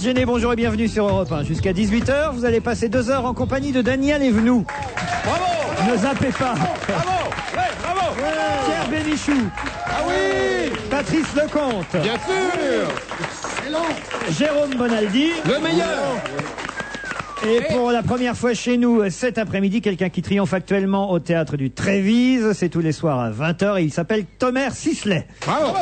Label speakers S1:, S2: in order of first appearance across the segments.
S1: se gêner, bonjour et bienvenue sur Europe 1. Jusqu'à 18h, vous allez passer 2 heures en compagnie de Daniel Evenou.
S2: Bravo.
S1: Ne zappez pas.
S2: Bravo. Ouais, bravo.
S1: Pierre Bénichou.
S2: Ah oui.
S1: Patrice Lecomte.
S2: Bien sûr.
S1: Jérôme Bonaldi.
S2: Le meilleur.
S1: Et pour la première fois chez nous cet après-midi, quelqu'un qui triomphe actuellement au théâtre du Trévise. C'est tous les soirs à 20h et il s'appelle Thomer Sisley.
S2: Bravo.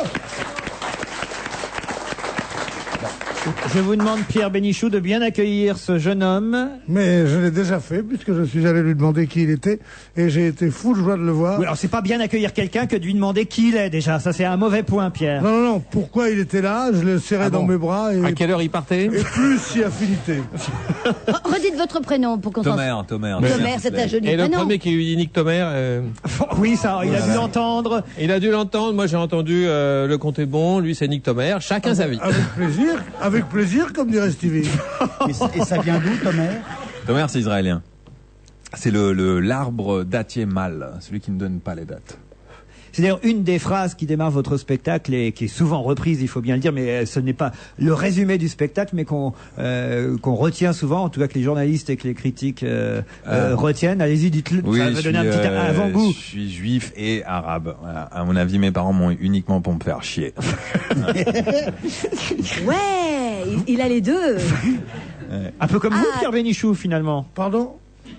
S1: Je vous demande, Pierre Bénichou, de bien accueillir ce jeune homme.
S3: Mais je l'ai déjà fait, puisque je suis allé lui demander qui il était, et j'ai été fou de joie de le voir.
S1: Oui, alors c'est pas bien accueillir quelqu'un que de lui demander qui il est déjà. Ça, c'est un mauvais point, Pierre.
S3: Non, non, non, pourquoi il était là, je le serrais dans mes bras, et,
S2: À quelle heure il partait?
S3: et plus si affinité.
S4: Redites votre prénom pour qu'on s'en sorte.
S5: Thomer.
S4: Thomer, c'est un joli
S2: Et le
S4: prénom.
S2: premier qui lui dit Nick Thomer,
S1: Oui, ça, il a dû l'entendre.
S2: il a dû l'entendre. Moi, j'ai entendu le compte est bon. Lui, c'est Nick Thomer. Chacun sa vie.
S3: Avec plaisir, comme dirait Stevie.
S6: Et ça vient d'où, Thomer?
S5: Thomer, c'est israélien. C'est l'arbre dattier mâle, celui qui ne donne pas les dates.
S1: C'est d'ailleurs une des phrases qui démarre votre spectacle et qui est souvent reprise, il faut bien le dire, mais ce n'est pas le résumé du spectacle, mais qu'on retient souvent, en tout cas que les journalistes et que les critiques retiennent. Allez-y, dites-le,
S5: Oui,
S1: ça va donner un petit avant-goût.
S5: Je suis juif et arabe. Voilà. À mon avis, mes parents m'ont uniquement pour me faire chier.
S4: Ouais, il a les deux.
S1: Un peu comme vous, Pierre Bénichou, finalement.
S3: Pardon?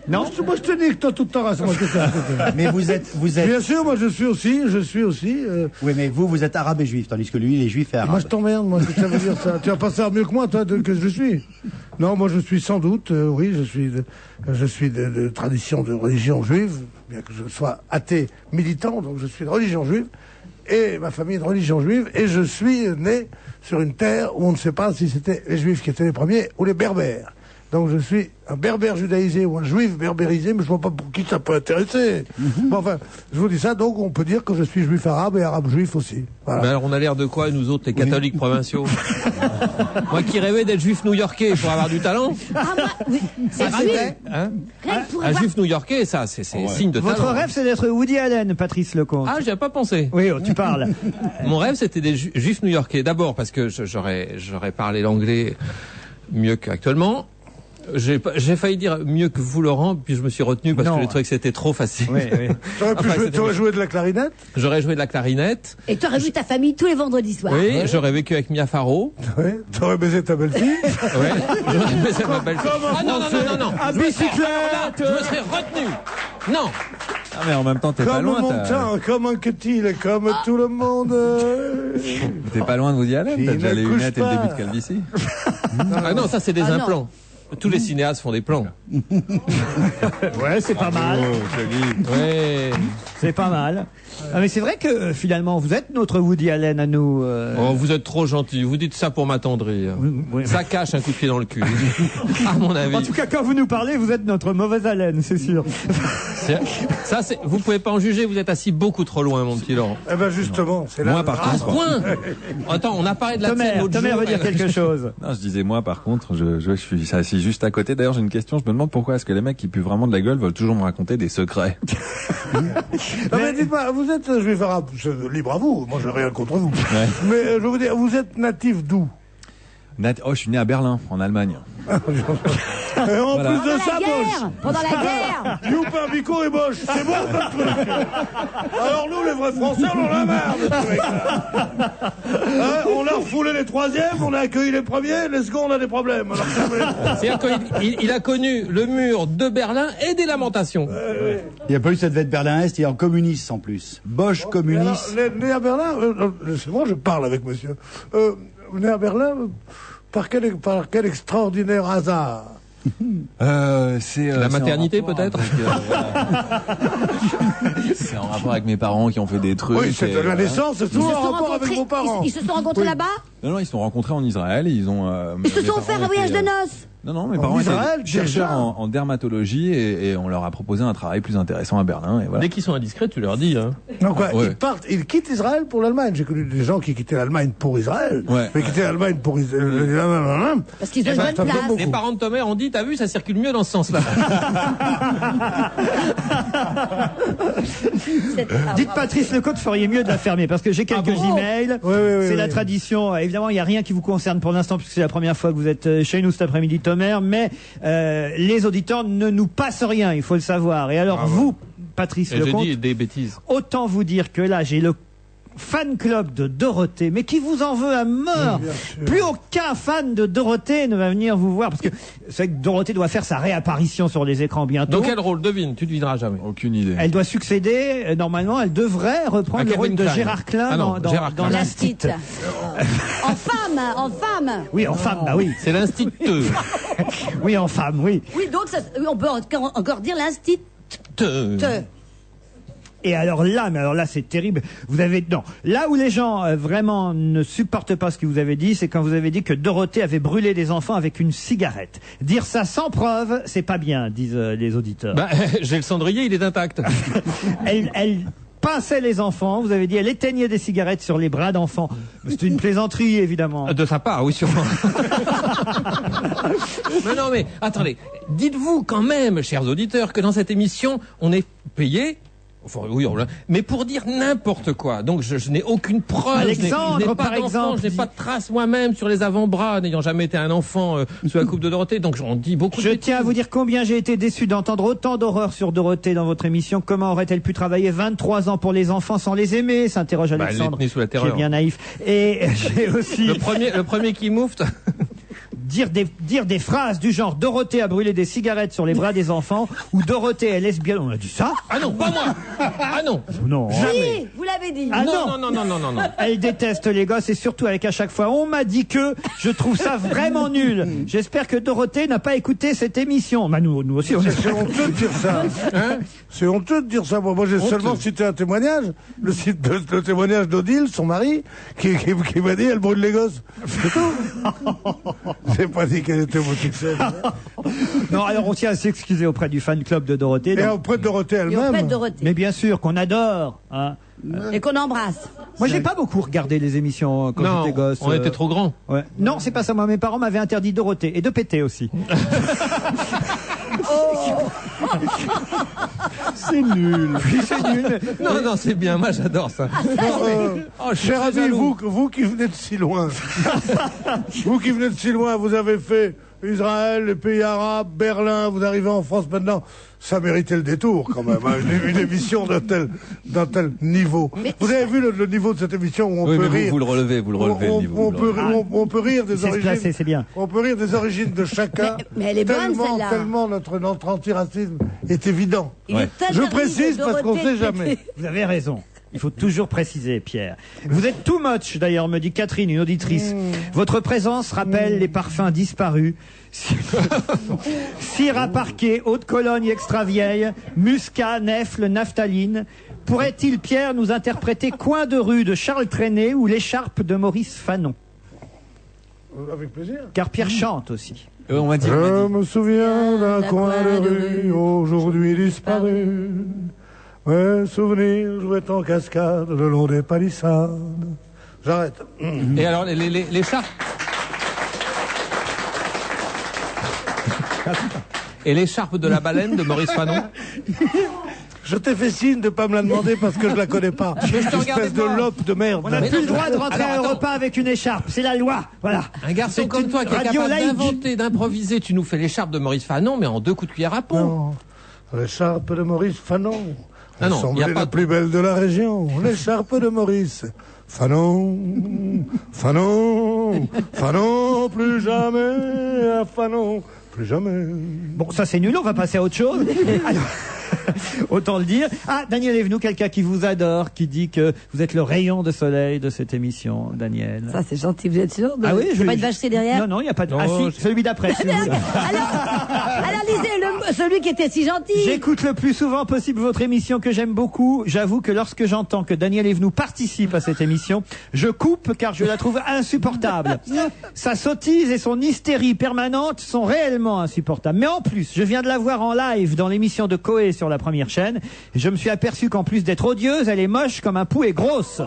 S1: Non.
S3: Moi, je te dis que toi, tout le temps, reste-moi que ça.
S6: Mais vous êtes...
S3: Bien sûr, moi, je suis aussi.
S6: Oui, mais vous êtes arabe et juif, tandis que lui, il est juif et arabe.
S3: Moi, je t'emmerde, moi, qu'est-ce que ça veut dire, ça? Tu vas pas savoir mieux que moi, toi, que je suis. Non, moi, je suis sans doute, oui, je suis de tradition de religion juive, bien que je sois athée militant, donc je suis de religion juive, et ma famille est de religion juive, et je suis né sur une terre où on ne sait pas si c'était les juifs qui étaient les premiers ou les berbères. Donc je suis un berbère judaïsé ou un juif berbérisé, mais je vois pas pour qui ça peut intéresser. Bon, enfin, je vous dis ça, donc on peut dire que je suis juif arabe et arabe juif aussi. Voilà.
S2: Mais alors, on a l'air de quoi, nous autres, les catholiques provinciaux? Moi qui rêvais d'être juif new-yorkais pour avoir du talent.
S4: Ah, moi, oui, c'est vrai.
S2: Hein?
S4: Rien que pour
S2: Un
S4: avoir...
S2: juif new-yorkais, ça, c'est signe de
S1: Votre
S2: talent.
S1: rêve, c'est d'être Woody Allen, Patrice Lecomte.
S2: Ah, j'y ai pas pensé.
S1: Oui, oh, tu parles.
S2: Mon rêve, c'était des juifs new-yorkais. D'abord, parce que j'aurais parlé l'anglais mieux qu'actuellement. J'ai failli dire mieux que vous, Laurent, puis je me suis retenu parce que je trouvais que c'était trop facile.
S1: Oui, oui.
S3: T'aurais joué de la clarinette?
S2: J'aurais joué de la clarinette.
S4: Et tu aurais vu ta famille tous les vendredis soirs.
S2: Oui, j'aurais vécu avec Mia Farrow.
S3: Oui. T'aurais baisé ta belle-fille?
S2: Ouais, j'aurais baisé ma belle-fille. Ah non.
S1: À bicyclette.
S2: Je me serais retenu. Non.
S5: Ah, mais en même temps, t'es pas
S3: Comme
S5: loin.
S3: mon temps, comme un qu'il, comme tout le monde.
S5: T'es pas loin de Woody Allen.
S3: Qui
S5: T'as déjà
S3: ne
S5: les
S3: couche
S5: lunettes et le
S3: pas.
S5: début de calvitie.
S2: Ah non, ça c'est des
S4: Ah non.
S2: implants. Tous les cinéastes font des plans.
S1: Ouais, c'est pas mal.
S2: Ouais.
S1: C'est pas mal. Ah, mais c'est vrai que finalement, vous êtes notre Woody Allen à nous.
S2: Oh, vous êtes trop gentil. Vous dites ça pour m'attendrir.
S1: Oui.
S2: Ça cache un coup de pied dans le cul. À mon avis.
S1: En tout cas, quand vous nous parlez, vous êtes notre mauvaise haleine, c'est sûr.
S2: Vous pouvez pas en juger. Vous êtes assis beaucoup trop loin, mon petit Laurent.
S3: Eh ben justement, c'est là.
S5: Moi, par
S2: À ce
S5: contre.
S2: point. Attends, on a parlé de la tienne l'autre
S1: Thomer
S2: jour.
S1: veut dire quelque chose.
S5: Non, je disais moi, par contre, je suis assis juste à côté. D'ailleurs, j'ai une question. Je me demande pourquoi est-ce que les mecs qui puent vraiment de la gueule veulent toujours me raconter des secrets.
S3: Non mais dites-moi, vous êtes juif arabe, c'est libre à vous, moi j'ai rien contre vous.
S5: Ouais.
S3: Mais je veux vous dire, vous êtes natif d'où?
S5: Oh, je suis né à Berlin, en Allemagne.
S3: Et en
S5: Voilà.
S3: plus de ça,
S4: Pendant la guerre.
S3: Youper Bico et Bosch, c'est bon comme truc. Alors nous, les vrais Français, on en a marre de ce truc-là. Hein, on a refoulé les troisièmes, on a accueilli les premiers, les seconds, on a des problèmes. Alors,
S2: C'est-à-dire qu'il a connu le mur de Berlin et des lamentations.
S6: Il n'y a pas eu cette fête Berlin-Est, il est en communiste en plus. Bosch communiste.
S3: Né à Berlin, c'est moi, je parle avec monsieur. Né à Berlin, par quel extraordinaire hasard.
S5: C'est
S2: La maternité,
S5: en rapport
S2: peut-être
S5: avec, voilà. C'est en rapport avec mes parents qui ont fait des trucs.
S3: Oui, c'est
S5: et,
S3: de la naissance, c'est
S4: Ils
S3: toujours
S4: se
S3: en
S4: sont
S3: rapport avec
S4: rencontrés.
S3: vos parents.
S4: Ils se sont rencontrés là-bas.
S5: Non, ils se sont rencontrés en Israël et ils ont.
S4: Ils se
S5: mes
S4: sont
S5: parents
S4: offert un voyage de
S5: étaient,
S4: noces.
S5: Non, mes
S3: En
S5: parents
S3: Israël,
S5: étaient chercheurs
S3: déjà.
S5: en dermatologie et on leur a proposé un travail plus intéressant à Berlin et voilà.
S2: Dès qu'ils sont indiscrets, tu leur dis. Hein.
S3: Non, quoi,
S5: Ouais.
S3: ils quittent Israël pour l'Allemagne. J'ai connu des gens qui quittaient l'Allemagne pour Israël,
S5: Ouais.
S3: mais quittaient l'Allemagne pour Israël.
S4: Parce qu'ils ont une
S3: Ça
S4: bonne
S3: me donne
S4: place.
S3: beaucoup.
S2: Les parents de Thomer ont dit, t'as vu, ça circule mieux dans ce sens-là.
S1: Dites Patrice Lecomte, feriez mieux de la fermer parce que j'ai quelques emails.
S3: Oui,
S1: C'est la tradition. évidemment, il n'y a rien qui vous concerne pour l'instant, puisque c'est la première fois que vous êtes chez nous cet après-midi, Tomer, mais les auditeurs ne nous passent rien, il faut le savoir. Et alors, vous, Patrice
S2: Et je
S1: Lecomte,
S2: dis des bêtises.
S1: autant vous dire que là, j'ai le fan club de Dorothée, mais qui vous en veut à mort. Plus aucun fan de Dorothée ne va venir vous voir, parce que c'est vrai que Dorothée doit faire sa réapparition sur les écrans bientôt.
S2: Dans quel rôle? Devine, tu ne devineras jamais.
S5: Aucune idée.
S1: Elle doit succéder, normalement, elle devrait reprendre le rôle
S2: Kevin
S1: de
S2: Kline.
S1: Gérard Klein
S2: Ah non,
S1: dans
S2: Gérard Klein.
S1: l'Instit.
S4: En femme.
S1: Oui, en femme, bah oui.
S2: C'est l'institut.
S1: Oui, en femme, oui.
S4: Oui, donc on peut encore dire l'instit.
S1: Et alors là, c'est terrible. Vous avez non. Là où les gens vraiment ne supportent pas ce que vous avez dit, c'est quand vous avez dit que Dorothée avait brûlé des enfants avec une cigarette. Dire ça sans preuve, c'est pas bien, disent les auditeurs.
S2: Bah, j'ai le cendrier, il est intact.
S1: Elle pinçait les enfants. Vous avez dit, elle éteignait des cigarettes sur les bras d'enfants. C'est une plaisanterie, évidemment.
S2: De sa part, oui, sûrement. Non, mais attendez. Dites-vous quand même, chers auditeurs, que dans cette émission, on est payé. Enfin, oui, mais pour dire n'importe quoi. Donc, je n'ai aucune preuve.
S1: Alexandre,
S2: je n'ai pas
S1: par
S2: d'enfant,
S1: exemple,
S2: je n'ai pas de traces moi-même sur les avant-bras, n'ayant jamais été un enfant sous la coupe de Dorothée. Donc, on dit beaucoup de
S1: Je
S2: bêtises.
S1: tiens à vous dire combien j'ai été déçu d'entendre autant d'horreurs sur Dorothée dans votre émission. Comment aurait-elle pu travailler 23 ans pour les enfants sans les aimer? S'interroge
S2: elle
S1: Alexandre,
S2: est tenue sous la
S1: qui est
S2: terreur.
S1: bien naïf. Et j'ai aussi
S2: Le premier qui moufte.
S1: dire des phrases du genre Dorothée a brûlé des cigarettes sur les bras des enfants ou Dorothée est lesbienne. On a dit ça?
S2: Ah non, pas moi. Ah non.
S1: Non.
S4: Oui, vous l'avez dit.
S1: Ah
S2: Non.
S1: Elle déteste les gosses et surtout avec à chaque fois on m'a dit que je trouve ça vraiment nul. J'espère que Dorothée n'a pas écouté cette émission. Bah nous aussi on est
S3: C'est honteux de dire ça. C'est honteux de dire ça. Moi, j'ai seulement cité un témoignage. Le témoignage d'Odile, son mari, qui m'a dit elle brûle les gosses. C'est tout. J'ai pas dit qu'elle était homosexuelle.
S1: Non, alors on tient à s'excuser auprès du fan club de Dorothée.
S3: Et
S1: Donc-
S3: auprès de Dorothée
S4: Et auprès de
S3: elle-même.
S4: Dorothée.
S1: Mais bien sûr qu'on adore. Hein.
S4: Et qu'on embrasse.
S1: Moi j'ai pas beaucoup regardé les émissions quand
S2: Non,
S1: j'étais gosse.
S2: on était trop grands.
S1: Ouais. Non, c'est pas ça. Moi, mes parents m'avaient interdit Dorothée et de péter aussi.
S6: C'est nul.
S1: Oui, c'est nul.
S2: Non, c'est bien. Moi, j'adore ça. Oh, je suis
S3: Cher
S2: très
S3: ami,
S2: jaloux.
S3: vous qui venez de si loin, vous qui venez de si loin, vous avez fait Israël, les pays arabes, Berlin, vous arrivez en France maintenant, ça méritait le détour quand même, hein, une émission d'un tel niveau. Vous avez vu le niveau de cette émission où on
S5: Oui,
S3: peut
S5: mais
S3: rire,
S5: vous le relevez, le niveau.
S3: on peut rire des
S1: C'est placé,
S3: origines,
S1: c'est bien.
S3: on peut rire des origines de chacun.
S4: Mais elle est bonne, celle-là.
S3: Tellement notre antiracisme est évident.
S4: Il est
S3: Je
S4: interdit
S3: précise
S4: de
S3: parce qu'on
S4: Dorothée
S3: sait jamais.
S1: Vous avez raison. Il faut toujours préciser, Pierre. Vous êtes too much, d'ailleurs, me dit Catherine, une auditrice. Votre présence rappelle les parfums disparus. Cire à parquet, eau de Cologne extra vieille, muscat, nèfle, naphtaline. Pourrait-il, Pierre, nous interpréter Coin de rue de Charles Trenet ou L'écharpe de Maurice Fanon?
S3: Avec plaisir.
S1: Car Pierre chante aussi.
S5: On m'a dit.
S3: Je me souviens d'un coin de rue aujourd'hui disparu. Mes souvenirs jouaient en cascade le long des palissades. J'arrête.
S2: Et alors, les charpes. Et l'écharpe de la baleine de Maurice Fanon.
S3: Je t'ai fait signe de pas me la demander parce que je la connais pas.
S2: je te regardais
S3: Espèce de
S2: pas.
S3: lope de merde.
S1: On n'a
S2: Mais
S1: plus
S2: non,
S1: le droit de rentrer
S2: alors,
S1: à Europe 1 avec une écharpe. C'est la loi. Voilà.
S2: Un garçon
S1: C'est
S2: comme
S1: une
S2: toi qui est
S1: radio
S2: capable
S1: laïque.
S2: d'inventer, d'improviser, tu nous fais l'écharpe de Maurice Fanon, mais en 2 coups de cuillère à peau.
S3: Non. L'écharpe de Maurice Fanon.
S2: Ah non,
S3: Semblait
S2: y a pas
S3: la
S2: de-
S3: plus belle de la région. L'écharpe de Maurice Fanon. Fanon. Fanon. Plus jamais à Fanon. Plus jamais.
S1: Bon, ça c'est nul, on va passer à autre chose. Alors, autant le dire. Ah, Daniel Evenou, quelqu'un qui vous adore, qui dit que vous êtes le rayon de soleil de cette émission, Daniel.
S4: Ça, c'est gentil, vous êtes sûr?
S1: Ah oui,
S4: Il n'y a pas de vacherie derrière?
S1: Non, non, il n'y a pas de...
S2: Non,
S1: Ah si, celui d'après. si vous voulez.
S4: Alors lisez celui qui était si gentil.
S1: J'écoute le plus souvent possible votre émission que j'aime beaucoup. J'avoue que lorsque j'entends que Daniel Evenou participe à cette émission, je coupe car je la trouve insupportable. Sa sottise et son hystérie permanente sont réellement insupportables. Mais en plus, je viens de la voir en live dans l'émission de Coé sur la première chaîne. Et je me suis aperçu qu'en plus d'être odieuse, elle est moche comme un pou et grosse.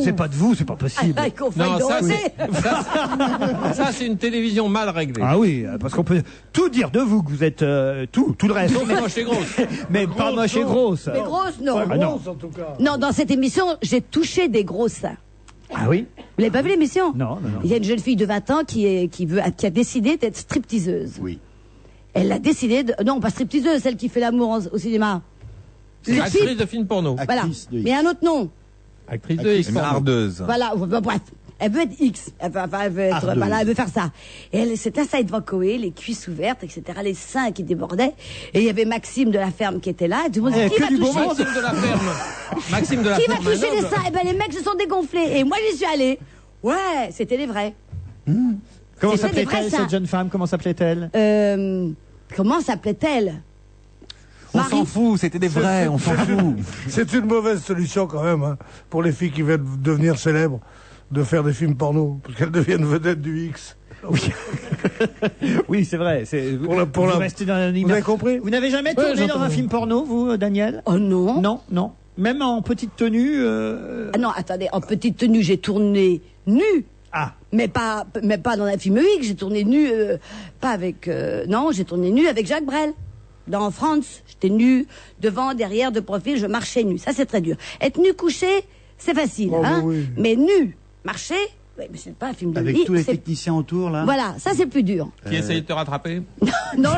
S1: C'est pas de vous, c'est pas possible.
S4: Ah, qu'on fasse
S2: Non, ça,
S4: Dorothée.
S2: ça, c'est une télévision mal réglée.
S1: Ah oui, parce qu'on peut tout dire de vous, que vous êtes tout le reste.
S2: Mais moche et grosse.
S1: Mais pas moche et grosse.
S4: Mais grosse, non.
S1: Ah non.
S3: En tout cas.
S4: Non, dans cette émission, j'ai touché des gros seins.
S1: Ah oui?
S4: Vous l'avez pas vu l'émission?
S1: Non.
S4: Il y a une jeune fille de 20 ans qui a décidé d'être stripteaseuse.
S6: Oui.
S4: Elle a décidé de... Non, pas stripteaseuse, celle qui fait l'amour au cinéma.
S2: Actrice de film porno.
S4: Voilà.
S6: Actrice de X.
S4: Mais un autre nom.
S2: Actrice de X.
S5: Une
S2: porno.
S5: ardeuse.
S4: Voilà, bref. Elle veut être X. Elle veut être,
S6: Ardeuse.
S4: voilà, elle veut faire ça. Et elle s'est installée devant Coé, les cuisses ouvertes, etc., les seins qui débordaient. Et il y avait Maxime de la ferme qui était là. Et tout le monde dit, qui
S1: que
S4: va
S1: du beau
S4: toucher?
S1: monde.
S2: Maxime de la ferme. Maxime de la
S4: Qui va
S2: ferme.
S4: toucher
S2: un
S4: les
S2: homme.
S4: seins? Eh ben, les mecs se sont dégonflés. Et moi, j'y suis allée. Ouais, c'était les vrais.
S1: Comment
S4: C'était des vrais
S1: s'appelait-elle,
S4: seins.
S1: cette jeune femme? Comment s'appelait-elle?
S4: Comment s'appelait-elle?
S5: On
S4: Marie.
S5: s'en fout, c'était des vrais, on s'en fout.
S3: C'est une mauvaise solution quand même, hein, pour les filles qui veulent devenir célèbres, de faire des films porno, parce qu'elles deviennent vedettes du X.
S1: Oui, c'est vrai.
S3: Pour la-
S1: restez dans
S3: Vous avez compris?
S1: Vous n'avez jamais tourné dans
S2: j'entends.
S1: un film porno, vous, Daniel?
S4: Oh non.
S1: Non. Même en petite tenue.
S4: Ah non, attendez, en petite tenue, j'ai tourné nue.
S1: Ah.
S4: Mais pas dans un film X, j'ai tourné nue, pas avec... non, j'ai tourné nue avec Jacques Brel. Dans France, j'étais nue, devant, derrière, de profil, je marchais nue. Ça, c'est très dur. Être nue couchée, c'est facile,
S3: Oh,
S4: hein.
S3: oui.
S4: Mais nue, marcher, ouais, mais c'est pas un film de
S6: Avec
S4: X,
S6: tous les
S4: c'est-
S6: techniciens autour, là.
S4: Voilà, ça, c'est plus dur.
S2: Qui essayait de te rattraper?
S4: Non,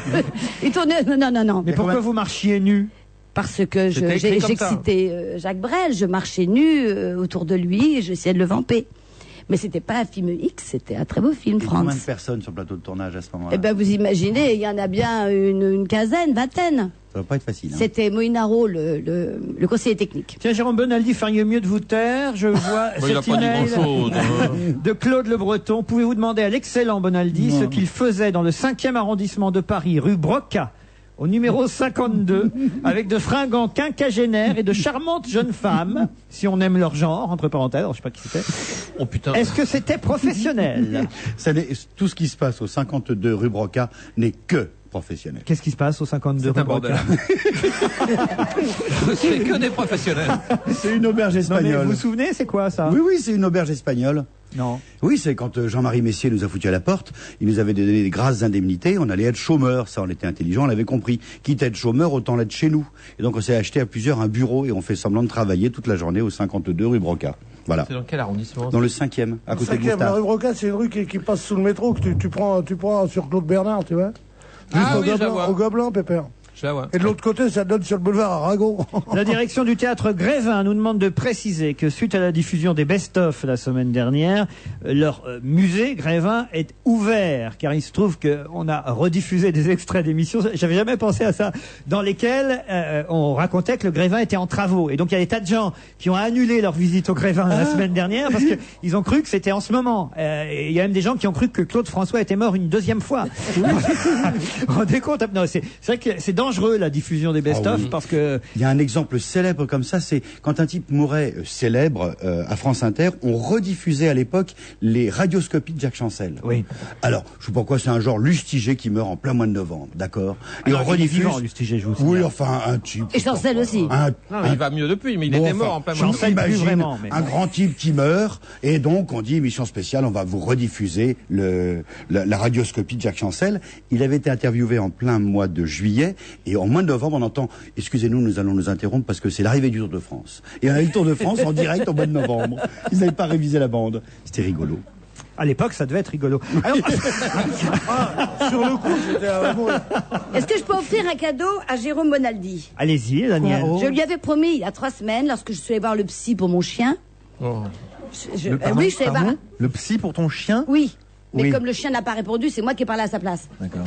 S4: il tournait... Non.
S1: Mais pourquoi vous marchiez nu?
S4: Parce que
S2: C'était écrit comme ça.
S4: j'excitais Jacques Brel, je marchais nue autour de lui et j'essayais de le vamper. Mais c'était pas un film X, c'était un très beau film,
S6: Et combien de
S4: France.
S6: personnes sur le plateau de tournage à ce moment-là?
S4: Eh ben, vous imaginez, il y en a bien une quinzaine, vingtaine.
S6: Ça va pas être facile. Hein.
S4: C'était Moinaro, le conseiller technique.
S1: Tiens, Jérôme Bonaldi, feriez mieux de vous taire. Je vois
S2: Bon, il a
S1: cet
S2: pas dit
S1: email
S2: grand-chose. hein.
S1: de Claude Le Breton. Pouvez-vous demander à l'excellent Bonaldi ce qu'il faisait dans le 5e arrondissement de Paris, rue Broca, au numéro 52, avec de fringants quinquagénaires et de charmantes jeunes femmes, si on aime leur genre, entre parenthèses, alors, je sais pas qui c'était.
S2: Oh putain.
S1: Est-ce que c'était professionnel?
S6: Tout ce qui se passe au 52 rue Broca n'est que professionnel.
S1: Qu'est-ce qui se passe au 52
S2: C'est un
S1: rue Broca?
S2: bordel. C'est que des professionnels.
S6: C'est une auberge
S1: Non, mais
S6: espagnole.
S1: vous vous souvenez, c'est quoi ça?
S6: Oui, c'est une auberge espagnole.
S1: Non.
S6: Oui, c'est quand Jean-Marie Messier nous a foutu à la porte, il nous avait donné des grasses indemnités, on allait être chômeur, ça on était intelligent, on l'avait compris. Quitte à être chômeur, autant l'être chez nous. Et donc on s'est acheté à plusieurs un bureau et on fait semblant de travailler toute la journée au 52 rue Broca. Voilà.
S2: C'est dans quel arrondissement?
S6: Dans le 5e, à côté de
S3: Cinquième, la
S6: Gustave.
S3: rue Broca, c'est une rue qui passe sous le métro, que tu prends sur Claude Bernard, tu vois.
S2: Ah
S3: Juste
S2: oui, je la vois.
S3: au Gobelin, Pépère.
S2: Je la vois.
S3: Et de l'autre côté, ça donne sur le boulevard Aragon.
S1: La direction du théâtre Grévin nous demande de préciser que suite à la diffusion des best-of la semaine dernière, leur musée Grévin est ouvert, car il se trouve qu'on a rediffusé des extraits d'émissions, j'avais jamais pensé à ça, dans lesquels on racontait que le Grévin était en travaux. Et donc il y a des tas de gens qui ont annulé leur visite au Grévin la semaine dernière parce qu'ils ont cru que c'était en ce moment. Et il y a même des gens qui ont cru que Claude François était mort une deuxième fois. Vous vous rendez compte? Non, c'est vrai que c'est dangereux la diffusion des best-of
S6: Ah oui.
S1: parce que
S6: Il y a un exemple célèbre comme ça, c'est quand un type mourait célèbre à France Inter, on rediffusait à l'époque les radioscopies de Jacques Chancel.
S1: Oui.
S6: Alors, je sais pas pourquoi, c'est un genre Lustiger qui meurt en plein mois de novembre, d'accord? Et
S1: Alors,
S6: on
S1: il est
S6: rediffuse.
S1: vivant, Lustiger, je vous
S6: Oui,
S1: signale.
S6: enfin, un type.
S4: Et Chancel aussi.
S2: Non, mais il va mieux depuis, mais il
S6: Bon,
S2: était
S6: enfin,
S2: mort en plein
S6: on
S2: mois.
S1: Chancel, plus
S6: imagine
S1: vraiment, mais
S6: un
S1: bon.
S6: grand type qui meurt, et donc on dit émission spéciale, on va vous rediffuser la radioscopie de Jacques Chancel. Il avait été interviewé en plein mois de juillet, et en mois de novembre, on entend « Excusez-nous, nous allons nous interrompre parce que c'est l'arrivée du Tour de France. » Et on a eu le Tour de France en direct au mois de novembre. Ils n'avaient pas révisé la bande. C'était rigolo.
S1: à l'époque, ça devait être rigolo. Alors,
S3: Sur le coup, j'étais à mourir.
S4: Est-ce que je peux offrir un cadeau à Jérôme Bonaldi?
S1: allez-y, Daniel.
S4: Je lui avais promis il y a 3 semaines, lorsque je suis allée voir le psy pour mon chien.
S2: Oh.
S4: Oui, je suis allée voir.
S5: Le psy pour ton chien?
S4: Oui. Mais
S6: Oui.
S4: comme le chien n'a pas répondu, c'est moi qui ai parlé à sa place.
S5: D'accord.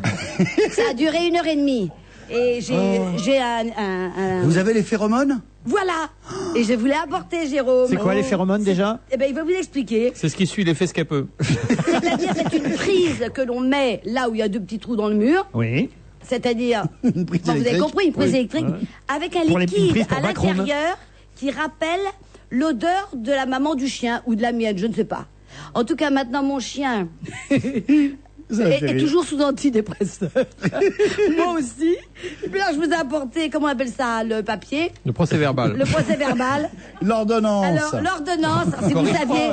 S4: Ça a duré 1h30. Et j'ai un...
S6: Vous avez les phéromones?
S4: Voilà. Et je voulais apporter, Jérôme.
S1: C'est quoi les phéromones déjà?
S4: Eh ben, il va vous expliquer.
S2: C'est ce qui suit l'effet Scapeux.
S4: C'est-à-dire, c'est une prise que l'on met là où il y a 2 petits trous dans le mur.
S1: Oui.
S4: C'est-à-dire,
S6: Une prise
S4: bon, vous avez
S6: électrique.
S4: compris, une prise
S6: Oui.
S4: électrique, avec un
S1: Pour les
S4: liquide
S1: prises pour
S4: à
S1: Macron.
S4: l'intérieur qui rappelle l'odeur de la maman du chien ou de la mienne, je ne sais pas. En tout cas, maintenant, mon chien
S6: Ça me fait
S4: est
S6: rire.
S4: toujours sous antidépresseur. Moi aussi. Et puis là, je vous ai apporté, comment on appelle ça, le papier,
S2: Le procès verbal.
S4: le procès verbal.
S6: L'ordonnance.
S4: Alors, l'ordonnance, si vous saviez,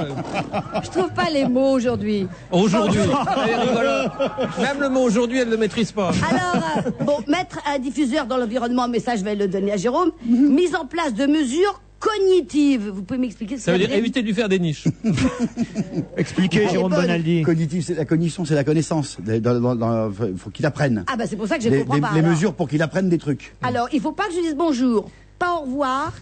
S4: je trouve pas les mots aujourd'hui.
S2: Aujourd'hui. Elle est rigolote. Même le mot aujourd'hui, elle ne le maîtrise pas.
S4: Alors, bon, mettre un diffuseur dans l'environnement, mais ça, je vais le donner à Jérôme. Mise en place de mesures cognitive. Vous pouvez m'expliquer ce que
S2: Ça veut dire
S4: veut dire
S2: éviter de lui faire des niches.
S1: Expliquez,
S4: Elle est
S1: Jérôme
S4: bonne.
S1: Bonaldi.
S6: Cognitif, c'est la cognition, c'est la connaissance. Il faut qu'il apprenne.
S4: Ah bah c'est pour ça que je ne comprends pas.
S6: Les
S4: alors.
S6: mesures pour qu'il apprenne des trucs.
S4: Alors, il faut pas que je dise bonjour, pas au revoir.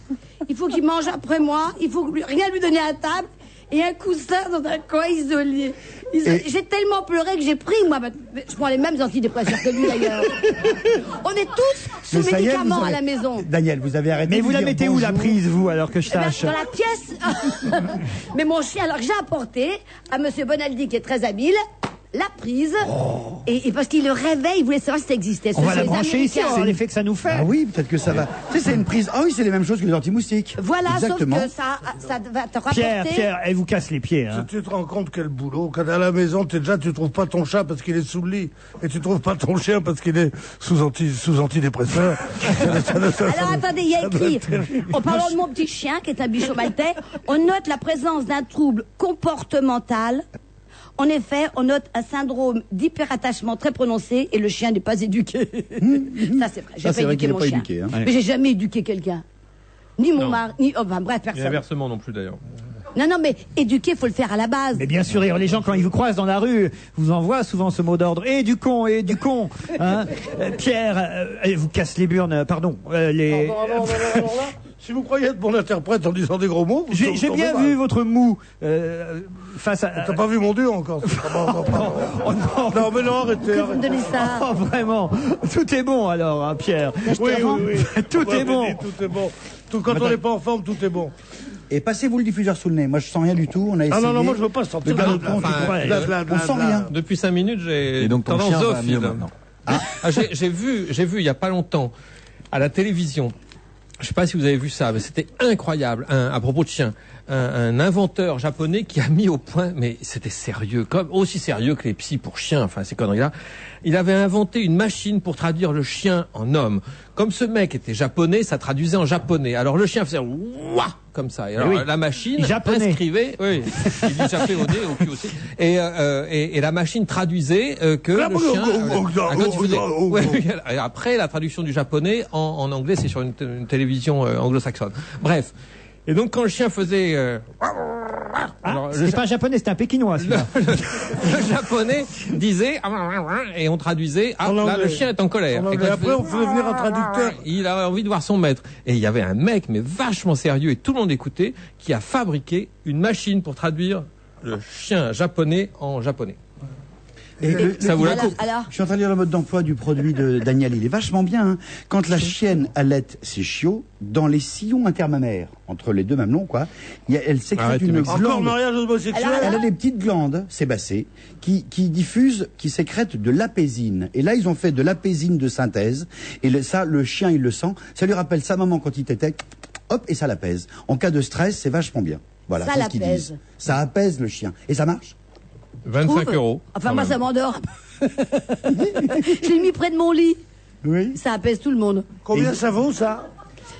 S4: Il faut qu'il mange après moi. Il faut rien lui donner à table. Et un coussin dans un coin isolé. J'ai tellement pleuré que j'ai pris, moi, je prends les mêmes antidépresseurs que lui d'ailleurs. On est tous sous
S6: ça y est,
S4: médicaments
S6: vous
S4: à
S6: avez-
S4: la maison.
S6: Daniel, vous avez arrêté.
S1: Mais
S6: de
S1: vous la
S6: dire
S1: mettez où la
S6: bonjour.
S1: prise, vous, alors que je
S4: Eh ben,
S1: sache?
S4: dans la pièce. Mais mon chien, alors que j'ai apporté à monsieur Bonaldi, qui est très habile, la prise. Et parce qu'il le réveille, il voulait savoir si ça existait.
S1: On va
S4: C'est
S1: la
S4: les
S1: brancher ici,
S4: Américains.
S1: c'est l'effet que ça nous fait.
S6: Ah oui, peut-être que ça va. Tu sais, c'est une prise. Ah oui, c'est les mêmes choses que les anti-moustiques.
S4: Voilà,
S6: Exactement.
S4: sauf que ça va te rapporter.
S1: Pierre, elle vous casse les pieds. Hein.
S3: Tu te rends compte quel boulot. Quand à la maison, tu trouves pas ton chat parce qu'il est sous le lit. Et tu trouves pas ton chien parce qu'il est sous antidépresseur.
S4: Alors attendez, il y a écrit, en parlant de mon petit chien, qui est un bichon maltais, on note la présence d'un trouble comportemental. En effet, on note un syndrome d'hyperattachement très prononcé et le chien n'est pas éduqué. Ça, c'est vrai. J'ai
S6: Ça,
S4: pas
S6: c'est vrai
S4: éduqué
S6: qu'il n'est
S4: mon
S6: pas
S4: chien.
S6: éduqué, hein.
S4: Mais j'ai jamais éduqué quelqu'un. Ni mon
S2: Non.
S4: mari, ni. Enfin, bref,
S2: Et
S4: personne.
S2: inversement non plus d'ailleurs.
S4: Non, mais éduquer, faut le faire à la base.
S1: Mais bien sûr, les gens, quand ils vous croisent dans la rue, vous envoient souvent ce mot d'ordre. Et du con. Hein. Pierre, elle vous casse les burnes, pardon. Les...
S3: Alors là, si vous croyez être mon interprète en disant des gros mots, vous
S1: J'ai
S3: tombez
S1: bien
S3: mal.
S1: vu votre mou face à...
S3: T'as pas vu mon dieu encore.
S1: Oh non.
S3: Non, mais non, arrêtez.
S4: Que vous me donnez ça.
S1: Oh, vraiment. Tout est bon alors, hein, Pierre.
S3: Oui.
S1: Tout
S3: Ouais,
S1: est bon.
S3: mais tout est bon. Quand on n'est pas en forme, tout est bon.
S6: Et passez-vous le diffuseur sous le nez. Moi, je sens rien du tout. On a essayé.
S3: Ah non, moi je veux pas sortir.
S6: Le gars,
S2: enfin,
S6: on sent rien.
S2: Depuis 5 minutes, j'ai
S5: Et donc ton
S2: tendance
S5: chien va
S2: zoophile.
S5: mieux maintenant.
S2: J'ai vu il y a pas longtemps à la télévision. Je sais pas si vous avez vu ça, mais c'était incroyable. À propos de chiens, un inventeur japonais qui a mis au point, mais c'était sérieux, comme aussi sérieux que les psys pour chiens. Enfin, ces conneries-là. Il avait inventé une machine pour traduire le chien en homme. Comme ce mec était japonais, ça traduisait en japonais. Alors le chien faisait ouah comme ça. Et alors
S1: oui.
S2: la machine
S1: Japonais.
S2: inscrivait, oui, il dit japonais au nez, au cul aussi. Et la machine traduisait que le chien. Quand il faisait- Ouais, et après la traduction du japonais en anglais, c'est sur une télévision anglo-saxonne. Bref. Et donc quand le chien faisait alors, le
S1: C'est pas un japonais, c'est un pékinois. celui-là.
S2: le japonais disait et on traduisait
S3: En
S2: là
S3: anglais.
S2: le chien est en colère.
S3: En anglais.
S2: Et quand il
S3: Après, on faisait venir un traducteur.
S2: Il avait envie de voir son maître. Et il y avait un mec, mais vachement sérieux, et tout le monde écoutait, qui a fabriqué une machine pour traduire le chien japonais en japonais. Ça vous la coupe.
S4: Alors,
S6: Je suis en train de lire le mode d'emploi du produit de Daniel. Il est vachement bien. Hein. Quand la chienne allait ses chiots, dans les sillons intermammaires, entre les deux mamelons, quoi, elle sécrète
S2: Arrêtez,
S6: une
S2: mec.
S3: Encore
S6: glande.
S3: mariage homosexuel.
S4: Alors,
S6: Elle a des petites glandes sébacées qui diffusent, qui sécrètent de l'apésine. Et là, ils ont fait de l'apésine de synthèse. Et ça, le chien, il le sent. Ça lui rappelle sa maman quand il t'était. Hop, et ça l'apaise. En cas de stress, c'est vachement bien. Voilà,
S4: Ça
S6: c'est ce qu'ils
S4: l'apaise.
S6: disent. Ça apaise le chien. Et ça marche.
S2: 25
S4: trouve.
S2: euros.
S4: Enfin,
S2: quand
S4: moi,
S2: même.
S4: ça m'endort. Je l'ai mis près de mon lit.
S6: Oui.
S4: Ça apaise tout le monde.
S3: Combien ça vaut, ça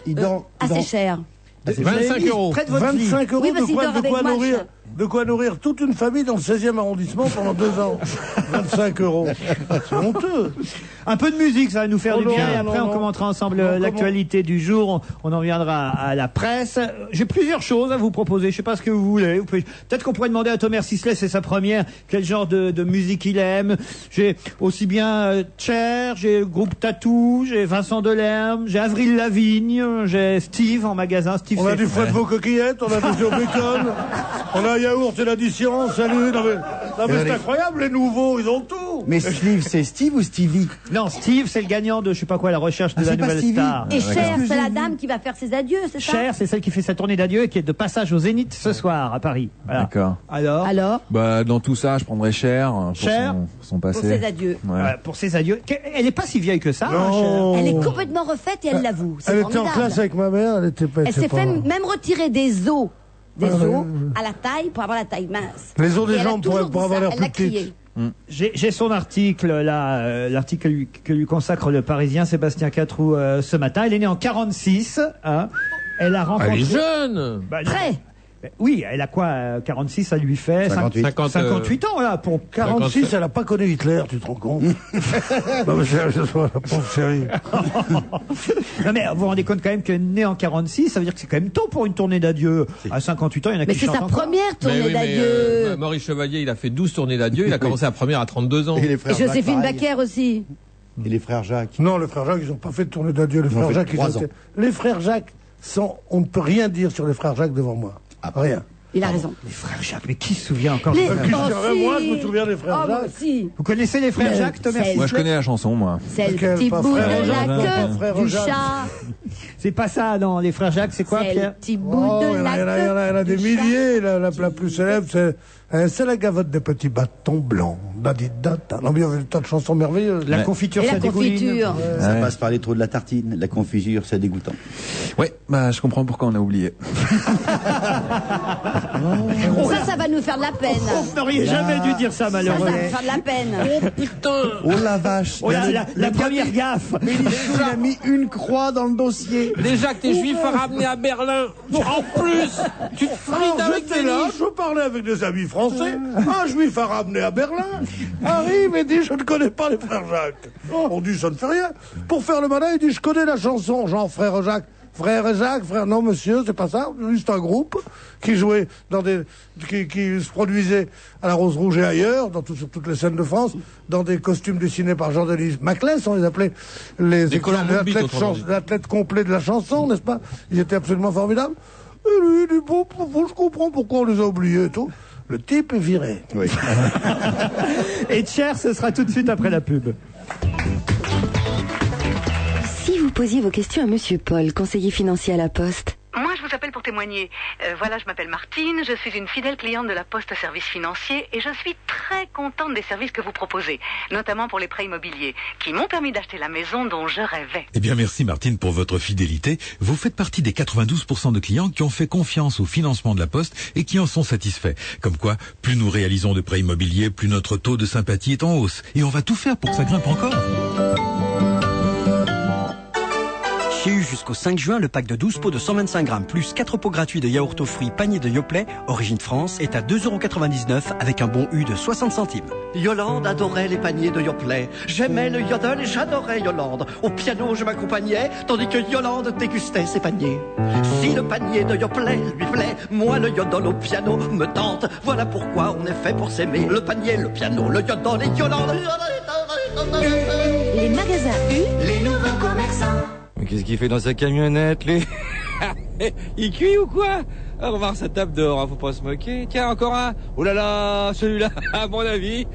S6: Il dort.
S4: Assez cher.
S2: 25 euros.
S1: Près de votre lit.
S3: 25 euros,
S4: Oui, parce qu'il dort avec moi,
S3: de quoi nourrir toute une famille dans le 16e arrondissement pendant 2 ans. 25 euros. C'est honteux.
S1: Un peu de musique, ça va nous faire
S3: Oh
S1: du
S3: non,
S1: bien. Et
S3: non,
S1: après, on
S3: non.
S1: commentera ensemble
S3: Non,
S1: l'actualité du jour. On en viendra à la presse. J'ai plusieurs choses à vous proposer. Je sais pas ce que vous voulez. Peut-être qu'on pourrait demander à Thomas Sisley, c'est sa première, quel genre de musique il aime. J'ai aussi bien Cher, j'ai le groupe Tatou, j'ai Vincent Delerme, j'ai Avril Lavigne, j'ai Steve en magasin. Steve,
S3: On a
S1: c'est-
S3: du frais de vos coquillettes, on a du bacon, on a un yaourt et l'addition, salut. Non mais c'est incroyable, les nouveaux, ils ont tout.
S6: Mais Steve, c'est Steve ou Stevie?
S1: Non, Steve, c'est le gagnant de je sais pas quoi, la recherche de
S6: Ah,
S1: la
S6: c'est pas
S1: nouvelle
S6: Stevie.
S1: star.
S4: Et Cher,
S6: que
S4: c'est
S6: j'ai
S4: la
S6: vu.
S4: dame qui va faire ses adieux, c'est ça?
S1: Cher, c'est celle qui fait sa tournée d'adieu et qui est de passage au Zénith ce soir à Paris. Voilà.
S5: D'accord.
S1: Alors,
S5: Bah, dans tout ça, je prendrais Cher pour
S1: Cher
S5: son
S4: Pour
S5: passé.
S4: ses adieux.
S5: Ouais.
S1: pour ses adieux. Elle n'est pas si vieille que ça. hein,
S3: Non.
S4: Elle est complètement refaite et elle l'avoue. C'est
S3: Elle était en
S4: formidable.
S3: classe avec ma mère, elle était pas.
S4: Elle s'est
S3: pas-
S4: fait même retirer des os. Des
S3: Ah,
S4: os à la taille pour avoir la taille mince.
S3: Les os des
S4: Et elle a
S3: jambes pour
S4: toujours dit
S3: avoir
S4: ça,
S3: l'air
S4: elle
S3: plus
S4: l'a crié.
S3: petite.
S1: J'ai son article là, l'article que lui consacre le Parisien Sébastien Catroux ce matin. Elle est née en 46. Hein. Elle a rencontré.
S2: Elle est jeune.
S1: Bah,
S4: Très.
S1: Oui, elle a quoi 46, ça lui fait 58 ans, là. Pour
S3: 46, elle n'a pas connu Hitler, tu te rends compte? Non, mais la pauvre chérie.
S1: Non, mais vous vous rendez compte quand même qu'elle est née en 46, ça veut dire que c'est quand même tôt pour une tournée d'adieu. À 58 ans, il y en a qui chantent encore.
S4: Mais c'est sa première tournée d'adieu.
S2: Maurice Chevalier, il a fait 12 tournées d'adieu, il a commencé la première à 32 ans.
S6: Et
S4: Joséphine Baker aussi.
S6: Et les frères Jacques.
S3: Non, les frères Jacques, ils n'ont pas fait de tournée d'adieu. Les frères Jacques, les frères Jacques on ne peut rien dire sur les frères Jacques devant moi. Rien.
S4: Il a raison.
S1: Les frères Jacques, mais qui se souvient encore
S3: Moi, je me souviens des frères Jacques.
S4: Si.
S1: Vous connaissez les frères Jacques, Thomas?
S5: Moi, je connais la chanson, moi.
S4: C'est le petit bout de la queue du chat.
S1: C'est pas ça, non. Les frères Jacques, c'est quoi,
S4: C'est
S1: Pierre?
S4: le petit bout de la queue.
S3: Il y en a des milliers. La plus célèbre, c'est la gavotte des petits bâtons blancs. Non, mais il y avait des tas de chansons merveilleuses.
S1: La confiture, ça dégouline.
S6: Ça passe par les trous de la tartine. La confiture, c'est dégoûtant.
S5: Ouais, je comprends pourquoi on a oublié.
S4: Ça va nous faire de la peine.
S1: Vous n'auriez jamais dû dire ça,
S4: Ça va
S1: malheureusement.
S4: nous faire de la peine.
S2: Oh putain!
S6: Oh la vache.
S1: Oh, la première gaffe.
S6: Il a mis une croix dans le dossier.
S2: Déjà que t'es juif à ramener à Berlin. En plus, tu te frites avec
S3: J'étais là, je parlais avec des amis français. Un juif a ramené à Berlin. Arrive et dit, je ne connais pas les frères Jacques. On dit, ça ne fait rien. Pour faire le malin, il dit, je connais la chanson, genre frère Jacques. Frère Jacques, frère, non monsieur, c'est pas ça. Juste un groupe qui jouait qui se produisait à la Rose Rouge et ailleurs, sur toutes les scènes de France, dans des costumes dessinés par Jean-Denis Maclès, on les appelait les athlètes complets de la chanson, n'est-ce pas? Ils étaient absolument formidables. Et lui, il dit, bon, je comprends pourquoi on les a oubliés et tout. Le type est viré.
S6: Oui.
S1: Et Cher, ce sera tout de suite après la pub.
S7: Si vous posiez vos questions à Monsieur Paul, conseiller financier à la Poste.
S8: Moi, je vous appelle pour témoigner. Voilà, je m'appelle Martine, je suis une fidèle cliente de la Poste Services Financiers et je suis très contente des services que vous proposez, notamment pour les prêts immobiliers, qui m'ont permis d'acheter la maison dont je rêvais.
S9: Eh bien, merci Martine pour votre fidélité. Vous faites partie des 92% de clients qui ont fait confiance au financement de la Poste et qui en sont satisfaits. Comme quoi, plus nous réalisons de prêts immobiliers, plus notre taux de sympathie est en hausse. Et on va tout faire pour que ça grimpe encore.
S10: Chez U jusqu'au 5 juin, le pack de 12 pots de 125 grammes plus 4 pots gratuits de yaourt aux fruits panier de Yoplait, origine France, est à 2,99€ avec un bon U de 60 centimes.
S11: Yolande adorait les paniers de Yoplait. J'aimais le yodel et j'adorais Yolande. Au piano, je m'accompagnais, tandis que Yolande dégustait ses paniers. Si le panier de Yoplait lui plaît, moi le yodel au piano me tente. Voilà pourquoi on est fait pour s'aimer. Le panier, le piano, le yodel et Yolande.
S7: Les magasins U,
S11: Les nouveaux commerçants.
S12: Mais qu'est-ce qu'il fait dans sa camionnette, lui? Il cuit ou quoi? On va voir sa table dehors, hein, faut pas se moquer. Tiens, encore un. Oh là là, celui-là, à mon avis,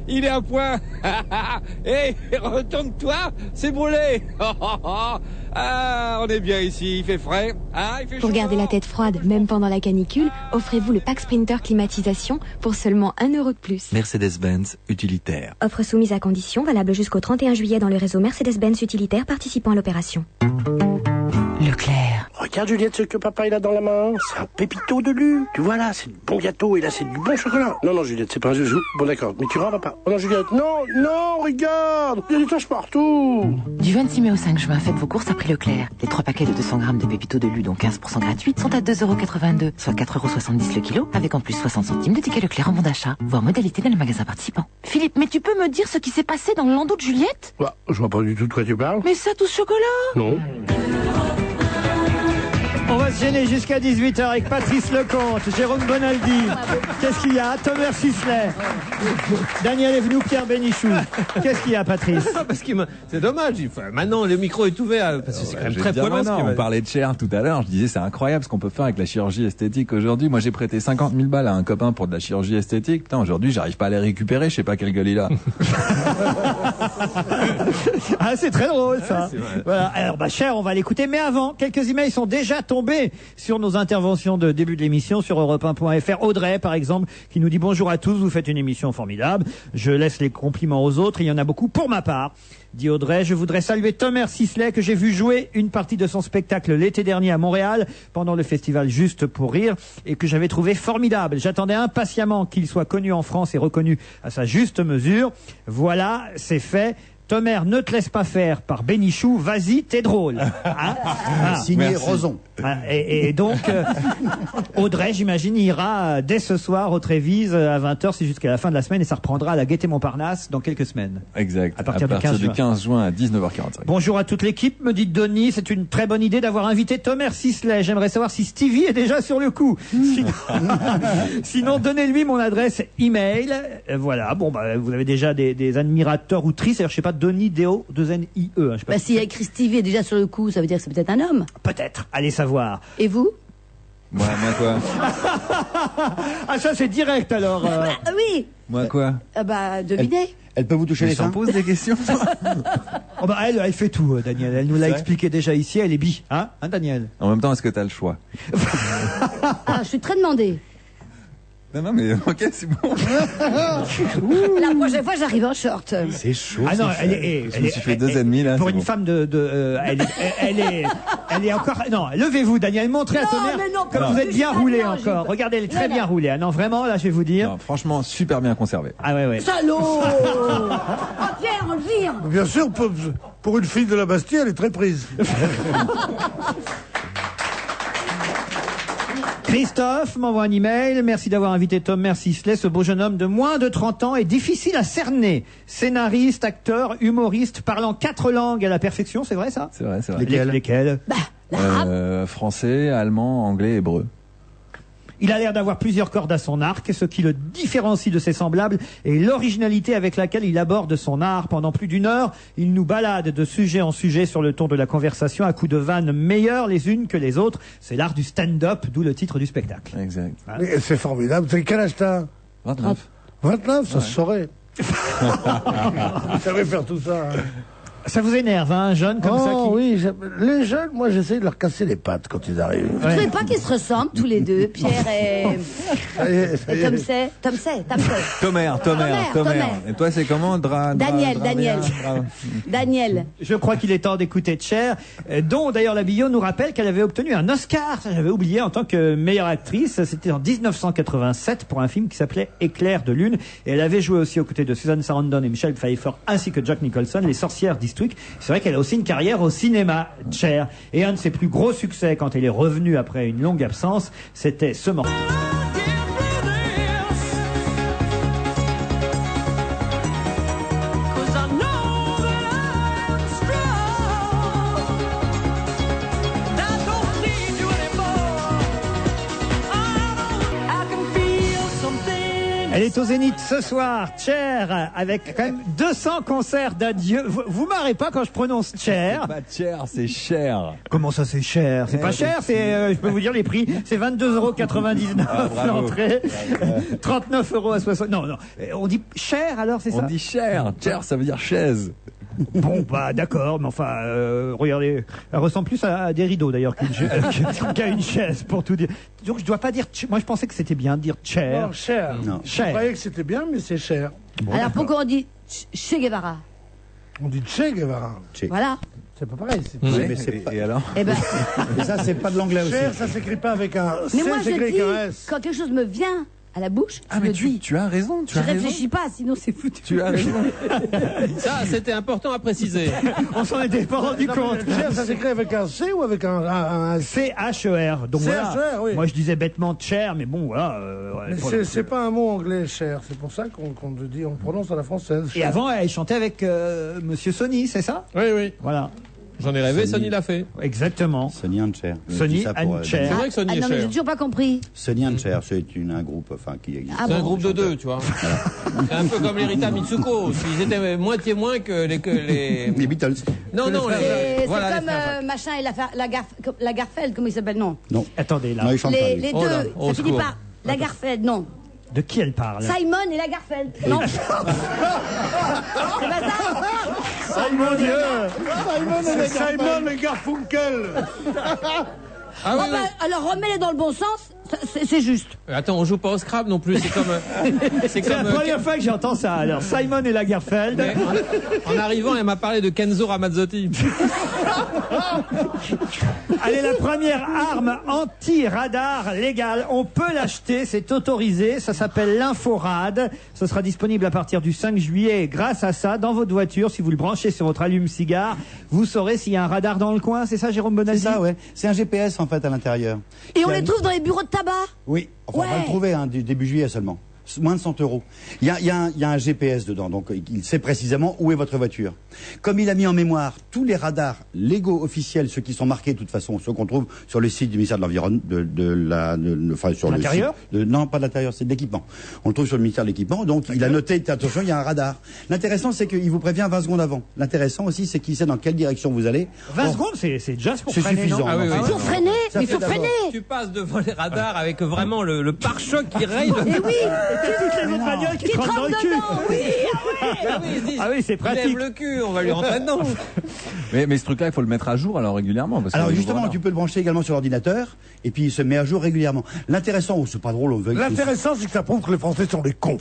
S12: il est à point. Hé, retourne-toi, c'est brûlé. Ah, on est bien ici, il fait frais. Ah, il fait chaud.
S7: pour garder la tête froide, même pendant la canicule, offrez-vous le pack Sprinter climatisation pour seulement 1€ de plus.
S9: Mercedes-Benz utilitaire.
S7: Offre soumise à condition, valable jusqu'au 31 juillet dans le réseau Mercedes-Benz utilitaire participant à l'opération.
S11: Leclerc. Regarde Juliette ce que papa il a dans la main. C'est un pépito de lu. Tu vois là, c'est du bon gâteau et là c'est du bon chocolat. Non Juliette, c'est pas un joujou. Bon d'accord, mais tu rends pas. Oh non Juliette, non, regarde. Il y a des taches partout.
S13: Du 26 mai au 5 juin, faites vos courses à prix Leclerc. Les 3 paquets de 200 grammes de pépito de lu, dont 15% gratuits, sont à 2,82€, soit 4,70€ le kilo, avec en plus 60 centimes de ticket Leclerc en bon d'achat. Voir modalité dans les magasins participants.
S14: Philippe, mais tu peux me dire ce qui s'est passé dans le landau de Juliette?
S11: Bah, je vois pas du tout de quoi tu parles.
S14: Mais ça touche chocolat.
S11: Non.
S1: On va se gêner jusqu'à 18h avec Patrice Lecomte, Jérôme Bonaldi. Qu'est-ce qu'il y a? Thomas Sisley, Daniel Evenou, Pierre Bénichou. Qu'est-ce qu'il y a, Patrice?
S2: Parce que c'est dommage. Maintenant, le micro est ouvert. Parce que c'est quand même très poilant.
S5: On parlait de Cher tout à l'heure. Je disais, c'est incroyable ce qu'on peut faire avec la chirurgie esthétique aujourd'hui. Moi, j'ai prêté 50 000 balles à un copain pour de la chirurgie esthétique. Putain, aujourd'hui, j'arrive pas à les récupérer. Je sais pas quelle gueule il a.
S1: Ah, c'est très drôle, ça. Voilà. Alors, Cher, on va l'écouter. Mais avant, quelques emails sont déjà tombés sur nos interventions de début de l'émission sur europe1.fr. Audrey, par exemple, qui nous dit bonjour à tous, vous faites une émission formidable. Je laisse les compliments aux autres. Il y en a beaucoup pour ma part. Dit Audrey, je voudrais saluer Thomas Sisley que j'ai vu jouer une partie de son spectacle l'été dernier à Montréal pendant le festival Juste pour rire et que j'avais trouvé formidable. J'attendais impatiemment qu'il soit connu en France et reconnu à sa juste mesure. Voilà, c'est fait. Tomer, ne te laisse pas faire par Bénichou, vas-y, t'es drôle. Hein
S6: Signé
S5: merci.
S6: Roson.
S1: Et donc, Audrey, j'imagine, ira dès ce soir au Trévise à 20h, c'est jusqu'à la fin de la semaine, et ça reprendra à la Gaîté Montparnasse dans quelques semaines.
S5: Exact.
S1: À partir du 15
S5: juin à 19h45.
S1: Bonjour à toute l'équipe, me dit Denis, c'est une très bonne idée d'avoir invité Tomer Sisley. J'aimerais savoir si Stevie est déjà sur le coup. Sinon donnez-lui mon adresse email. Voilà, bon, bah, vous avez déjà des admirateurs ou tristes, je sais pas, Denis, Déo, 2NIE. Je sais pas.
S4: Bah, s'il y a écrit Stevie est déjà sur le coup, ça veut dire que c'est peut-être un homme.
S1: Peut-être, allez savoir.
S4: Et vous?
S5: Moi quoi?
S1: Ah, ça c'est direct alors.
S4: Oui.
S5: Moi quoi?
S4: Bah, devinez.
S6: Elle peut vous toucher les seins?
S5: pose des questions.
S1: Oh bah, elle fait tout, Daniel. Elle nous l'a expliqué déjà ici, elle est bi. Hein, Daniel?
S5: En même temps, est-ce que t'as le choix?
S4: Ah, je suis très demandée.
S5: Non, mais ok, c'est bon.
S4: La prochaine fois, j'arrive en short.
S6: C'est chaud.
S1: Ah non,
S5: Je me suis fait 2,5 là.
S1: Pour
S5: c'est
S1: une
S5: bon.
S1: femme elle est encore. Non, levez-vous, Daniel, montrez à
S4: Non,
S1: Tomer
S4: mais non,
S1: comme
S4: non.
S1: vous êtes bien roulé
S4: Non,
S1: encore. Regardez, elle est très
S4: Non,
S1: bien
S4: non.
S1: roulée. Ah non, vraiment, là, je vais vous dire.
S5: Non, franchement, super bien conservé.
S1: Ah ouais.
S4: Salaud. Oh, Pierre, on le vire.
S3: Bien sûr, pour une fille de la Bastille, elle est très prise.
S1: Christophe m'envoie un email. Merci d'avoir invité Tomer Sisley. Ce beau jeune homme de moins de 30 ans est difficile à cerner. Scénariste, acteur, humoriste, parlant 4 langues à la perfection, c'est vrai ça?
S5: C'est vrai, c'est vrai.
S1: Lesquelles?
S5: Français, allemand, anglais, hébreu.
S1: Il a l'air d'avoir plusieurs cordes à son arc. Ce qui le différencie de ses semblables est l'originalité avec laquelle il aborde son art. Pendant plus d'une heure, il nous balade de sujet en sujet sur le ton de la conversation à coups de vannes meilleures les unes que les autres. C'est l'art du stand-up, d'où le titre du spectacle.
S5: Exact.
S3: Mais c'est formidable. T'as quel âge t'as?
S5: 29.
S3: 29, ça se saurait. Vous savez faire tout ça. Hein.
S1: Ça vous énerve, hein, un jeune comme ça qui...
S3: Oui, les jeunes, moi j'essaie de leur casser les pattes quand ils arrivent.
S4: Vous trouvez pas qu'ils se ressemblent tous les deux, Pierre et Tom C.
S5: Tomer. Et toi, c'est comment?
S4: Daniel.
S1: Je crois qu'il est temps d'écouter Cher, dont d'ailleurs la Billon nous rappelle qu'elle avait obtenu un Oscar, ça j'avais oublié, en tant que meilleure actrice. C'était en 1987 pour un film qui s'appelait Éclair de lune. Et elle avait joué aussi aux côtés de Susan Sarandon et Michelle Pfeiffer, ainsi que Jack Nicholson, Les Sorcières d'Eastwick. C'est vrai qu'elle a aussi une carrière au cinéma, Cher. Et un de ses plus gros succès quand elle est revenue après une longue absence, c'était ce morceau. Elle est au Zénith ce soir, Cher, avec quand même 200 concerts d'adieu. Vous marrez pas quand je prononce Cher?
S5: C'est pas Cher, c'est cher.
S1: Comment ça, c'est cher? C'est pas cher, c'est, je peux vous dire les prix, c'est 22,99 € l'entrée, 39 € à 60. Non, on dit cher alors, c'est ça?
S5: On dit cher. Cher, ça veut dire chaise.
S1: Bon, bah d'accord, mais enfin, regardez, elle ressemble plus à des rideaux d'ailleurs qu'à une chaise, pour tout dire. Donc je dois pas dire, moi je pensais que c'était bien de dire cher.
S3: Non, cher.
S1: Non.
S3: Je
S1: Cher.
S3: croyais que c'était bien, mais c'est cher.
S1: Bon,
S4: Alors
S1: d'accord.
S4: pourquoi on dit Che Guevara?
S3: On dit Che Guevara.
S4: Voilà.
S3: C'est pas pareil.
S6: Oui, mais c'est pas...
S5: Et alors?
S4: Eh ben,
S6: Mais ça, c'est pas de l'anglais aussi.
S3: Cher, ça s'écrit pas avec un C,
S4: mais moi
S3: c'est
S4: je
S3: écrit
S4: dis,
S3: avec un S.
S4: quand quelque chose me vient à la bouche,
S5: Ah,
S4: je
S5: mais
S4: le dis.
S5: tu as raison,
S4: Je réfléchis pas, sinon c'est foutu.
S5: Tu as raison.
S2: Ça, c'était important à préciser.
S1: On s'en était pas rendu
S3: Non,
S1: compte.
S3: mais Cher, ça s'écrit avec un C ou avec un S?
S1: C-H-E-R. Donc voilà.
S3: C-H-E-R, oui.
S1: Moi je disais bêtement cher, mais bon voilà.
S3: Mais c'est pas un mot anglais, cher. C'est pour ça qu'on dit, on prononce à la française.
S1: Et
S3: cher.
S1: avant, elle chantait avec Monsieur Sonny, c'est ça?
S2: Oui.
S1: Voilà.
S2: J'en ai rêvé, Sonny l'a fait.
S1: Exactement.
S6: Sonny and Cher. Je
S1: Sonny
S6: dis ça pour,
S1: and Cher.
S2: C'est vrai que Sonny
S4: Ah
S2: est
S4: non, mais j'ai
S2: cher.
S4: toujours pas compris.
S6: Sonny and Cher, c'est un groupe qui existe.
S4: Ah
S2: C'est un
S4: bon.
S2: groupe de deux, tu vois. C'est un peu comme les Rita Mitsuko. Ils étaient moitié moins que les...
S6: Les Beatles.
S2: Non,
S4: C'est
S2: voilà,
S4: comme machin et la Garfeld, comment il s'appelle? Non.
S6: Non.
S1: Attendez là.
S6: Non, ils chantent pas.
S4: Les
S6: lui.
S4: deux,
S2: Oh là, au
S4: ça finit
S2: secours.
S4: par la Garfeld, non.
S1: De qui elle parle?
S4: Simon et la Garfeld. Non. C'est pas ça?
S1: Mon Dieu.
S3: C'est Simon et Garfunkel.
S2: Ah oui,
S4: Oh, bah, alors remets-les dans le bon sens. C'est juste.
S2: Attends, on joue pas au Scrabble non plus. C'est comme.
S1: C'est la première fois que j'entends ça. Alors, Simon et Lagerfeld.
S2: Mais en arrivant, elle m'a parlé de Kenzo Ramazzotti.
S1: Allez, la première arme anti-radar légale, on peut l'acheter, c'est autorisé, ça s'appelle l'Inforad. Ce sera disponible à partir du 5 juillet. Et grâce à ça, dans votre voiture, si vous le branchez sur votre allume-cigare, vous saurez s'il y a un radar dans le coin. C'est ça, Jérôme Bonaldi?
S6: C'est ça, ouais. C'est un GPS en fait à l'intérieur.
S4: Et on les trouve dans les bureaux de tabac?
S6: Oui, enfin, on va le trouver début juillet seulement. Moins de 100 €. Il y a un GPS dedans, donc il sait précisément où est votre voiture. Comme il a mis en mémoire tous les radars légaux officiels, ceux qui sont marqués de toute façon, ceux qu'on trouve sur le site du ministère de l'Environnement, sur
S1: l'intérieur.
S6: Non, pas de l'intérieur, c'est de l'équipement. On le trouve sur le ministère de l'Équipement, donc il a noté, attention, il y a un radar. L'intéressant, c'est qu'il vous prévient 20 secondes avant. L'intéressant aussi, c'est qu'il sait dans quelle direction vous allez.
S1: 20 secondes, c'est déjà pour
S6: c'est
S1: freiner,
S6: suffisant.
S2: Ah oui, oui.
S4: Pour freiner, il faut freiner.
S2: Tu passes devant les radars avec vraiment le pare-choc qui raye.
S4: Et oui.
S1: Et toutes les autres bagnoles qui trempent dans le cul. Ah oui, c'est pratique.
S2: Il lève le cul, on va lui rentrer dedans.
S5: Mais ce truc-là, il faut le mettre à jour alors régulièrement. Parce
S6: Alors
S5: que,
S6: justement,
S5: voilà.
S6: tu peux le brancher également sur l'ordinateur, et puis il se met à jour régulièrement. L'intéressant, c'est pas drôle, on veut.
S3: L'intéressant, c'est que ça prouve que les Français sont des cons.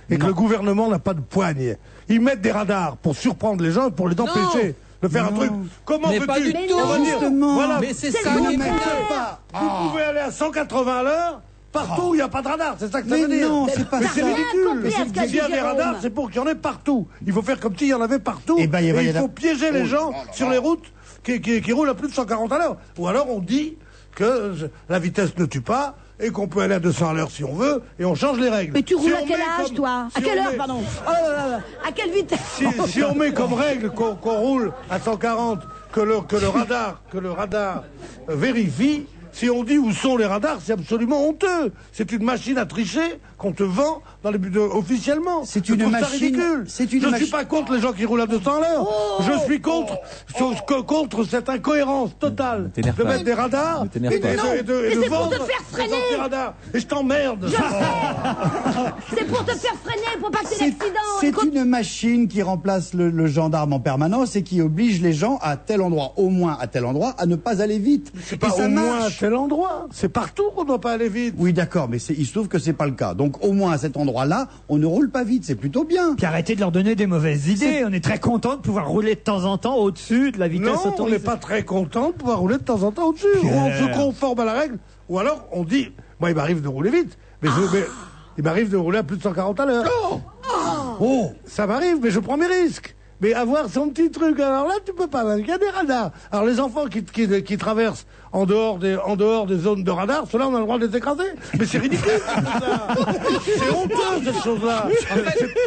S3: Et que le gouvernement n'a pas de poigne. Ils mettent des radars pour surprendre les gens et pour les empêcher de faire un truc. Comment
S2: Mais
S3: veux-tu
S2: pas du tout.
S3: On va dire, voilà,
S2: Mais c'est
S4: C'est
S2: ça
S4: le
S2: qui est
S4: contraire.
S2: bien.
S3: vous pouvez aller à 180 à l'heure partout où il n'y a pas de radar, c'est ça que ça veut dire.
S6: Non, c'est pas
S3: Mais
S6: ça.
S3: c'est
S4: T'as rien
S3: ridicule.
S4: compris à ce qu'a
S3: S'il y a
S4: dit
S3: des
S4: Jérôme.
S3: radars, c'est pour qu'il y en ait partout. Il faut faire comme s'il y en avait partout.
S6: Eh ben, il
S3: et
S6: y
S3: il
S6: en a-
S3: faut piéger les gens sur les routes qui roulent à plus de 140 à l'heure. Ou alors on dit que la vitesse ne tue pas et qu'on peut aller à 200 à l'heure si on veut et on change les règles.
S4: Mais tu roules
S3: Si
S4: à
S3: on
S4: quel
S3: met
S4: âge,
S3: comme-
S4: toi?
S3: si
S4: À quelle
S3: on
S4: heure,
S3: met-
S4: pardon? À quelle vitesse?
S3: Si on met comme règle qu'on roule à 140, que le radar vérifie, si on dit où sont les radars, c'est absolument honteux. C'est une machine à tricher qu'on te vend dans les officiellement.
S6: C'est
S3: Je
S6: une
S3: trouve ça
S6: machine-
S3: ridicule.
S6: c'est une
S3: Je
S6: machi-
S3: suis pas contre les gens qui roulent à 200 à l'heure. Je suis contre cette incohérence totale de
S5: t'énerve pas.
S3: mettre des radars
S5: Ne t'énerve pas.
S3: et de
S4: c'est pour
S3: vendre
S4: te faire freiner.
S3: des anti-radars. Et je t'emmerde.
S4: C'est pour te faire freiner, pour pas que t'aies
S6: C'est
S4: d'accident.
S6: une machine qui remplace le gendarme en permanence et qui oblige les gens à tel endroit, au moins à tel endroit, à ne pas aller vite.
S3: C'est pas
S6: et ça
S3: au moins à
S6: marche.
S3: tel endroit. C'est partout qu'on doit pas aller vite.
S6: Oui, d'accord, mais il se trouve que c'est pas le cas. Donc au moins à cet endroit-là, on ne roule pas vite, c'est plutôt bien.
S1: Puis arrêtez de leur donner des mauvaises idées. On est très content de pouvoir rouler de temps en temps au-dessus de la vitesse
S3: Non, on
S1: autorisée.
S3: n'est pas très content de pouvoir rouler de temps en temps au-dessus. Ou on se conforme à la règle, ou alors on dit, moi il m'arrive de rouler vite, mais, il m'arrive de rouler à plus de 140 à l'heure. Oh, ça m'arrive, mais je prends mes risques. Mais avoir son petit truc, alors là tu peux pas, il y a des radars. Alors les enfants qui traversent en dehors des zones de radar, ceux-là on a le droit de les écraser. Mais c'est ridicule tout ça. C'est honteux cette chose-là.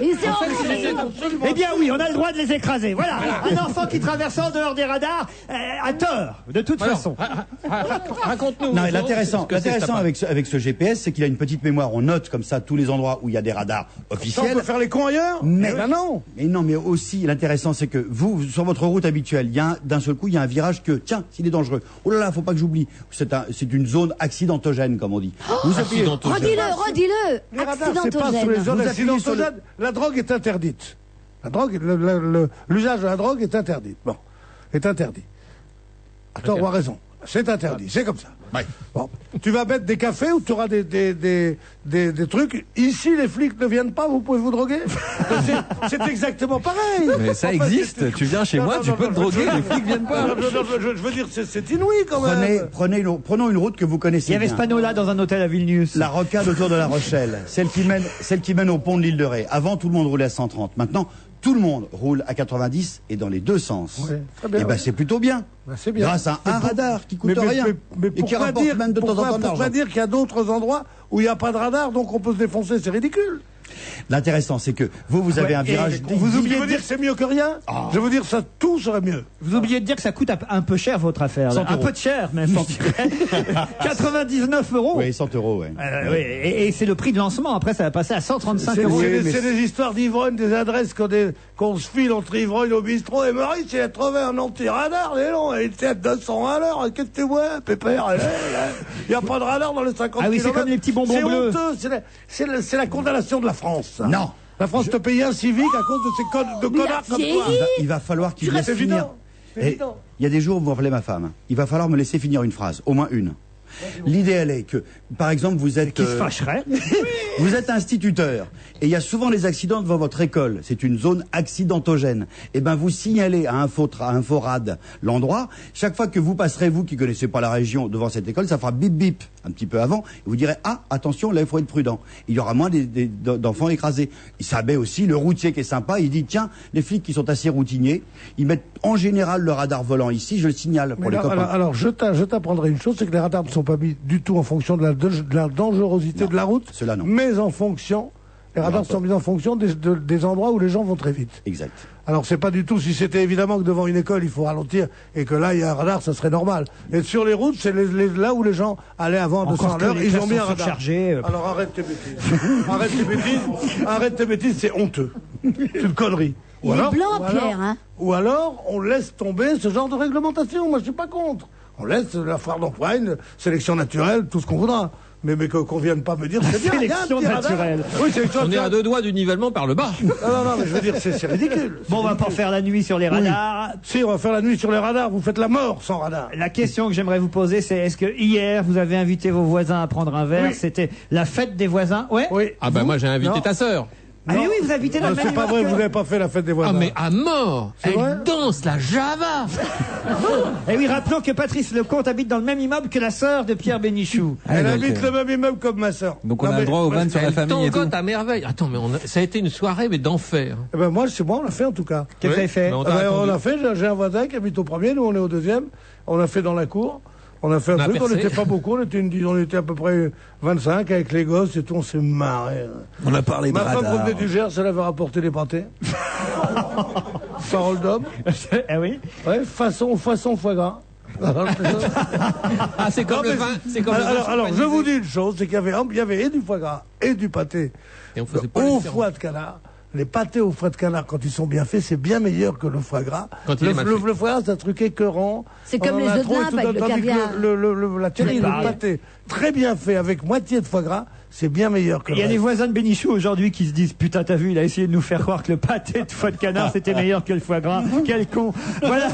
S4: Et c'est horrible.
S1: Eh bien oui, on a le droit de les écraser. Voilà, un enfant qui traverse en dehors des radars a tort, de toute façon.
S2: Raconte-nous.
S6: Non, et
S2: ce
S6: l'intéressant
S2: que c'est, cette
S6: avec ce GPS, c'est qu'il a une petite mémoire. On note comme ça tous les endroits où il y a des radars
S3: Ça, on
S6: officiels.
S3: peut faire les cons ailleurs.
S6: Mais
S3: Ben non.
S6: Mais non, mais aussi l'intéressant, c'est que vous, sur votre route habituelle, d'un seul coup, il y a un virage que, tiens, s'il est dangereux. Oh là là, faut pas que j'oublie. C'est une zone accidentogène, comme on dit. Vous appuyez-
S4: Redis-le.
S3: Les radars, c'est pas sur les zones
S6: Vous appuyez sur le-
S3: accidentogènes. La drogue est interdite. La drogue, l'usage de la drogue est interdit. Bon, est interdit. À tort ou à raison. C'est interdit, c'est comme ça. Bon. Tu vas mettre des cafés où tu auras des trucs. Ici, les flics ne viennent pas, vous pouvez vous droguer. C'est exactement pareil.
S5: Mais ça existe. Tu viens chez moi, tu peux te droguer, les flics viennent pas.
S3: Non, je veux dire, c'est inouï quand même.
S6: Prenons une route que vous connaissez
S1: Il y avait
S6: bien.
S1: ce panneau-là dans un hôtel à Vilnius.
S6: La rocade autour de La Rochelle, celle qui mène au pont de l'île de Ré. Avant, tout le monde roulait à 130. Maintenant, tout le monde roule à 90 et dans les deux sens.
S3: Ouais, très bien,
S6: et ben
S3: ouais.
S6: c'est plutôt bien.
S3: Ben, c'est bien.
S6: Grâce à un radar qui coûte
S3: Mais
S6: rien et qui
S3: pourquoi
S6: rapporte
S3: dire,
S6: même de temps en temps de
S3: pourquoi
S6: l'argent.
S3: dire qu'il y a d'autres endroits où il n'y a pas de radar, donc on peut se défoncer, c'est ridicule.
S6: L'intéressant, c'est que vous avez un virage.
S3: Vous oubliez de dire que c'est mieux que rien. Je veux dire, ça, tout serait mieux.
S1: Vous oubliez de dire que ça coûte un peu cher votre affaire.
S6: 100
S1: Un
S6: euros.
S1: peu de cher même, je dirais. 99 €.
S6: Oui, 100 €, ouais.
S1: Oui, et c'est le prix de lancement. Après, ça va passer à 135
S3: C'est
S1: €.
S3: c'est des histoires d'ivrogne, des adresses qu'on se file entre ivrogne au bistrot. Et Maurice, il a trouvé un anti-radar, mais non, il était à 200 à l'heure. Qu'est-ce que tu vois, pépère? Il n'y a pas de radar dans les 50
S1: Ah oui, c'est
S3: kilomètres.
S1: comme les petits bonbons
S3: C'est
S1: bleus.
S3: honteux, c'est la condamnation de la France. Ça.
S6: Non.
S3: La France te paye un civique à cause de ces connards comme toi.
S6: Il va falloir qu'il laisse
S3: C'est
S6: finir.
S3: évident. C'est
S6: Et
S3: évident.
S6: il y a des jours où vous rappelez ma femme. Il va falloir me laisser finir une phrase, au moins une. L'idée, elle est que, par exemple, vous êtes...
S1: Qui se fâcherait.
S6: Vous êtes instituteur et il y a souvent les accidents devant votre école. C'est une zone accidentogène. Eh ben, vous signalez à Inforad l'endroit. Chaque fois que vous passerez, vous qui connaissez pas la région, devant cette école, ça fera bip bip un petit peu avant. Et vous direz, ah, attention, là, il faut être prudent. Il y aura moins d'enfants écrasés. Et ça met aussi le routier qui est sympa. Il dit, tiens, les flics qui sont assez routiniers, ils mettent en général le radar volant ici, je le signale pour les copains.
S3: Alors, je t'apprendrai une chose, c'est que les radars ne sont pas mis du tout en fonction de la dangerosité de la route.
S6: Cela non.
S3: Mais en fonction, les radars sont mis en fonction des endroits où les gens vont très vite.
S6: Exact.
S3: Alors c'est pas du tout, si c'était évidemment que devant une école il faut ralentir et que là il y a un radar, ça serait normal. Et sur les routes, c'est là où les gens allaient avant à 200 à l'heure, ils ont mis un radar. Alors arrête tes bêtises. arrête tes bêtises, c'est honteux. C'est une connerie.
S4: Il est blanc, Pierre, hein.
S3: Ou alors, on laisse tomber ce genre de réglementation. Moi, je suis pas contre. On laisse la foire d'Empoigne, sélection naturelle, tout ce qu'on voudra. Mais qu'on vienne pas me dire c'est bien.
S1: Sélection naturelle.
S3: Oui, sélection
S2: On est
S3: naturelle.
S2: à 2 doigts du nivellement par le bas.
S3: Non, mais je veux dire, c'est ridicule.
S1: Bon, on va pas faire la nuit sur les radars.
S3: Si, on va faire la nuit sur les radars. Vous faites la mort sans radar.
S1: La question que j'aimerais vous poser, c'est est-ce que hier, vous avez invité vos voisins à prendre un verre?
S3: Oui.
S1: C'était la fête des voisins? Ouais.
S3: Oui.
S2: Ah ben moi j'ai invité ta sœur.
S1: Ah mais oui, vous invitez dans le même
S3: C'est pas vrai, vous n'avez pas fait la fête des voisins.
S2: Ah mais à mort.
S3: C'est vrai
S2: Elle danse la Java.
S1: Et oui, rappelons que Patrice Lecomte habite dans le même immeuble que la sœur de Pierre Bénichou.
S3: Elle habite le même immeuble comme ma sœur.
S5: Donc on a le droit aux vannes sur la famille et tout.
S2: Elle à merveille. Attends, mais ça a été une soirée mais d'enfer.
S3: Eh ben moi, c'est moi, on l'a fait en tout cas.
S1: Qu'est-ce que vous avez fait?
S3: On l'a fait, j'ai un voisin qui habite au premier, nous on est au deuxième. On l'a fait dans la cour. On a fait un truc, on n'était pas beaucoup, on était à peu près 25 avec les gosses et tout, on s'est marré.
S5: On a parlé de
S3: Ma femme
S5: radar.
S3: revenait du Gers, elle avait rapporté des pâtés. Parole d'homme.
S1: Ah oui?
S3: Ouais, façon foie gras.
S2: Ah c'est comme le vin, c'est comme
S3: alors je vous dis une chose, c'est qu'il y avait et du foie gras et du pâté
S2: Et on faisait pas la
S3: au
S2: différence.
S3: foie de canard. Les pâtés au foie de canard, quand ils sont bien faits, c'est bien meilleur que le foie gras.
S2: Quand il est mal fait.
S3: Le foie gras, c'est un truc écœurant.
S4: C'est comme
S3: On en
S4: les
S3: a
S4: œufs de
S3: trop et
S4: Limpe
S3: tout,
S4: avec le
S3: tandis que
S4: caviar.
S3: la terrine,
S1: pareil.
S3: le pâté, très bien fait, avec moitié de foie gras, c'est bien meilleur que
S1: Il y a
S3: le
S1: des
S3: reste.
S1: voisins de Bénichou aujourd'hui qui se disent putain t'as vu il a essayé de nous faire croire que le pâté de foie de canard c'était meilleur que le foie gras. Quel con. Voilà.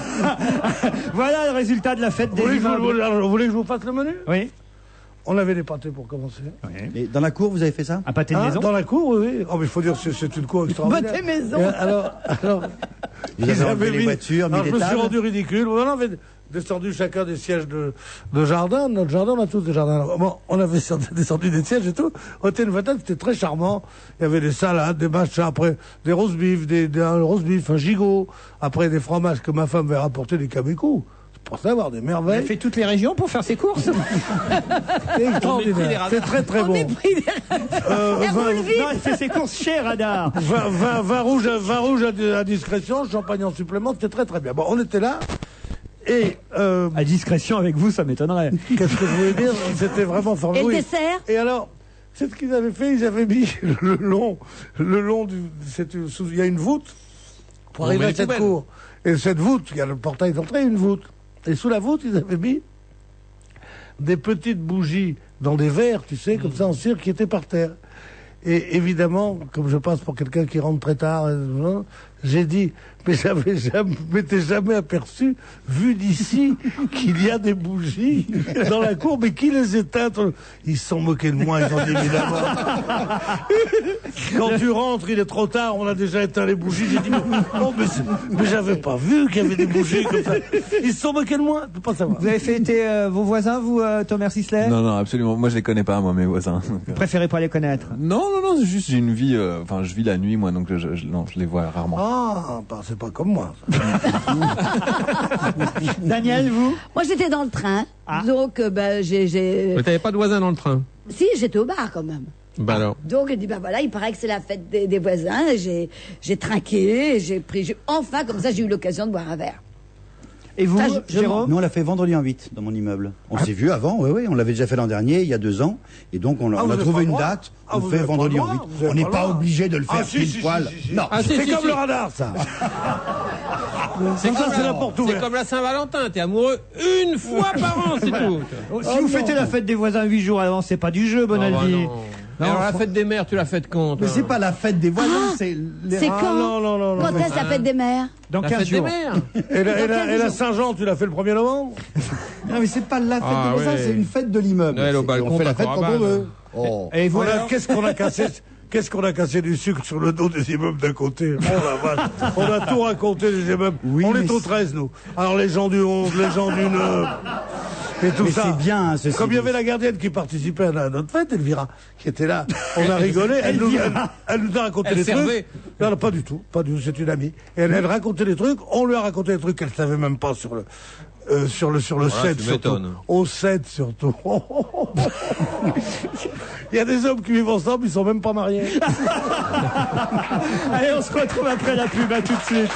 S1: Voilà le résultat de la fête des immeubles.
S3: Vous voulez que je vous fasse le menu?
S1: Oui.
S3: On avait des pâtés pour commencer.
S6: Et dans la cour, vous avez fait ça?
S1: Un pâté de maison.
S3: Dans la cour, oui. Oh, mais il faut dire que c'est une cour extraordinaire.
S4: Pâté maison.
S3: Et alors,
S6: Vous avez enlevé les voitures, mis
S3: alors,
S6: les
S3: je me suis
S6: tables.
S3: rendu ridicule. On avait descendu chacun des sièges de jardin. Notre jardin, on a tous des jardins. Alors, bon, on avait descendu des sièges et tout. Au Hôtel Vatel, c'était très charmant. Il y avait des salades, des machins, après des roast beef, un roast beef, un gigot, après des fromages que ma femme avait rapporté des cabécous. Pour savoir des
S1: Il a
S3: merveilles.
S1: fait toutes les régions pour faire ses courses.
S3: C'est extraordinaire. C'est très très bon.
S1: Non, il fait ses courses chez Radar.
S3: Vin rouge à discrétion, champagne en supplément, c'était très très bien. Bon, on était là, et...
S1: À discrétion avec vous, ça m'étonnerait.
S3: Qu'est-ce que je voulais dire? C'était vraiment formidable.
S4: Et le
S3: Oui.
S4: dessert?
S3: Et alors, c'est ce qu'ils avaient fait, ils avaient mis le long il y a une voûte pour
S2: On
S3: arriver
S2: met
S3: à
S2: les
S3: cette
S2: poubelles.
S3: cour. Et cette voûte, il y a le portail d'entrée, une voûte. Et sous la voûte, ils avaient mis des petites bougies dans des verres, tu sais, comme ça en cire, qui étaient par terre. Et évidemment, comme je passe pour quelqu'un qui rentre très tard, j'ai dit, mais m'étais jamais aperçu, vu d'ici, qu'il y a des bougies dans la cour, mais qui les éteint? Ils se sont moqués de moi, ils ont dit évidemment. Quand tu rentres, il est trop tard, on a déjà éteint les bougies. J'ai dit, mais j'avais pas vu qu'il y avait des bougies comme ça. Ils se sont moqués de moi, je peux pas savoir.
S1: Vous avez fêté vos voisins, vous, Thomas Sisley?
S5: Non, absolument. Moi, je les connais pas, moi, mes voisins.
S1: Vous préférez pas les connaître?
S5: Non, c'est juste, j'ai une vie, je vis la nuit, moi, donc je les vois rarement.
S3: Ah, bah, c'est pas comme moi.
S1: Daniel, vous?
S4: Moi, j'étais dans le train.
S1: Ah.
S4: Donc, j'ai...
S2: Mais t'avais pas de voisin dans le train.
S4: Si, j'étais au bar quand même.
S2: Bah alors.
S4: Donc, il dit, ben voilà, il paraît que c'est la fête des voisins. J'ai trinqué, enfin, comme ça, j'ai eu l'occasion de boire un verre.
S1: Et vous,
S4: Ça, je
S1: Jérôme?
S6: Nous, on l'a fait vendredi en 8 dans mon immeuble. On s'est vu avant, oui, on l'avait déjà fait l'an dernier, il y a 2 ans. Et donc, on
S3: vous
S6: a
S3: avez
S6: trouvé
S3: pas
S6: une
S3: le droit
S6: date,
S3: Ah,
S6: on
S3: vous
S6: fait
S3: avez pas
S6: vendredi
S3: le
S6: en
S3: droit,
S6: 8.
S3: vous avez
S6: On n'est
S3: pas
S6: pas
S3: le droit.
S6: obligé de le faire
S3: Ah, si,
S6: pile
S3: si,
S6: poil.
S3: si, si.
S6: Non.
S2: Ah,
S3: C'est
S2: si,
S3: comme
S2: si.
S3: le radar, ça.
S2: C'est
S3: Ça, c'est la porte
S2: C'est
S3: ouverte.
S2: comme la Saint-Valentin, t'es amoureux une fois par an, c'est tout.
S1: Si vous fêtez la fête des voisins 8 jours avant, c'est pas du jeu, Bonaldi.
S2: Oh, bah non. Mais alors la fête des mères, tu la fêtes quand?
S6: Mais
S2: toi
S6: c'est pas la fête des voisins, c'est les
S4: C'est quand?
S3: Non.
S4: Quand est-ce la fête des mères?
S1: Dans
S2: La
S1: 15
S2: fête des
S1: jours.
S2: mères.
S3: Et la Saint-Jean, tu l'as fait le 1er novembre?
S6: Non, mais c'est pas la fête
S2: Ah,
S6: des voisins,
S2: ouais.
S6: c'est une fête de l'immeuble.
S2: Noël au
S6: C'est-
S2: balcon,
S6: on fait la fête
S2: d'accord,
S6: quand on
S2: Rabanne.
S6: veut. Oh.
S1: Et vous, alors
S3: Qu'est-ce qu'on a cassé Qu'est-ce qu'on a cassé du sucre sur le dos des immeubles d'à côté? Oh la vache. On a tout raconté des immeubles.
S6: Oui,
S3: on
S6: mais
S3: est au
S6: c'est-
S3: 13, nous. Alors les gens du 11, les gens du 9. Et tout
S6: Mais
S3: ça.
S6: c'est bien, hein, ceci
S3: Comme il y
S6: dit.
S3: avait la gardienne qui participait à notre fête, Elvira, qui était là. On a rigolé. Elle nous a raconté
S2: Elle
S3: des
S2: servait.
S3: trucs. Non, non, pas du tout. Pas du tout. C'est une amie. Et elle racontait des trucs. On lui a raconté des trucs qu'elle savait même pas sur le. Sur le 7
S2: tu
S3: surtout.
S2: m'étonnes.
S3: Au 7 surtout. Il y a des hommes qui vivent ensemble, ils sont même pas mariés.
S1: Allez, on se retrouve après la pub, à tout de suite.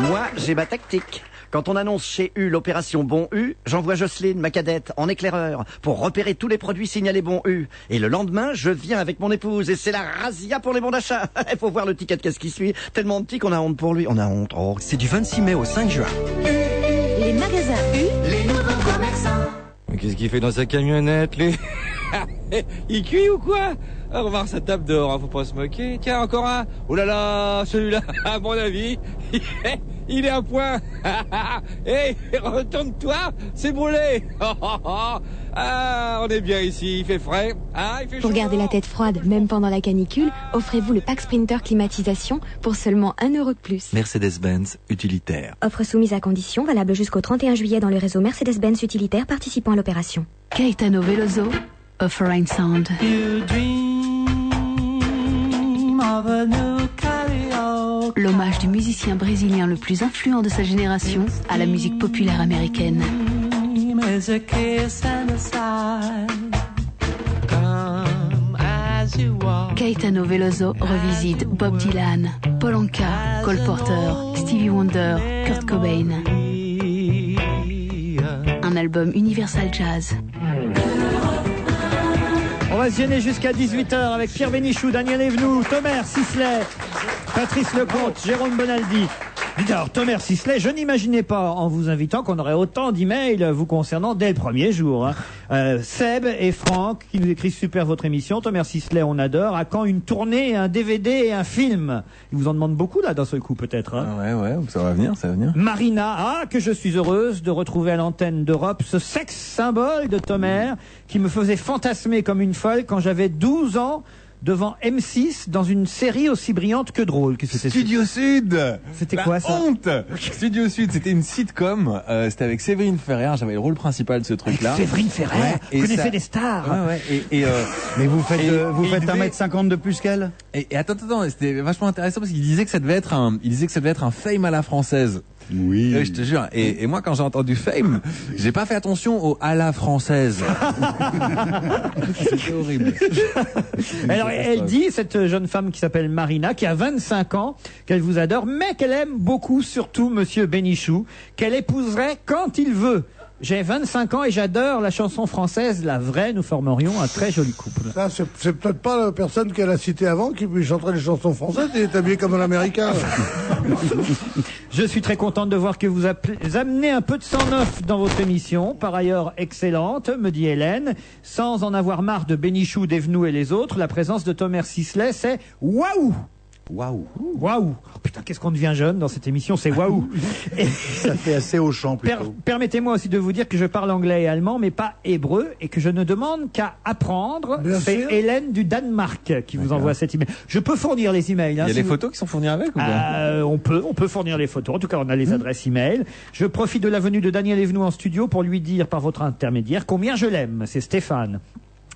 S11: Moi, j'ai ma tactique. Quand on annonce chez U l'opération Bon U, j'envoie Jocelyne, ma cadette, en éclaireur, pour repérer tous les produits signalés Bon U. Et le lendemain, je viens avec mon épouse, et c'est la razzia pour les bons d'achat. Il faut voir le ticket de caisse qui suit, tellement petit qu'on a honte pour lui. On a honte. Oh. C'est du 26 mai au 5 juin.
S14: Les magasins U, les nouveaux commerçants.
S12: Mais qu'est-ce qu'il fait dans sa camionnette, lui? Il cuit ou quoi? Ah, remarque sa table dehors, hein, faut pas se moquer. Tiens, encore un. Oh là là, celui-là, à mon avis, il est à point. Hé, retourne-toi, c'est brûlé. Ah, on est bien ici, il fait frais. Ah, il fait chaud.
S7: Pour garder la tête froide, même pendant la canicule, offrez-vous le pack Sprinter climatisation pour seulement 1 € de plus.
S5: Mercedes-Benz utilitaire.
S7: Offre soumise à condition, valable jusqu'au 31 juillet dans le réseau Mercedes-Benz utilitaire participant à l'opération.
S15: Caetano Veloso, A Foreign Sound. L'hommage du musicien brésilien le plus influent de sa génération à la musique populaire américaine. Caetano Veloso revisite Bob Dylan, Paul Anka, Cole Porter, Stevie Wonder, Kurt Cobain. Un album Universal Jazz.
S1: On va se gêner jusqu'à 18h avec Pierre Bénichou, Daniel Evenou, Thomas Sisley, Patrice Lecomte, Jérôme Bonaldi. Dites alors, Thomas Sisley, je n'imaginais pas, en vous invitant, qu'on aurait autant d'emails vous concernant dès le premier jour. Hein. Seb et Franck, qui nous écrivent super votre émission. Thomas Sisley, on adore. À quand une tournée, un DVD et un film? Ils vous en demandent beaucoup, là, d'un seul coup, peut-être. Hein.
S5: Ouais, ça va venir, ça va venir.
S1: Marina, que je suis heureuse de retrouver à l'antenne d'Europe ce sexe symbole de Thomas qui me faisait fantasmer comme une folle quand j'avais 12 ans devant M6 dans une série aussi brillante que drôle. Que c'était
S5: Studio Sud.
S1: C'était
S5: La
S1: quoi ça?
S5: honte. Studio Sud, c'était une sitcom. C'était avec Séverine Ferrer. J'avais le rôle principal de ce truc-là.
S1: Séverine Ferrer,
S5: et
S1: connaissez
S5: ça-
S1: des stars.
S6: Mais vous faites, vous faites
S5: il devait-
S6: 1m50 de plus qu'elle?
S5: Et attends, c'était vachement intéressant parce qu'il disait que ça devait être un fame à la française.
S6: Oui.
S5: Je te jure. Et moi, quand j'ai entendu fame, j'ai pas fait attention au à la française. C'était horrible.
S1: Alors, elle dit, cette jeune femme qui s'appelle Marina, qui a 25 ans, qu'elle vous adore, mais qu'elle aime beaucoup, surtout Monsieur Bénichou, qu'elle épouserait quand il veut. J'ai 25 ans et j'adore la chanson française, la vraie, nous formerions un très joli couple.
S3: Ça, c'est peut-être pas la personne qu'elle a citée avant qui chanterait les chansons françaises. Il est habillé comme un Américain.
S1: Je suis très contente de voir que vous amenez un peu de sang neuf dans votre émission, par ailleurs excellente, me dit Hélène. Sans en avoir marre de Bénichou, d'Evenou et les autres, la présence de Thomas Sisley, c'est waouh!
S6: Waouh.
S1: Waouh! Oh, putain, qu'est-ce qu'on devient jeune dans cette émission, c'est waouh! Et
S6: Ça fait assez au champ plutôt.
S1: permettez-moi aussi de vous dire que je parle anglais et allemand, mais pas hébreu, et que je ne demande qu'à apprendre.
S3: Bien
S1: C'est
S3: sûr.
S1: Hélène du Danemark qui vous envoie cet email. Je peux fournir les emails. Hein,
S5: Il y a
S1: si
S5: les
S1: vous-
S5: photos qui sont fournies avec ou pas
S1: on peut fournir les photos. En tout cas, on a les adresses email. Je profite de la venue de Daniel Evenou en studio pour lui dire par votre intermédiaire combien je l'aime. C'est Stéphane.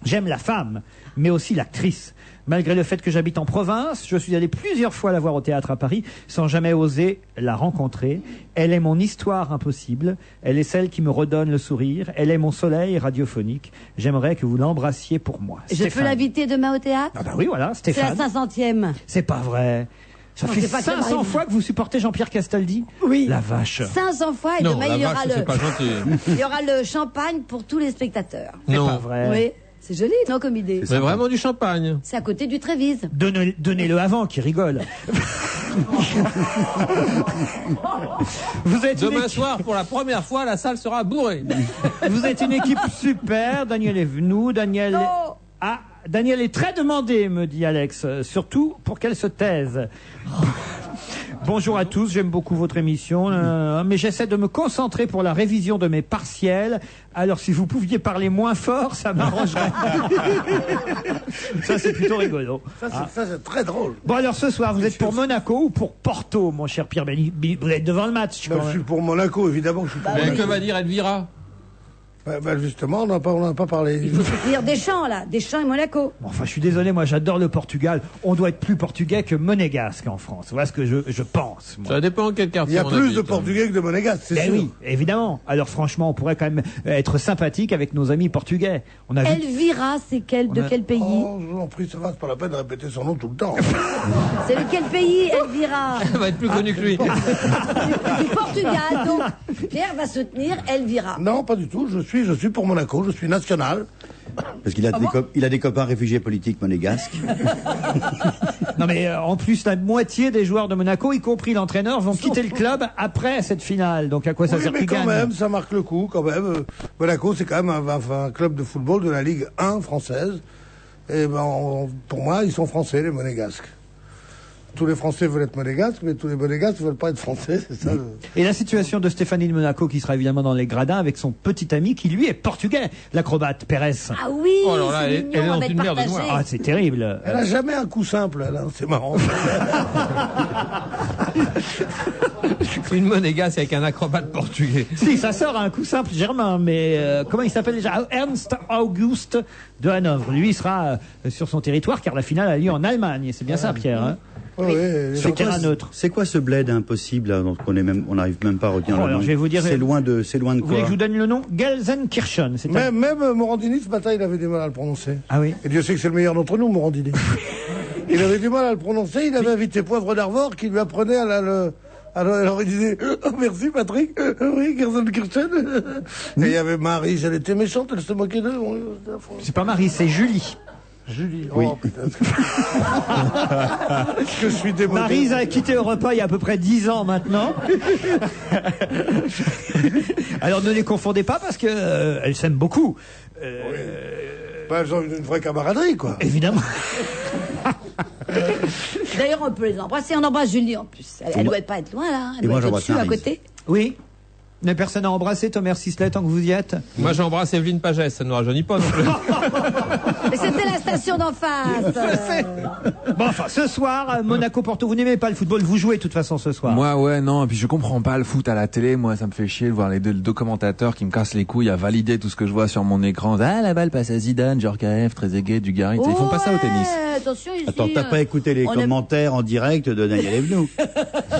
S1: J'aime la femme, mais aussi l'actrice. Malgré le fait que j'habite en province, je suis allé plusieurs fois la voir au théâtre à Paris sans jamais oser la rencontrer. Elle est mon histoire impossible. Elle est celle qui me redonne le sourire. Elle est mon soleil radiophonique. J'aimerais que vous l'embrassiez pour moi.
S4: Je
S1: Stéphane.
S4: peux l'inviter demain au théâtre?
S1: Ah bah oui, voilà,
S4: C'est la
S1: Stéphane.
S4: 500e.
S1: C'est pas vrai. Ça
S4: Non,
S1: fait
S4: c'est pas que ça
S1: 500
S4: m'arrive.
S1: fois que vous supportez Jean-Pierre Castaldi?
S4: Oui.
S1: La vache.
S4: 500 fois et
S2: Non,
S4: demain
S2: la
S4: il y aura
S2: vache, c'est pas gentil.
S4: il y aura le champagne pour tous les spectateurs.
S1: C'est
S2: Non.
S1: pas vrai.
S4: Oui, c'est joli, non, comme idée.
S2: Mais vraiment du champagne.
S4: C'est à côté du Trévise.
S1: Donnez-le avant, qui rigole. Vous êtes une
S2: Demain
S1: équipe-
S2: soir, pour la première fois, la salle sera bourrée.
S1: Vous êtes une équipe super. Daniel est venu. Daniel.
S4: Non.
S1: Ah, Daniel est très demandé, me dit Alex. Surtout pour qu'elle se taise. Bonjour à tous, j'aime beaucoup votre émission, mais j'essaie de me concentrer pour la révision de mes partiels. Alors si vous pouviez parler moins fort, ça m'arrangerait. Ça c'est plutôt rigolo.
S3: Ça c'est très drôle.
S1: Bon alors ce soir, vous êtes pour Monaco ou pour Porto, mon cher Pierre Béni? Vous êtes devant le match.
S3: Je suis pour Monaco, évidemment. Je suis pour
S2: Mais que va dire Elvira?
S3: Justement, on n'a pas parlé.
S4: Il faut soutenir Deschamps, là. Deschamps et Monaco.
S1: Bon, enfin, je suis désolé, moi j'adore le Portugal. On doit être plus portugais que monégasque en France. Voilà ce que je pense. Moi.
S2: Ça dépend quel quartier.
S3: Il y a
S2: on
S3: plus
S2: habite,
S3: de portugais que de monégasques, c'est sûr.
S1: Oui, évidemment. Alors franchement, on pourrait quand même être sympathique avec nos amis portugais. On a vu...
S4: Elvira, c'est de quel pays?
S3: Oh, je vous en prie, ça va, c'est pas la peine de répéter son nom tout le temps.
S4: C'est de quel pays, Elvira?
S2: Elle va être plus connue que lui.
S4: Du Portugal, donc Pierre va soutenir Elvira.
S3: Non, pas du tout. Je suis pour Monaco. Je suis national.
S6: Parce qu'il a, il a des copains réfugiés politiques monégasques.
S1: Non mais en plus, la moitié des joueurs de Monaco, y compris l'entraîneur, vont quitter le club après cette finale. Donc à quoi ça sert
S3: mais
S1: qu'ils
S3: quand
S1: gagnent?
S3: même, ça marque le coup, quand même. Monaco, c'est quand même un club de football de la Ligue 1 française. Et pour moi, ils sont français, les monégasques. Tous les Français veulent être monégasques, mais tous les monégasques ne veulent pas être français, c'est ça.
S1: Et la situation de Stéphanie de Monaco, qui sera évidemment dans les gradins avec son petit ami, qui lui est portugais, l'acrobate Pérez.
S4: Ah oui,
S2: Oh, alors là,
S4: c'est
S2: elle
S4: mignon,
S2: est dans
S4: on va être
S2: une mer de
S4: partagé.
S2: noir.
S1: Ah, c'est terrible.
S3: Elle a jamais un coup simple, elle, hein, c'est marrant.
S2: Une monégasque avec un acrobate portugais.
S1: Si, ça sort à un coup simple, Germain, mais comment il s'appelle déjà? Ernst August de Hanovre. Lui, il sera sur son territoire, car la finale a lieu en Allemagne. C'est bien ça, Pierre, hein?
S3: Oui.
S1: Sur terrain neutre.
S6: C'est quoi ce bled impossible là, dont on n'arrive même pas à retenir le
S1: alors,
S6: nom?
S1: je vais vous dire-
S6: C'est loin de
S1: Vous voulez
S6: quoi?
S1: que je vous donne le nom? Gelsenkirchen. C'est un...
S3: Même Morandini, ce matin, il avait du mal à le prononcer.
S1: Ah oui?
S3: Et Dieu sait que c'est le meilleur d'entre nous, Morandini. Il avait du mal à le prononcer, il avait invité Poivre d'Arvor qui lui apprenait à le... Alors il disait oh, merci Patrick, oui, Gelsenkirchen. Et il y avait Marie, elle était méchante, elle se moquait d'eux.
S1: C'est pas Marie, c'est Julie.
S3: Julie,
S6: Oui.
S3: oh putain. Que je suis démodé.
S1: Maryse a quitté Europa il y a à peu près 10 ans maintenant. Alors ne les confondez pas parce que elles s'aiment beaucoup.
S3: Elles ont une vraie camaraderie, quoi.
S1: Évidemment.
S4: D'ailleurs, on peut les embrasser. On embrasse Julie en plus. Elle doit pas être loin, là. Elle
S6: Et
S4: doit
S6: moi,
S4: être
S6: j'embrasse
S4: au-dessus, à
S6: Maryse.
S4: côté.
S1: Oui. Mais personne n'a embrassé Thomas Sisley tant que vous y êtes?
S2: Moi, j'embrasse Evelyne Pagès, ça ne nous rajeunit pas non plus.
S4: Mais c'était la station d'en face.
S1: Bon, enfin, ce soir, Monaco-Porto, vous n'aimez pas le football, vous jouez de toute façon ce soir.
S5: Moi, ouais, non, et puis je comprends pas le foot à la télé. Moi, ça me fait chier de voir les deux commentateurs qui me cassent les couilles à valider tout ce que je vois sur mon écran. Ah, la balle passe à Zidane, Djorkaeff, Trezeguet, Dugarry. Ils font pas ça au tennis.
S4: Attention ici.
S6: Attends, t'as pas écouté les
S4: on aime-
S6: commentaires en direct de Daniel Evenou?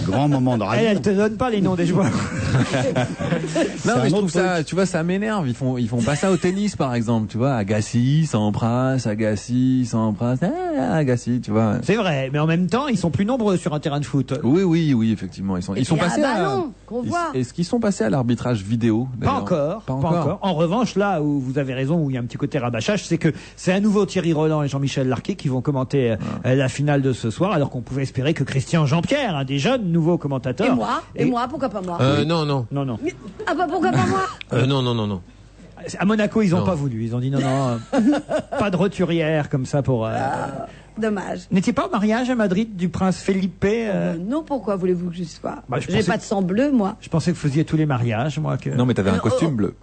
S6: Grand moment de radio.
S1: Elle te donne pas les noms des joueurs.
S5: Non,
S6: C'est
S5: mais
S6: un
S5: je trouve
S6: autre
S5: ça,
S6: truc.
S5: tu vois, ça m'énerve. Ils font pas ça au tennis, par exemple. Tu vois, Agassi, Sampras, Agassi, tu vois.
S1: C'est vrai, mais en même temps, ils sont plus nombreux sur un terrain de foot.
S5: Oui, effectivement. Ils sont
S4: Il y a
S5: passés
S4: un ballon qu'on voit.
S5: Est-ce qu'ils sont passés à l'arbitrage vidéo?
S1: Pas
S5: d'ailleurs
S1: encore. En revanche, là où vous avez raison, où il y a un petit côté rabâchage, c'est que c'est à nouveau Thierry Roland et Jean-Michel Larquet qui vont commenter la finale de ce soir, alors qu'on pouvait espérer que Christian Jean-Pierre, un des jeunes nouveaux commentateurs.
S4: Et moi, pourquoi pas moi?
S2: Non.
S1: Non.
S4: Ah bah pourquoi pas moi?
S2: Non.
S1: À Monaco, ils n'ont
S2: Non.
S1: pas voulu. Ils ont dit non, pas de roturière comme ça pour.
S4: Dommage.
S1: N'étiez pas au mariage à Madrid du prince Felipe
S4: Non, pourquoi voulez-vous que je sois?
S1: Bah, je
S4: J'ai
S1: pensais-
S4: pas de sang bleu, moi.
S1: Je pensais que vous faisiez tous les mariages, moi. Que...
S5: Non, mais t'avais un costume bleu.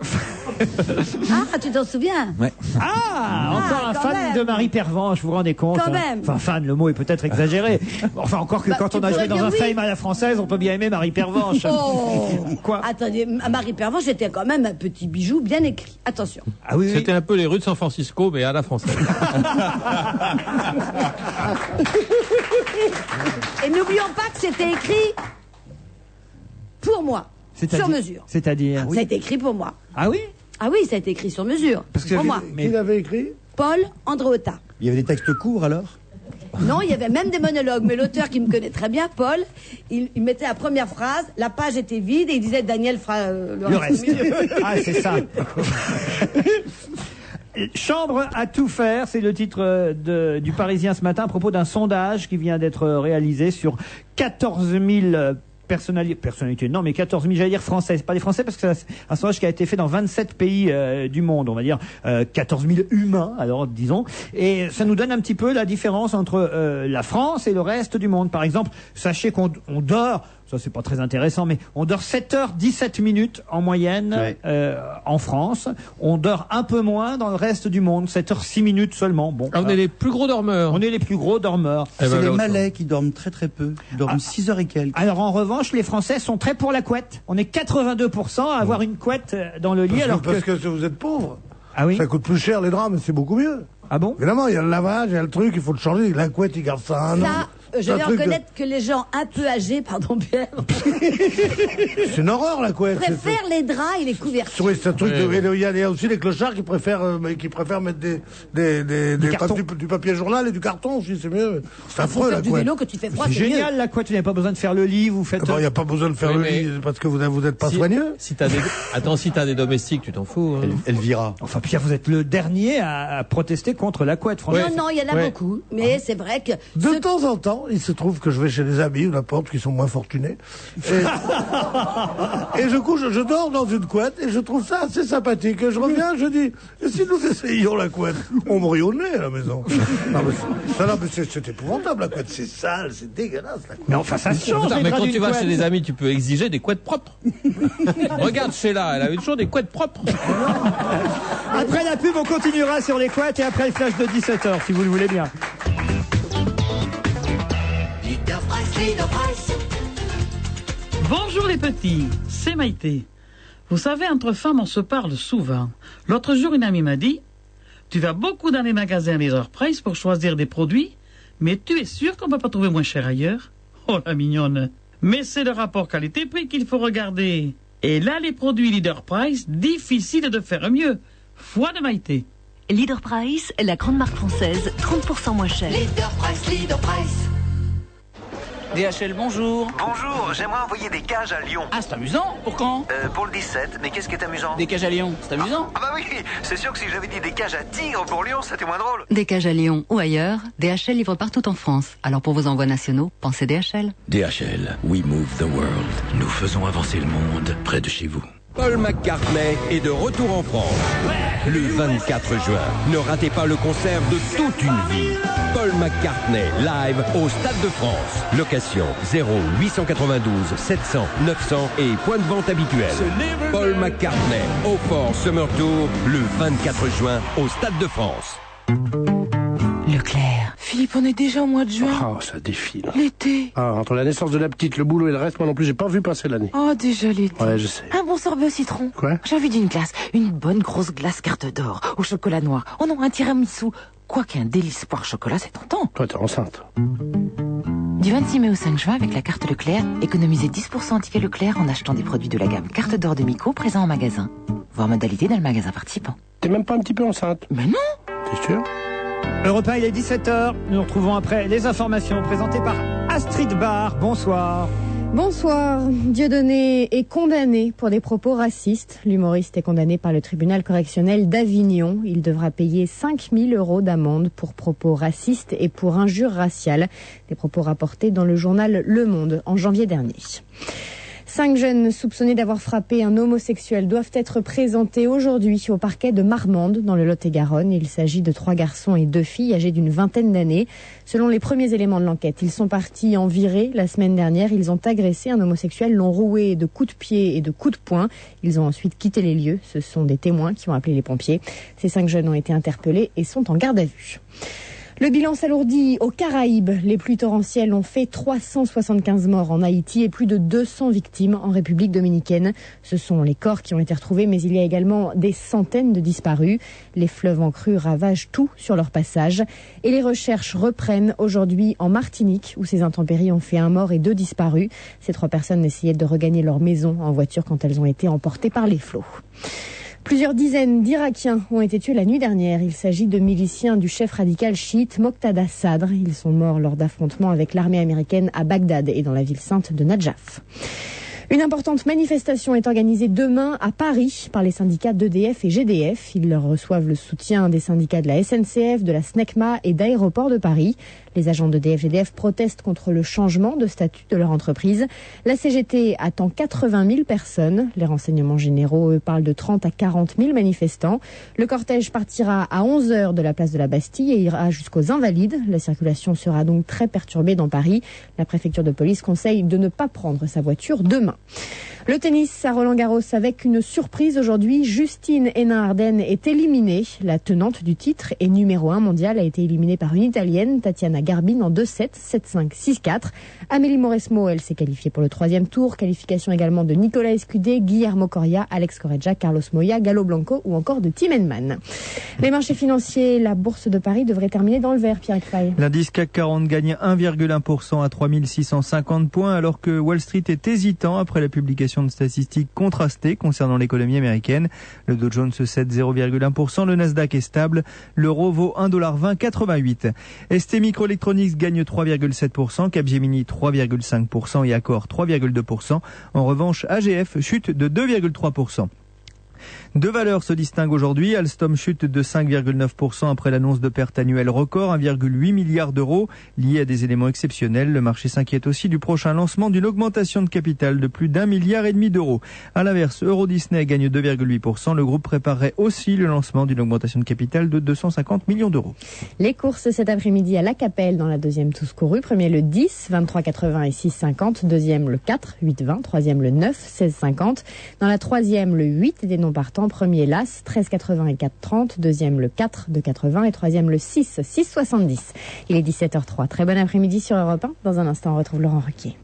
S4: Ah, tu t'en souviens?
S5: Ouais.
S1: Encore un
S4: quand
S1: fan
S4: même.
S1: de Marie Pervenche, vous vous rendez compte?
S4: Quand
S1: hein.
S4: même.
S1: Enfin, fan, le mot est peut-être exagéré. Enfin, encore que
S4: Bah,
S1: quand
S4: tu
S1: on a joué
S4: pourrais
S1: dans
S4: dire
S1: un
S4: oui.
S1: film à la française, on peut bien aimer Marie Pervenche.
S4: Oh.
S1: Quoi?
S4: Attendez, Marie Pervenche, c'était quand même un petit bijou bien écrit. Attention.
S1: Ah oui, oui.
S2: C'était un peu les rues de San Francisco, mais à la française.
S4: Et n'oublions pas que c'était écrit pour moi,
S1: C'est-à-dire-
S4: sur mesure.
S1: C'est-à-dire.
S4: Ça a été écrit pour moi.
S1: Ah oui?
S4: Ah oui, ça a été écrit sur mesure.
S1: Parce que
S4: pour moi.
S1: mais-
S3: Qui l'avait écrit?
S4: Paul Andreotta.
S6: Il y avait des textes courts alors?
S4: Non, il y avait même des monologues, mais l'auteur qui me connaît très bien, Paul, il mettait la première phrase, la page était vide et il disait Daniel fera
S1: Le reste. Ah, c'est ça. Chambre à tout faire, c'est le titre du Parisien ce matin à propos d'un sondage qui vient d'être réalisé sur 14 000 personnalités, non, mais 14 000, j'allais dire français. C'est pas des Français parce que c'est un sondage qui a été fait dans 27 pays du monde, on va dire 14 000 humains, alors disons. Et ça nous donne un petit peu la différence entre la France et le reste du monde. Par exemple, sachez qu'on dort, ça c'est pas très intéressant, mais on dort 7h17 minutes en moyenne en France. On dort un peu moins dans le reste du monde, 7h06 minutes seulement. Bon,
S2: on est les plus gros dormeurs.
S1: On est les plus gros dormeurs.
S6: C'est les Malais qui dorment très très peu. Ils dorment 6 heures et quelques.
S1: Alors en revanche, les Français sont très pour la couette. On est 82% à avoir une couette dans le lit.
S3: Parce que vous êtes pauvres.
S1: Ah oui.
S3: Ça coûte plus cher les draps, mais c'est beaucoup mieux.
S1: Ah bon?
S3: Évidemment, il y a le lavage, il y a le truc, il faut le changer. La couette, il garde ça un an.
S4: Je vais reconnaître que les gens un peu âgés, pardon Pierre,
S3: c'est une horreur la couette.
S4: préfèrent les draps et les couvertures.
S3: Oui, c'est un truc il y a aussi les clochards qui préfèrent mettre du papier journal et du carton aussi, c'est mieux. C'est affreux la couette.
S4: Du vélo que tu fais froid,
S1: c'est génial mieux. La couette, vous n'avez pas besoin de faire le lit, vous faites.
S3: Il n'y a pas besoin de faire le lit parce que vous n'êtes pas soigneux.
S2: Si t'as des domestiques, tu t'en fous. Hein.
S6: Elle vira.
S1: Enfin Pierre, vous êtes le dernier à protester contre la couette, franchement.
S4: Non, il y en a beaucoup, mais c'est vrai que
S3: de temps en temps, il se trouve que je vais chez des amis ou n'importe qui sont moins fortunés et je dors dans une couette et je trouve ça assez sympathique. Et je reviens, je dis, et si nous essayions la couette, on me rit au nez à la maison. Non mais c'est épouvantable la couette, c'est sale, c'est dégueulasse la couette.
S1: Mais enfin ça change.
S2: Mais quand tu vas chez des amis, tu peux exiger des couettes propres. Regarde Sheila, elle avait toujours des couettes propres.
S1: Après la pub, on continuera sur les couettes et après le flash de 17h, si vous le voulez bien.
S16: Bonjour les petits, c'est Maïté. Vous savez, entre femmes, on se parle souvent. L'autre jour, une amie m'a dit, tu vas beaucoup dans les magasins Leader Price pour choisir des produits, mais tu es sûr qu'on ne va pas trouver moins cher ailleurs? Oh la mignonne. Mais c'est le rapport qualité-prix qu'il faut regarder. Et là, les produits Leader Price, difficile de faire mieux. Foi de Maïté.
S17: Leader Price, la grande marque française, 30% moins cher.
S14: Leader Price, Leader Price.
S18: DHL, bonjour.
S19: Bonjour, j'aimerais envoyer des cages à Lyon.
S18: Ah, c'est amusant. Pour quand?
S19: Pour le 17, mais qu'est-ce qui est amusant?
S18: Des cages à Lyon, c'est amusant.
S19: Ah bah oui, c'est sûr que si j'avais dit des cages à tigres pour Lyon, c'était moins drôle.
S20: Des cages à Lyon ou ailleurs, DHL livre partout en France. Alors pour vos envois nationaux, pensez DHL.
S21: DHL, we move the world. Nous faisons avancer le monde près de chez vous.
S22: Paul McCartney est de retour en France. Le 24 juin, ne ratez pas le concert de toute une vie. Paul McCartney, live au Stade de France. Location 0892 700 900 et point de vente habituel. Paul McCartney, au Fort Summer Tour, le 24 juin au Stade de France.
S13: Leclerc. Philippe, on est déjà au mois de juin.
S23: Oh, ça défile.
S13: L'été.
S23: Ah, entre la naissance de la petite, le boulot et le reste, moi non plus, j'ai pas vu passer l'année.
S13: Oh, déjà l'été.
S23: Ouais, je sais.
S13: Un bon sorbet au citron.
S23: Quoi?
S13: J'ai envie d'une glace. Une bonne grosse glace carte d'or au chocolat noir. Oh non, un tiramisu. Quoi qu'un délice poire chocolat, c'est tentant.
S23: Toi, t'es enceinte.
S13: Du 26 mai au 5 juin, avec la carte Leclerc, économisez 10% en ticket Leclerc en achetant des produits de la gamme carte d'or de Miko présents en magasin. Voir modalité dans le magasin participant.
S23: T'es même pas un petit peu enceinte?
S13: Mais non.
S23: T'es sûr?
S1: Europe 1, il est 17h. Nous nous retrouvons après les informations présentées par Astrid Barr. Bonsoir.
S24: Bonsoir. Dieudonné est condamné pour des propos racistes. L'humoriste est condamné par le tribunal correctionnel d'Avignon. Il devra payer 5 000 € d'amende pour propos racistes et pour injures raciales. Des propos rapportés dans le journal Le Monde en janvier dernier. 5 jeunes soupçonnés d'avoir frappé un homosexuel doivent être présentés aujourd'hui au parquet de Marmande, dans le Lot-et-Garonne. Il s'agit de 3 garçons et 2 filles âgés d'une vingtaine d'années. Selon les premiers éléments de l'enquête, ils sont partis en virée la semaine dernière. Ils ont agressé un homosexuel, l'ont roué de coups de pied et de coups de poing. Ils ont ensuite quitté les lieux. Ce sont des témoins qui ont appelé les pompiers. Ces 5 jeunes ont été interpellés et sont en garde à vue. Le bilan s'alourdit aux Caraïbes. Les pluies torrentielles ont fait 375 morts en Haïti et plus de 200 victimes en République dominicaine. Ce sont les corps qui ont été retrouvés, mais il y a également des centaines de disparus. Les fleuves en crue ravagent tout sur leur passage. Et les recherches reprennent aujourd'hui en Martinique, où ces intempéries ont fait 1 mort et 2 disparus. Ces 3 personnes essayaient de regagner leur maison en voiture quand elles ont été emportées par les flots. Plusieurs dizaines d'Irakiens ont été tués la nuit dernière. Il s'agit de miliciens du chef radical chiite Moqtada Sadr. Ils sont morts lors d'affrontements avec l'armée américaine à Bagdad et dans la ville sainte de Nadjaf. Une importante manifestation est organisée demain à Paris par les syndicats d'EDF et GDF. Ils leur reçoivent le soutien des syndicats de la SNCF, de la SNECMA et d'Aéroports de Paris. Les agents d'EDF et GDF protestent contre le changement de statut de leur entreprise. La CGT attend 80 000 personnes. Les renseignements généraux, eux, parlent de 30 à 40 000 manifestants. Le cortège partira à 11h de la place de la Bastille et ira jusqu'aux Invalides. La circulation sera donc très perturbée dans Paris. La préfecture de police conseille de ne pas prendre sa voiture demain. Le tennis à Roland-Garros avec une surprise aujourd'hui. Justine Henin-Ardenne est éliminée. La tenante du titre et numéro 1 mondial a été éliminée par une Italienne, Tatiana Garbin, en 2-7, 7-5, 6-4. Amélie Mauresmo, elle s'est qualifiée pour le 3e tour. Qualification également de Nicolas Escudé, Guillermo Coria, Alex Correggia, Carlos Moya, Gallo Blanco ou encore de Tim Henman. Les marchés financiers, la bourse de Paris devrait terminer dans le vert, Pierre Fay.
S8: L'indice CAC 40 gagne 1,1% à 3650 points alors que Wall Street est hésitant après la publication de statistiques contrastées concernant l'économie américaine. Le Dow Jones cède 0,1%, le Nasdaq est stable, l'euro vaut 1,2088. ST Microelectronics gagne 3,7%, Capgemini 3,5% et Accor 3,2%. En revanche, AGF chute de 2,3%. Deux valeurs se distinguent aujourd'hui. Alstom chute de 5,9% après l'annonce de pertes annuelles record, 1,8 milliard d'euros, liés à des éléments exceptionnels. Le marché s'inquiète aussi du prochain lancement d'une augmentation de capital de plus d'1,5 milliard d'euros. À l'inverse, Euro Disney gagne 2,8%. Le groupe préparerait aussi le lancement d'une augmentation de capital de 250 millions d'euros.
S24: Les courses cet après-midi à La Capelle dans la deuxième tous courue. Premier le 10, 23,80 et 6,50. Deuxième le 4, 8,20. Troisième le 9, 16,50. Dans la troisième le 8 et des non partants. Premier l'As, 13,80 et 4,30. Deuxième le 4, 2,80 et troisième le 6, 6,70. Il est 17h03. Très bon après-midi sur Europe 1. Dans un instant, on retrouve Laurent Ruquier.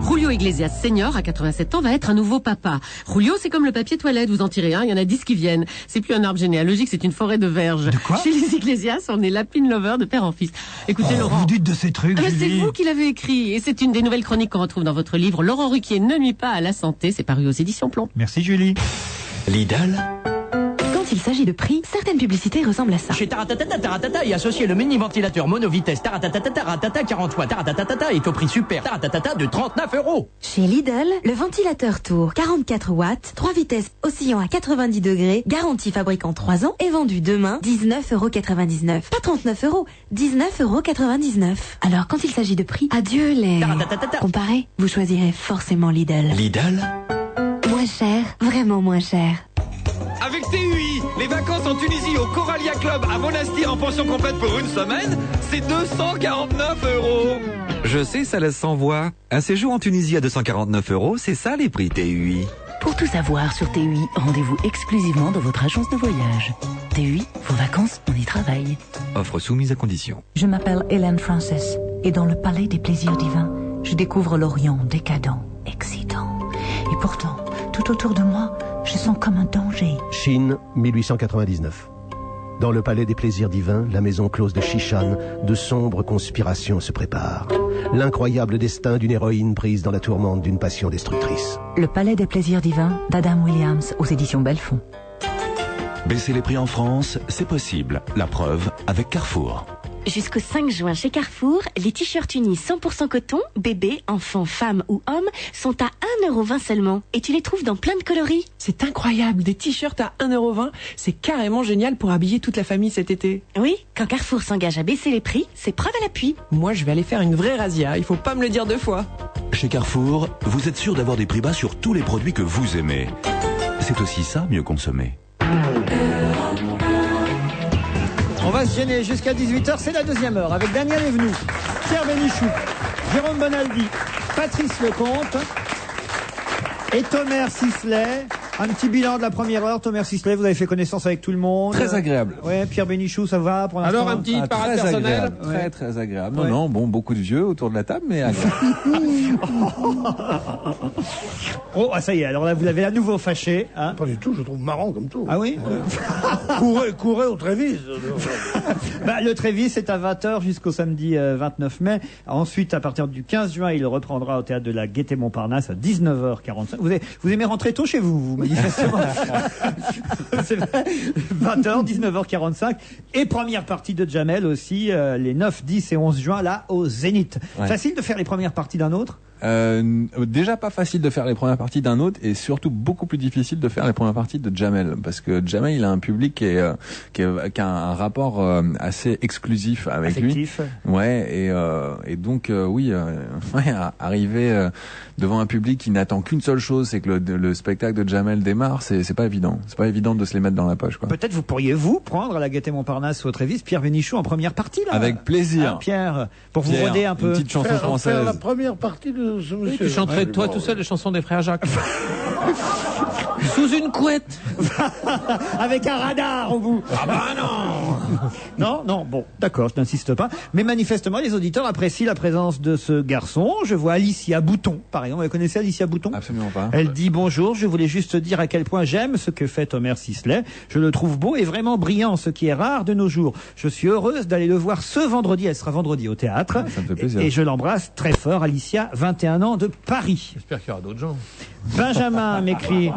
S9: Julio Iglesias Senior, à 87 ans, va être un nouveau papa. Julio, c'est comme le papier toilette, vous en tirez un, il y en a 10 qui viennent. C'est plus un arbre généalogique, c'est une forêt de verges.
S1: De quoi ?
S9: Chez les Iglesias, on est lapine lover de père en fils. Écoutez, Laurent.
S1: Vous dites de ces trucs,
S9: C'est
S1: Julie.
S9: vous qui l'avez écrit, et c'est une des nouvelles chroniques qu'on retrouve dans votre livre. Laurent Ruquier ne nuit pas à la santé, c'est paru aux éditions Plomb.
S1: Merci Julie.
S21: Lidl.
S13: Quand il s'agit de prix, certaines publicités ressemblent à ça.
S18: Chez Taratata Taratata et associé le mini-ventilateur monovitesse Taratata Taratata 40 watts Taratata est au prix super Taratata de 39 €.
S10: Chez Lidl, le ventilateur Tour 44 watts, 3 vitesses oscillant à 90 degrés, garantie fabricant 3 ans, est vendu demain 19,99 €. Pas 39 €, 19,99 €.
S13: Alors quand il s'agit de prix, adieu les comparés, vous choisirez forcément Lidl.
S21: Lidl.
S10: Moins cher, vraiment moins cher.
S12: Avec TUI, les vacances en Tunisie au Coralia Club à Monastir en pension complète pour une semaine, c'est 249 €.
S21: Je sais, ça laisse sans voix. Un séjour en Tunisie à 249 €, c'est ça les prix TUI.
S13: Pour tout savoir sur TUI, rendez-vous exclusivement dans votre agence de voyage. TUI, vos vacances, on y travaille.
S21: Offre soumise à condition.
S13: Je m'appelle Hélène Francis et dans le palais des plaisirs divins, je découvre l'Orient décadent, excitant. Et pourtant, tout autour de moi, je sens comme un danger.
S11: Chine, 1899. Dans le palais des plaisirs divins, la maison close de Shishan, de sombres conspirations se préparent. L'incroyable destin d'une héroïne prise dans la tourmente d'une passion destructrice.
S13: Le palais des plaisirs divins d'Adam Williams aux éditions Belfond.
S21: Baisser les prix en France, c'est possible. La preuve avec Carrefour.
S10: Jusqu'au 5 juin chez Carrefour, les t-shirts unis 100% coton, bébés, enfants, femmes ou hommes, sont à 1,20 € seulement. Et tu les trouves dans plein de coloris.
S25: C'est incroyable, des t-shirts à 1,20 €, c'est carrément génial pour habiller toute la famille cet été.
S10: Oui, quand Carrefour s'engage à baisser les prix, c'est preuve à l'appui.
S25: Moi, je vais aller faire une vraie razzia, il faut pas me le dire 2 fois.
S21: Chez Carrefour, vous êtes sûr d'avoir des prix bas sur tous les produits que vous aimez. C'est aussi ça, mieux consommer.
S1: On va se gêner jusqu'à 18h, c'est la deuxième heure, avec Daniel Evenou, Pierre Bénichou, Jérôme Bonaldi, Patrice Lecomte et Thomas Sisley. Un petit bilan de la première heure. Thomas Sisley, vous avez fait connaissance avec tout le monde.
S5: Très agréable.
S1: Ouais, Pierre Bénichou, ça va pour l'instant?
S2: Alors, un petit parade
S5: très
S2: personnel.
S5: agréable,
S1: Ouais.
S5: très agréable.
S1: Ouais.
S5: Non, bon, beaucoup de vieux autour de la table, mais agréable.
S1: Oh, ah, ça y est, alors là, vous l'avez à nouveau fâché. Hein.
S3: Pas du tout, je trouve marrant comme tout.
S1: Ah oui?
S3: Courez au Trévise.
S1: Bah, le Trévis est à 20h jusqu'au samedi 29 mai. Ensuite, à partir du 15 juin, il reprendra au théâtre de la Gaîté Montparnasse à 19h45. Vous aimez rentrer tôt chez vous, manifestement. C'est vrai. 20h, 19h45. Et première partie de Jamel aussi, les 9, 10 et 11 juin, là, au Zénith.
S5: Ouais.
S1: Facile de faire les premières parties d'un autre?
S5: Déjà pas facile de faire les premières parties d'un autre et surtout beaucoup plus difficile de faire les premières parties de Jamel parce que Jamel il a un public qui a un rapport assez exclusif avec
S1: affectif.
S5: Lui. Ouais et donc oui arriver devant un public qui n'attend qu'une seule chose, c'est que le spectacle de Jamel démarre, c'est pas évident. C'est pas évident de se les mettre dans la poche quoi.
S1: Peut-être vous pourriez prendre à la Gaîté Montparnasse au Trévis Pierre Bénichou en première partie là.
S5: Avec plaisir.
S1: Hein, Pierre, pour vous roder un peu.
S5: Une petite chanson française.
S3: Faire la première partie de ce monsieur.
S2: Oui, tu chanterais toi tout seul les chansons des frères Jacques. Sous une couette.
S1: Avec un radar au bout.
S2: Ah bah non.
S1: Non, bon, d'accord, je n'insiste pas. Mais manifestement, les auditeurs apprécient la présence de ce garçon. Je vois Alicia Bouton, par exemple. Vous connaissez Alicia Bouton?
S5: Absolument pas.
S1: Elle dit bonjour, je voulais juste dire à quel point j'aime ce que fait Omer Sisley. Je le trouve beau et vraiment brillant, ce qui est rare de nos jours. Je suis heureuse d'aller le voir ce vendredi. Elle sera vendredi au théâtre.
S5: Ah, ça me fait plaisir.
S1: Et je l'embrasse très fort. Alicia, 21 ans, de Paris.
S2: J'espère qu'il y aura d'autres gens.
S1: Benjamin m'écrit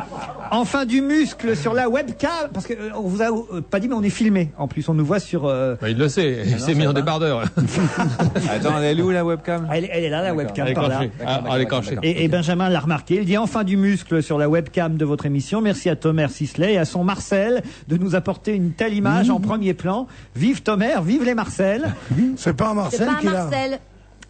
S1: enfin du muscle sur la webcam parce que on vous a pas dit mais on est filmé en plus on nous voit sur
S2: Bah, il le sait, il s'est mis en débardeur.
S5: Attends, elle est où la webcam?
S1: Elle est là la webcam
S2: Elle est
S1: par là.
S2: elle est cachée.
S1: Et Benjamin l'a remarqué, il dit enfin du muscle sur la webcam de votre émission. Merci à Thomas Sisley et à son Marcel de nous apporter une telle image en premier plan. Vive Thomas, vive les Marcel.
S3: C'est pas un Marcel
S4: C'est pas
S3: qui
S4: un
S3: l'a.
S4: Marcel.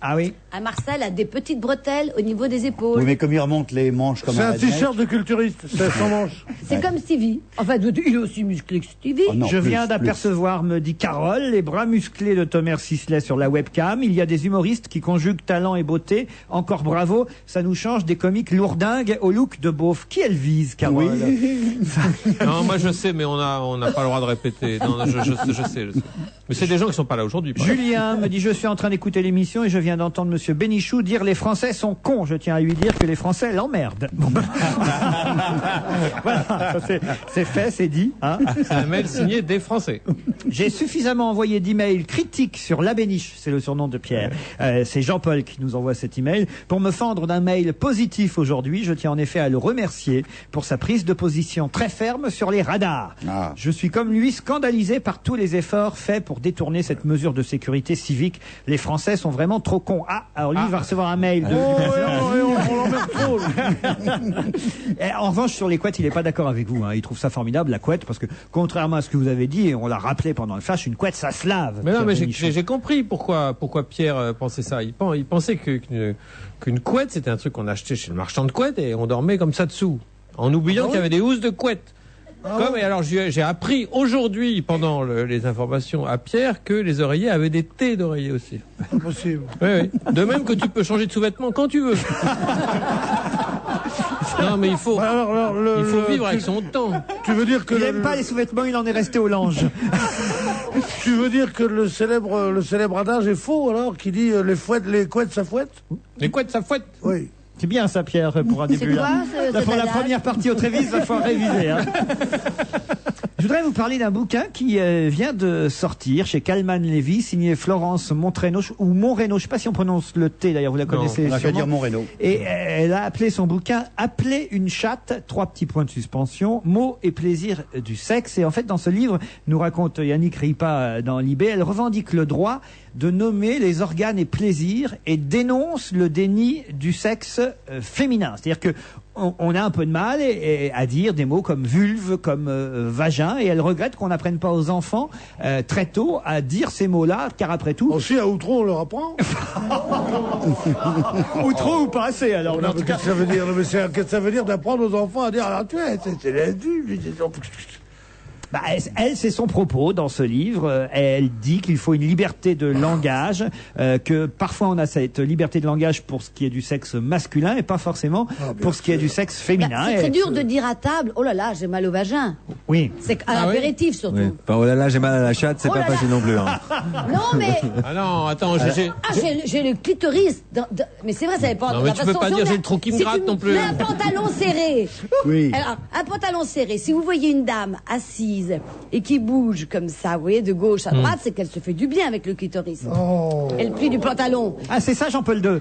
S1: Ah oui.
S4: Un Marcel a des petites bretelles au niveau des épaules.
S6: Oui, mais comme il remonte les manches comme
S3: C'est un
S6: redneck.
S3: t-shirt de culturiste, c'est sans manche.
S4: C'est comme Stevie. Enfin, il est aussi musclé que Stevie.
S6: Oh non,
S1: Je viens
S6: plus.
S1: d'apercevoir, me dit Carole, les bras musclés de Thomas Sisley sur la webcam. Il y a des humoristes qui conjuguent talent et beauté. Encore bravo, ça nous change des comiques lourdingues au look de beauf. Qui elle vise, Carole?
S2: Non, moi je sais, mais on n'a pas le droit de répéter. Non, je sais. Mais c'est des gens qui sont pas là aujourd'hui.
S1: Julien me dit je suis en train d'écouter l'émission et je viens d'entendre Monsieur Bénichou dire les Français sont cons. Je tiens à lui dire que les Français l'emmerdent. Voilà, ça, c'est fait, c'est dit. Hein.
S2: C'est un mail signé des Français.
S1: J'ai suffisamment envoyé d'emails critiques sur La Béniche, c'est le surnom de Pierre. C'est Jean-Paul qui nous envoie cet email. Pour me fendre d'un mail positif aujourd'hui, je tiens en effet à le remercier pour sa prise de position très ferme sur les radars.
S6: Ah.
S1: Je suis comme lui scandalisé par tous les efforts faits pour détourner cette mesure de sécurité civique. Les Français sont vraiment trop cons. Ah, alors lui, il va recevoir un mail de...
S3: On l'emmerde trop.
S1: En revanche, sur les couettes, il n'est pas d'accord avec vous. Hein. Il trouve ça formidable, la couette, parce que contrairement à ce que vous avez dit, et on l'a rappelé pendant le flash, une couette, ça se lave.
S2: Mais non, mais
S1: Pierre Bénichou.
S2: j'ai compris pourquoi Pierre pensait ça. Il pensait qu'une couette, c'était un truc qu'on achetait chez le marchand de couettes et on dormait comme ça dessous. En oubliant qu'il y avait des housses de couette. Et alors j'ai appris aujourd'hui, pendant les informations à Pierre, que les oreillers avaient des thés d'oreiller aussi.
S3: Impossible.
S2: Oui. De même que tu peux changer de sous-vêtements quand tu veux. Non, mais il faut vivre avec son temps.
S3: Tu veux dire que
S1: il n'aime pas les sous-vêtements, il en est resté au linge.
S3: Tu veux dire que le célèbre adage est faux alors, qui dit les couettes ça fouette?
S2: Les couettes ça fouette?
S3: Oui.
S1: C'est bien ça, Pierre, pour un début. Pour la première partie au Trévis, il va falloir réviser. Hein. Je voudrais vous parler d'un bouquin qui vient de sortir chez Calman Levy, signé Florence Montreno ou Monreno. Je ne sais pas si on prononce le T, d'ailleurs, vous la connaissez.
S6: On va dire Monreno.
S1: Et elle a appelé son bouquin « Appeler une chatte », 3 petits points de suspension, mots et plaisirs du sexe. Et en fait, dans ce livre, nous raconte Yannick Ripa dans Libé, elle revendique le droit de nommer les organes et plaisirs et dénonce le déni du sexe féminin. C'est-à-dire que on a un peu de mal à dire des mots comme vulve, comme vagin, et elle regrette qu'on n'apprenne pas aux enfants très tôt à dire ces mots-là, car après tout...
S3: Aussi, à Outreau, on leur apprend.
S1: Outreau ou pas assez, alors.
S3: Non, mais qu'est-ce que ça veut dire? Qu'est-ce que ça veut dire d'apprendre aux enfants à dire, alors tu es, c'est la vie.
S1: Bah, elle, c'est son propos dans ce livre. Elle dit qu'il faut une liberté de langage, que parfois on a cette liberté de langage pour ce qui est du sexe masculin et pas forcément pour ce qui est du sexe féminin.
S4: C'est très dur de dire à table, oh là là, j'ai mal au vagin.
S1: Oui.
S4: C'est à l'apéritif surtout.
S5: Oui. Enfin, oh là là, j'ai mal à la chatte, c'est
S4: Oh
S5: pas
S4: là là.
S5: facile non plus. Hein.
S4: Non mais...
S2: Ah non, attends,
S4: j'ai le clitoris. Mais c'est vrai, ça dépend.
S2: Non, mais tu peux pas dire j'ai le trou qui me gratte non plus.
S4: Mais un pantalon serré.
S6: Oui.
S4: Alors, un pantalon serré. Si vous voyez une dame assise et qui bouge comme ça, vous voyez, de gauche à droite, c'est qu'elle se fait du bien avec le clitoris. Elle plie du pantalon.
S1: Ah, c'est ça, Jean-Paul II.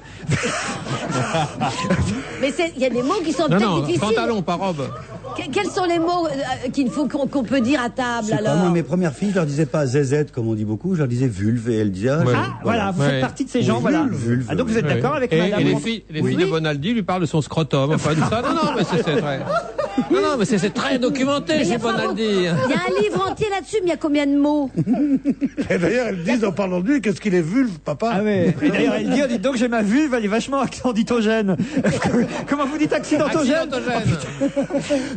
S4: Mais il y a des mots qui sont peut-être difficiles.
S2: Pantalon, pas robe.
S4: Quels sont les mots qu'on peut dire à table,
S6: Je sais pas,
S4: alors?
S6: moi, mes premières filles, je leur disais pas zézette, comme on dit beaucoup, je leur disais vulve, et elles disaient...
S1: voilà, vous faites partie de ces gens,
S6: Oui,
S1: voilà.
S6: vulve,
S1: Ah, donc vous êtes d'accord avec madame?
S2: Et les filles de Bonaldi lui parlent de son scrotum, enfin tout ça. Non, mais c'est très... Non, mais c'est très documenté chez Bonaldi.
S4: Il y a un livre entier là-dessus, mais il y a combien de mots?
S3: Et d'ailleurs, elles disent en parlant de lui, qu'est-ce qu'il est vulve, papa?
S1: Ah ouais. Et d'ailleurs, elle dit, dites donc, j'ai ma vulve, elle est vachement accidentogène. Comment vous dites accidentogène?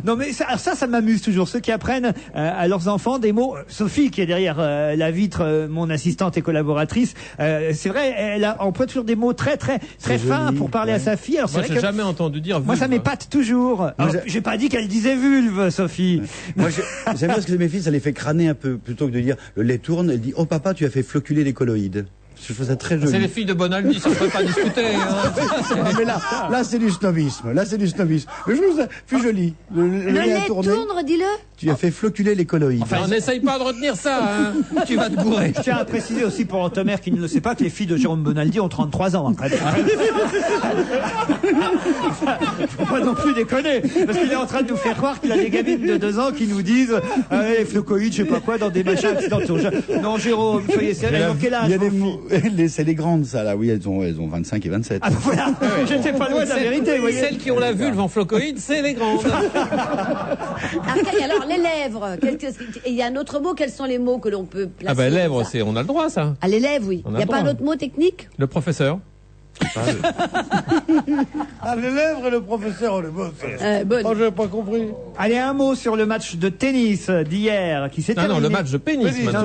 S1: Non, mais ça m'amuse toujours, ceux qui apprennent à leurs enfants des mots. Sophie, qui est derrière la vitre, mon assistante et collaboratrice, c'est vrai, elle emploie toujours des mots très fins pour parler à sa fille. Alors,
S2: moi, j'ai jamais entendu dire vulve.
S1: Moi, ça m'épate toujours. Alors, j'ai pas dit qu'elle disait vulve, Sophie.
S6: Moi, j'aime bien parce que mes filles, ça les fait crâner un peu, plutôt que de dire le lait tourne, elle dit oh papa, tu as fait floculer les colloïdes. Je trouve ça très joli.
S2: C'est les filles de Bonaldi, ça ne peut pas discuter. Hein.
S6: Mais là, c'est du snobisme. Là, c'est du snobisme. Mais je trouve ça plus joli.
S4: Le lait tourne, dis-le.
S6: Tu as fait floculer les colloïdes.
S2: Enfin, on n'essaye pas de retenir ça, hein. Tu vas te gourer.
S1: Je tiens à préciser aussi pour Antomer qui ne le sait pas que les filles de Jérôme Bonaldi ont 33 ans. Après. Faut pas non plus déconner. Parce qu'il est en train de nous faire croire qu'il a des gamines de 2 ans qui nous disent les flocoïdes, je sais pas quoi, dans des machins accidentaux. Non, Jérôme, soyez sérieux. Quel âge?
S6: C'est les grandes, ça, là, oui, elles ont 25 et 27.
S1: Ah, voilà, j'étais pas loin de la vérité, vous voyez.
S2: Celles qui ont la vulve en flocoïde, c'est les grandes.
S4: Alors, les lèvres, il y a un autre mot, quels sont les mots que l'on peut placer?
S2: Ah ben, lèvres, on a le droit, ça.
S4: Ah, les lèvres, oui. Il n'y a pas un autre mot technique?
S2: Le professeur.
S3: Ah, les lèvres et le professeur, on est bon. Oh, j'ai pas compris.
S1: Allez, un mot sur le match de tennis d'hier qui s'est terminé.
S2: Non, le match de pénis, maintenant.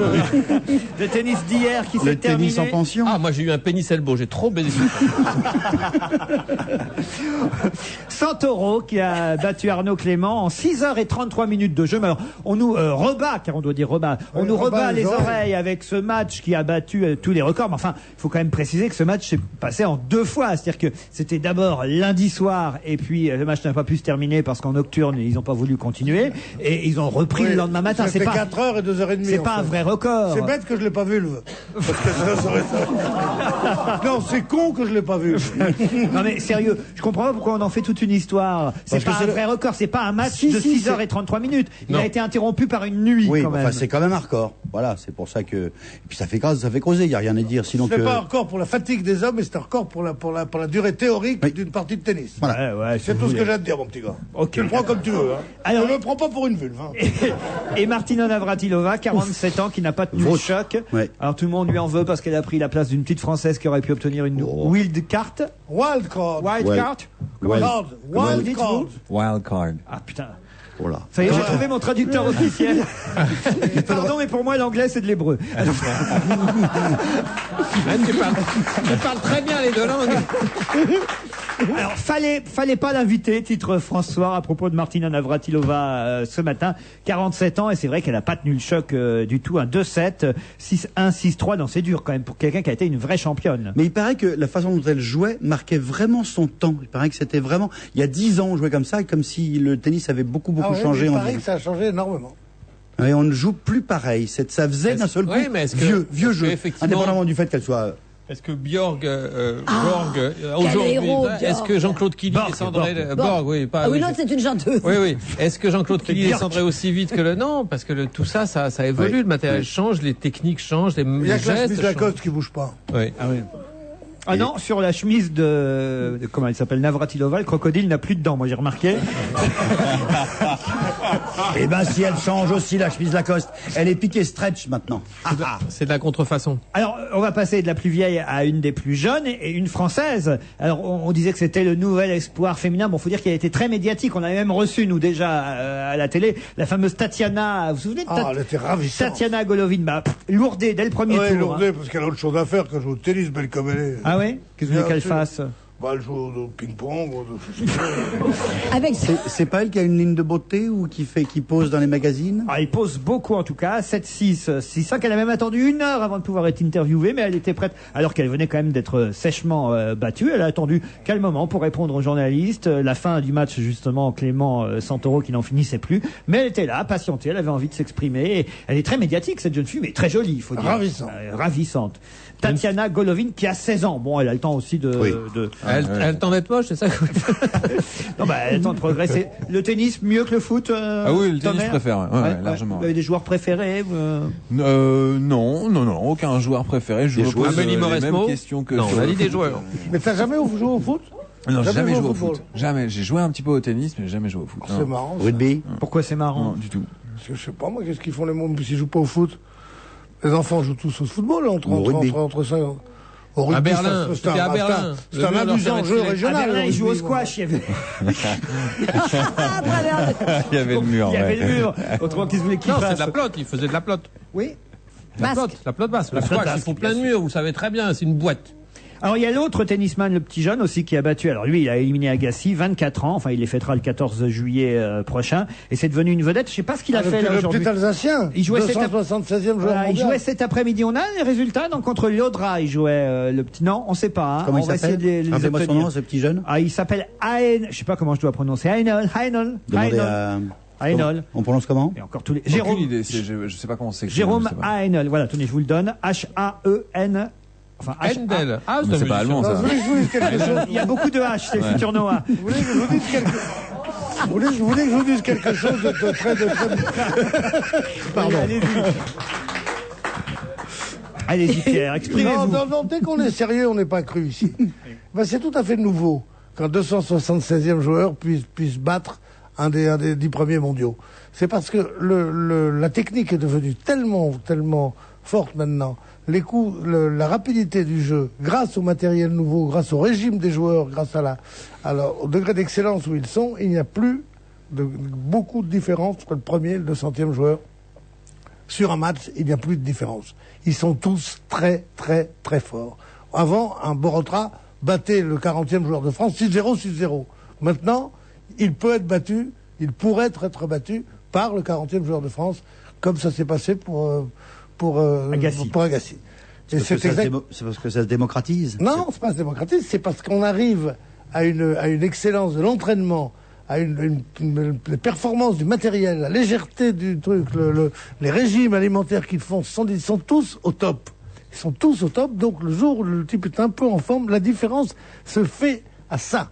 S1: De tennis d'hier qui s'est terminé.
S6: Le tennis en pension.
S2: Ah, moi j'ai eu un pénis elbow, j'ai trop baisé.
S1: Santoro qui a battu Arnaud Clément en 6h33 minutes de jeu. Mais alors, on nous rebat, car on doit dire rebat. On nous rebat les oreilles avec ce match qui a battu tous les records. Mais enfin, il faut quand même préciser que ce match s'est passé en 2 fois. C'est-à-dire que c'était d'abord lundi soir et puis le match n'a pas pu se terminer parce qu'en nocturne, ils n'ont pas voulu continuer et ils ont repris le lendemain matin.
S3: C'est pas 4h et 2h30.
S1: C'est pas un vrai record.
S3: C'est bête que je l'ai pas vu. Parce que ça aurait... Non, c'est con que je l'ai pas vu.
S1: Non mais sérieux, je comprends pas pourquoi on en fait toute une histoire. C'est pas un vrai record, c'est pas un match de 6h33 minutes. Il a été interrompu par une nuit.
S6: Oui,
S1: quand même.
S6: Enfin, c'est quand même un record. Voilà, c'est pour ça que. Et puis ça fait causer, il n'y a rien à dire. Sinon
S3: c'est pas un record pour la fatigue des hommes, mais c'est un record pour la durée théorique d'une partie de tennis.
S6: Voilà.
S1: Ouais,
S3: c'est tout ce que j'ai à te dire, mon petit gars.
S1: Okay.
S3: Tu le prends comme tu veux. Hein. Alors, ne le prends pas pour une vulve. Hein.
S1: Et Martina Navratilova, 47 ans, qui n'a pas tenu le choc.
S6: Ouais.
S1: Alors tout le monde lui en veut parce qu'elle a pris la place d'une petite Française qui aurait pu obtenir une wild card.
S3: Wild card.
S5: Wild card.
S1: Ah putain.
S6: Voilà.
S1: Ça y est, j'ai trouvé mon traducteur officiel. Pardon, mais pour moi, l'anglais, c'est de l'hébreu.
S2: Tu parles très bien les deux langues.
S1: Alors, fallait pas l'inviter, titre François, à propos de Martina Navratilova ce matin. 47 ans, et c'est vrai qu'elle a pas tenu le choc du tout. Un 2-7, 6-1, 6-3. Non, c'est dur quand même pour quelqu'un qui a été une vraie championne.
S6: Mais il paraît que la façon dont elle jouait marquait vraiment son temps. Il paraît que c'était vraiment... Il y a 10 ans, on jouait comme ça, comme si le tennis avait beaucoup changé.
S3: Il paraît que ça a changé énormément.
S6: Et on ne joue plus pareil. Ça faisait d'un seul coup vieux jeu, indépendamment du fait qu'elle soit...
S2: Est-ce que Björg, aujourd'hui, est-ce que Jean-Claude Killy descendrait... Borg, oui. Pas,
S4: ah oui, l'autre, c'est une chanteuse.
S2: Oui. Est-ce que Jean-Claude Killy descendrait aussi vite que le... Non, parce que tout ça évolue, le matériel change, les techniques changent, les gestes...
S3: Il y a que la chemise Lacoste qui bouge pas.
S2: Oui.
S1: Ah oui. Ah non, sur la chemise de comment elle s'appelle, Navratilova, le crocodile n'a plus de dents, moi j'ai remarqué.
S6: Eh ben si elle change aussi la chemise Lacoste, elle est piquée stretch maintenant.
S2: C'est de la contrefaçon.
S1: Alors on va passer de la plus vieille à une des plus jeunes et une française. Alors on disait que c'était le nouvel espoir féminin. Bon, faut dire qu'elle a été très médiatique. On avait même reçu nous déjà à la télé la fameuse Tatiana. Vous vous souvenez de
S3: elle était ravissante.
S1: Tatiana Golovin, lourdée dès le premier tour.
S3: Lourdée parce qu'elle a autre chose à faire que jouer au tennis, belle comme elle est.
S1: Ah oui? Qu'est-ce que vous voulez qu'elle fasse?
S3: Elle joue au ping-pong.
S6: C'est pas elle qui a une ligne de beauté ou qui pose dans les magazines?
S1: Ah, elle pose beaucoup en tout cas. 7-6, 6-5. Elle a même attendu 1 heure avant de pouvoir être interviewée, mais elle était prête. Alors qu'elle venait quand même d'être sèchement battue. Elle a attendu calmement pour répondre aux journalistes. La fin du match, justement, Clément Santoro qui n'en finissait plus. Mais elle était là, patientée. Elle avait envie de s'exprimer. Et elle est très médiatique, cette jeune fille, mais très jolie, il faut dire.
S3: Ravissante.
S1: Ravissante. Tatiana Golovin qui a 16 ans. Bon, elle a le temps aussi de
S2: Elle tend d'être moche, c'est ça?
S1: Non, bah, elle tend de progresser. Le tennis, mieux que le foot?
S5: Ah oui, le tennis, je préfère, largement.
S1: Vous avez des joueurs préférés?
S5: Non, aucun joueur préféré. Je me pose les mêmes questions que...
S2: Non, on a dit des joueurs.
S3: Mais t'as jamais joué au foot?
S5: Non, jamais joué au foot. Jamais. J'ai joué un petit peu au tennis, mais jamais joué au foot.
S3: C'est marrant.
S6: Rugby?
S1: Pourquoi c'est marrant?
S5: Non, du tout.
S3: Je sais pas, moi, qu'est-ce qu'ils font les mômes s'ils jouent pas au foot? Les enfants jouent tous au football, entre ça. Au rugby,
S2: à Berlin, c'était à Berlin.
S3: C'est un amusant jeu régional.
S1: À Berlin, ils jouent au squash. Il y avait...
S5: Il y avait le mur.
S1: Il y avait le mur. Autrement, qu'est-ce que vous voulez qu'il fasse?
S2: Non, c'est de la plotte. Ils faisaient de la plotte.
S1: Oui.
S2: La plotte basse. Le squash, ils font plein de murs. Vous savez très bien, c'est une boîte.
S1: Alors il y a l'autre tennisman, le petit jeune aussi, qui a battu. Alors lui, il a éliminé Agassi, 24 ans. Enfin, il les fêtera le 14 juillet prochain. Et c'est devenu une vedette. Je sais pas ce qu'il a fait là aujourd'hui.
S3: Le petit Alsacien.
S1: Il jouait
S3: 276e joueur mondial.
S1: Il jouait cet après-midi. On a les résultats. Donc contre Lodra, il jouait le petit. Non, on sait pas. Hein.
S6: Comment
S1: on va essayer de les
S6: Rappelez-moi son nom, ce petit jeune.
S1: Ah, il s'appelle Aen. Je sais pas comment je dois prononcer. Heinol.
S6: On prononce comment?
S1: Et encore tous les.
S5: Jérôme. Aucune idée. Je sais pas comment c'est.
S1: Jérôme Heinol. Voilà. Tenez, je vous le donne. H-A-E-N. Enfin,
S2: Handel.
S5: Ah, c'est pas allemand, ça.
S1: Il y a beaucoup de H, c'est le futur Noah.
S3: Vous voulez que je vous dise quelque chose? Vous voulez que je vous dise quelque chose de très...
S1: Pardon. Allez-y, Pierre, exprimez-vous.
S3: Non, dès qu'on est sérieux, on n'est pas cru ici. Ben, c'est tout à fait nouveau qu'un 276e joueur puisse battre un des 10 premiers mondiaux. C'est parce que la technique est devenue tellement forte maintenant. Les coups, la rapidité du jeu, grâce au matériel nouveau, grâce au régime des joueurs, grâce au degré d'excellence où ils sont, il n'y a plus beaucoup de différence entre le premier et le 200e joueur. Sur un match, il n'y a plus de différence. Ils sont tous très, très, très forts. Avant, un Borotra battait le 40e joueur de France 6-0, 6-0. Maintenant, il pourrait être battu battu par le 40e joueur de France, comme ça s'est passé pour Agassi.
S6: C'est parce que ça se démocratise?
S3: Non, c'est pas se démocratise, c'est parce qu'on arrive à une excellence de l'entraînement, à les performances du matériel, la légèreté du truc, les régimes alimentaires qu'ils font, ils sont tous au top. Ils sont tous au top, donc le jour où le type est un peu en forme, la différence se fait à ça.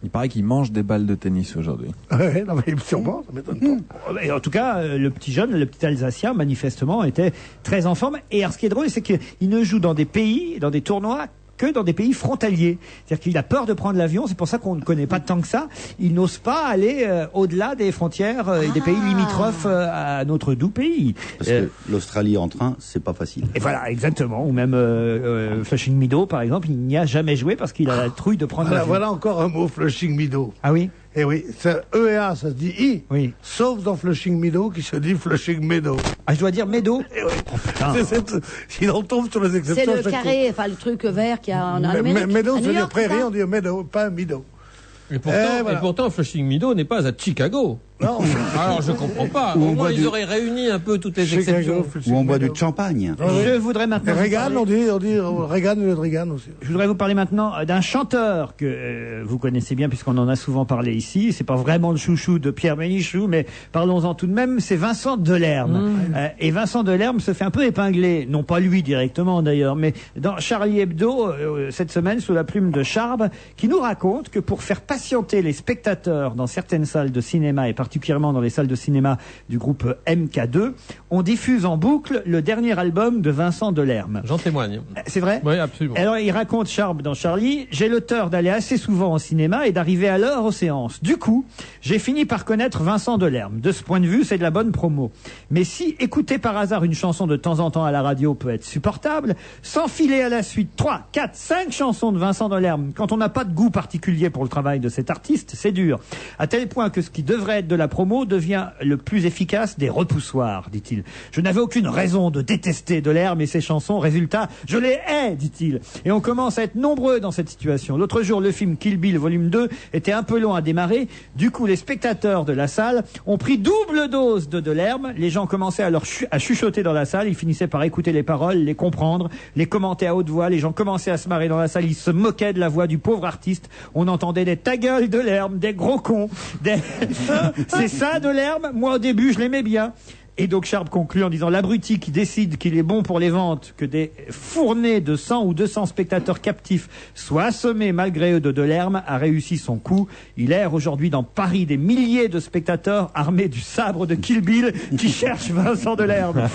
S5: Il paraît qu'il mange des balles de tennis aujourd'hui.
S3: Ouais, non, mais sûrement, ça m'étonne pas.
S1: Et en tout cas, le petit jeune, le petit Alsacien, manifestement, était très en forme. Et alors, ce qui est drôle, c'est qu'il ne joue dans des pays, dans des tournois, que dans des pays frontaliers. C'est-à-dire qu'il a peur de prendre l'avion, c'est pour ça qu'on ne connaît pas tant que ça. Il n'ose pas aller au-delà des frontières et des pays limitrophes à notre doux pays.
S6: Parce que l'Australie en train, c'est pas facile.
S1: Et voilà, exactement. Ou même Flushing Meadows, par exemple, il n'y a jamais joué parce qu'il a la trouille de prendre l'avion.
S3: Voilà encore un mot, Flushing Meadows.
S1: Ah oui?
S3: Eh oui, E et A, ça se dit I.
S1: Oui.
S3: Sauf dans Flushing Meadows, qui se dit Flushing Meadow.
S1: Ah, je dois dire Meadow?
S3: Eh oui. Oh, putain. Si on tombe sur les exceptions...
S4: C'est le carré, enfin le truc vert qu'il y a en Amérique.
S3: Meadow,
S4: à New
S3: c'est
S4: York,
S3: le prairie,
S4: ça.
S3: on dit Meadow, pas Meadow.
S2: Et pourtant, Flushing Meadows n'est pas à Chicago.
S3: Non.
S2: Alors je comprends pas. Au moins ils auraient réuni un peu toutes les exceptions.
S6: Où on boit du champagne.
S1: Je voudrais maintenant.
S3: Reagan, on dit Reagan et Reagan aussi.
S1: Je voudrais vous parler maintenant d'un chanteur que vous connaissez bien puisqu'on en a souvent parlé ici. C'est pas vraiment le chouchou de Pierre Bénichou, mais parlons-en tout de même. C'est Vincent Delerme. Et Vincent Delerme se fait un peu épingler, non pas lui directement d'ailleurs, mais dans Charlie Hebdo cette semaine sous la plume de Charb, qui nous raconte que pour faire patienter les spectateurs dans certaines salles de cinéma et particulièrement dans les salles de cinéma du groupe MK2, on diffuse en boucle le dernier album de Vincent Delerme.
S2: J'en témoigne.
S1: C'est vrai?
S2: Oui, absolument.
S1: Alors il raconte Charb dans Charlie, j'ai le tort d'aller assez souvent au cinéma et d'arriver à l'heure aux séances. Du coup, j'ai fini par connaître Vincent Delerme. De ce point de vue, c'est de la bonne promo. Mais si écouter par hasard une chanson de temps en temps à la radio peut être supportable, s'enfiler à la suite 3, 4, 5 chansons de Vincent Delerme, quand on n'a pas de goût particulier pour le travail de cet artiste, c'est dur. À tel point que ce qui devrait être de la promo devient le plus efficace des repoussoirs, dit-il. Je n'avais aucune raison de détester Delerme et ses chansons. Résultat, je les hais, dit-il. Et on commence à être nombreux dans cette situation. L'autre jour, le film Kill Bill volume 2 était un peu long à démarrer. Du coup, les spectateurs de la salle ont pris double dose de Delerme. Les gens commençaient à chuchoter dans la salle. Ils finissaient par écouter les paroles, les comprendre, les commenter à haute voix. Les gens commençaient à se marrer dans la salle. Ils se moquaient de la voix du pauvre artiste. On entendait des ta gueule Delerme, des gros cons, des... C'est ça Delerme? Moi au début je l'aimais bien. Et donc Charb conclut en disant: l'abruti qui décide qu'il est bon pour les ventes que des fournées de 100 ou 200 spectateurs captifs soient assommés malgré eux de Delerme a réussi son coup. Il erre aujourd'hui dans Paris des milliers de spectateurs armés du sabre de Kill Bill qui cherchent Vincent Delerme.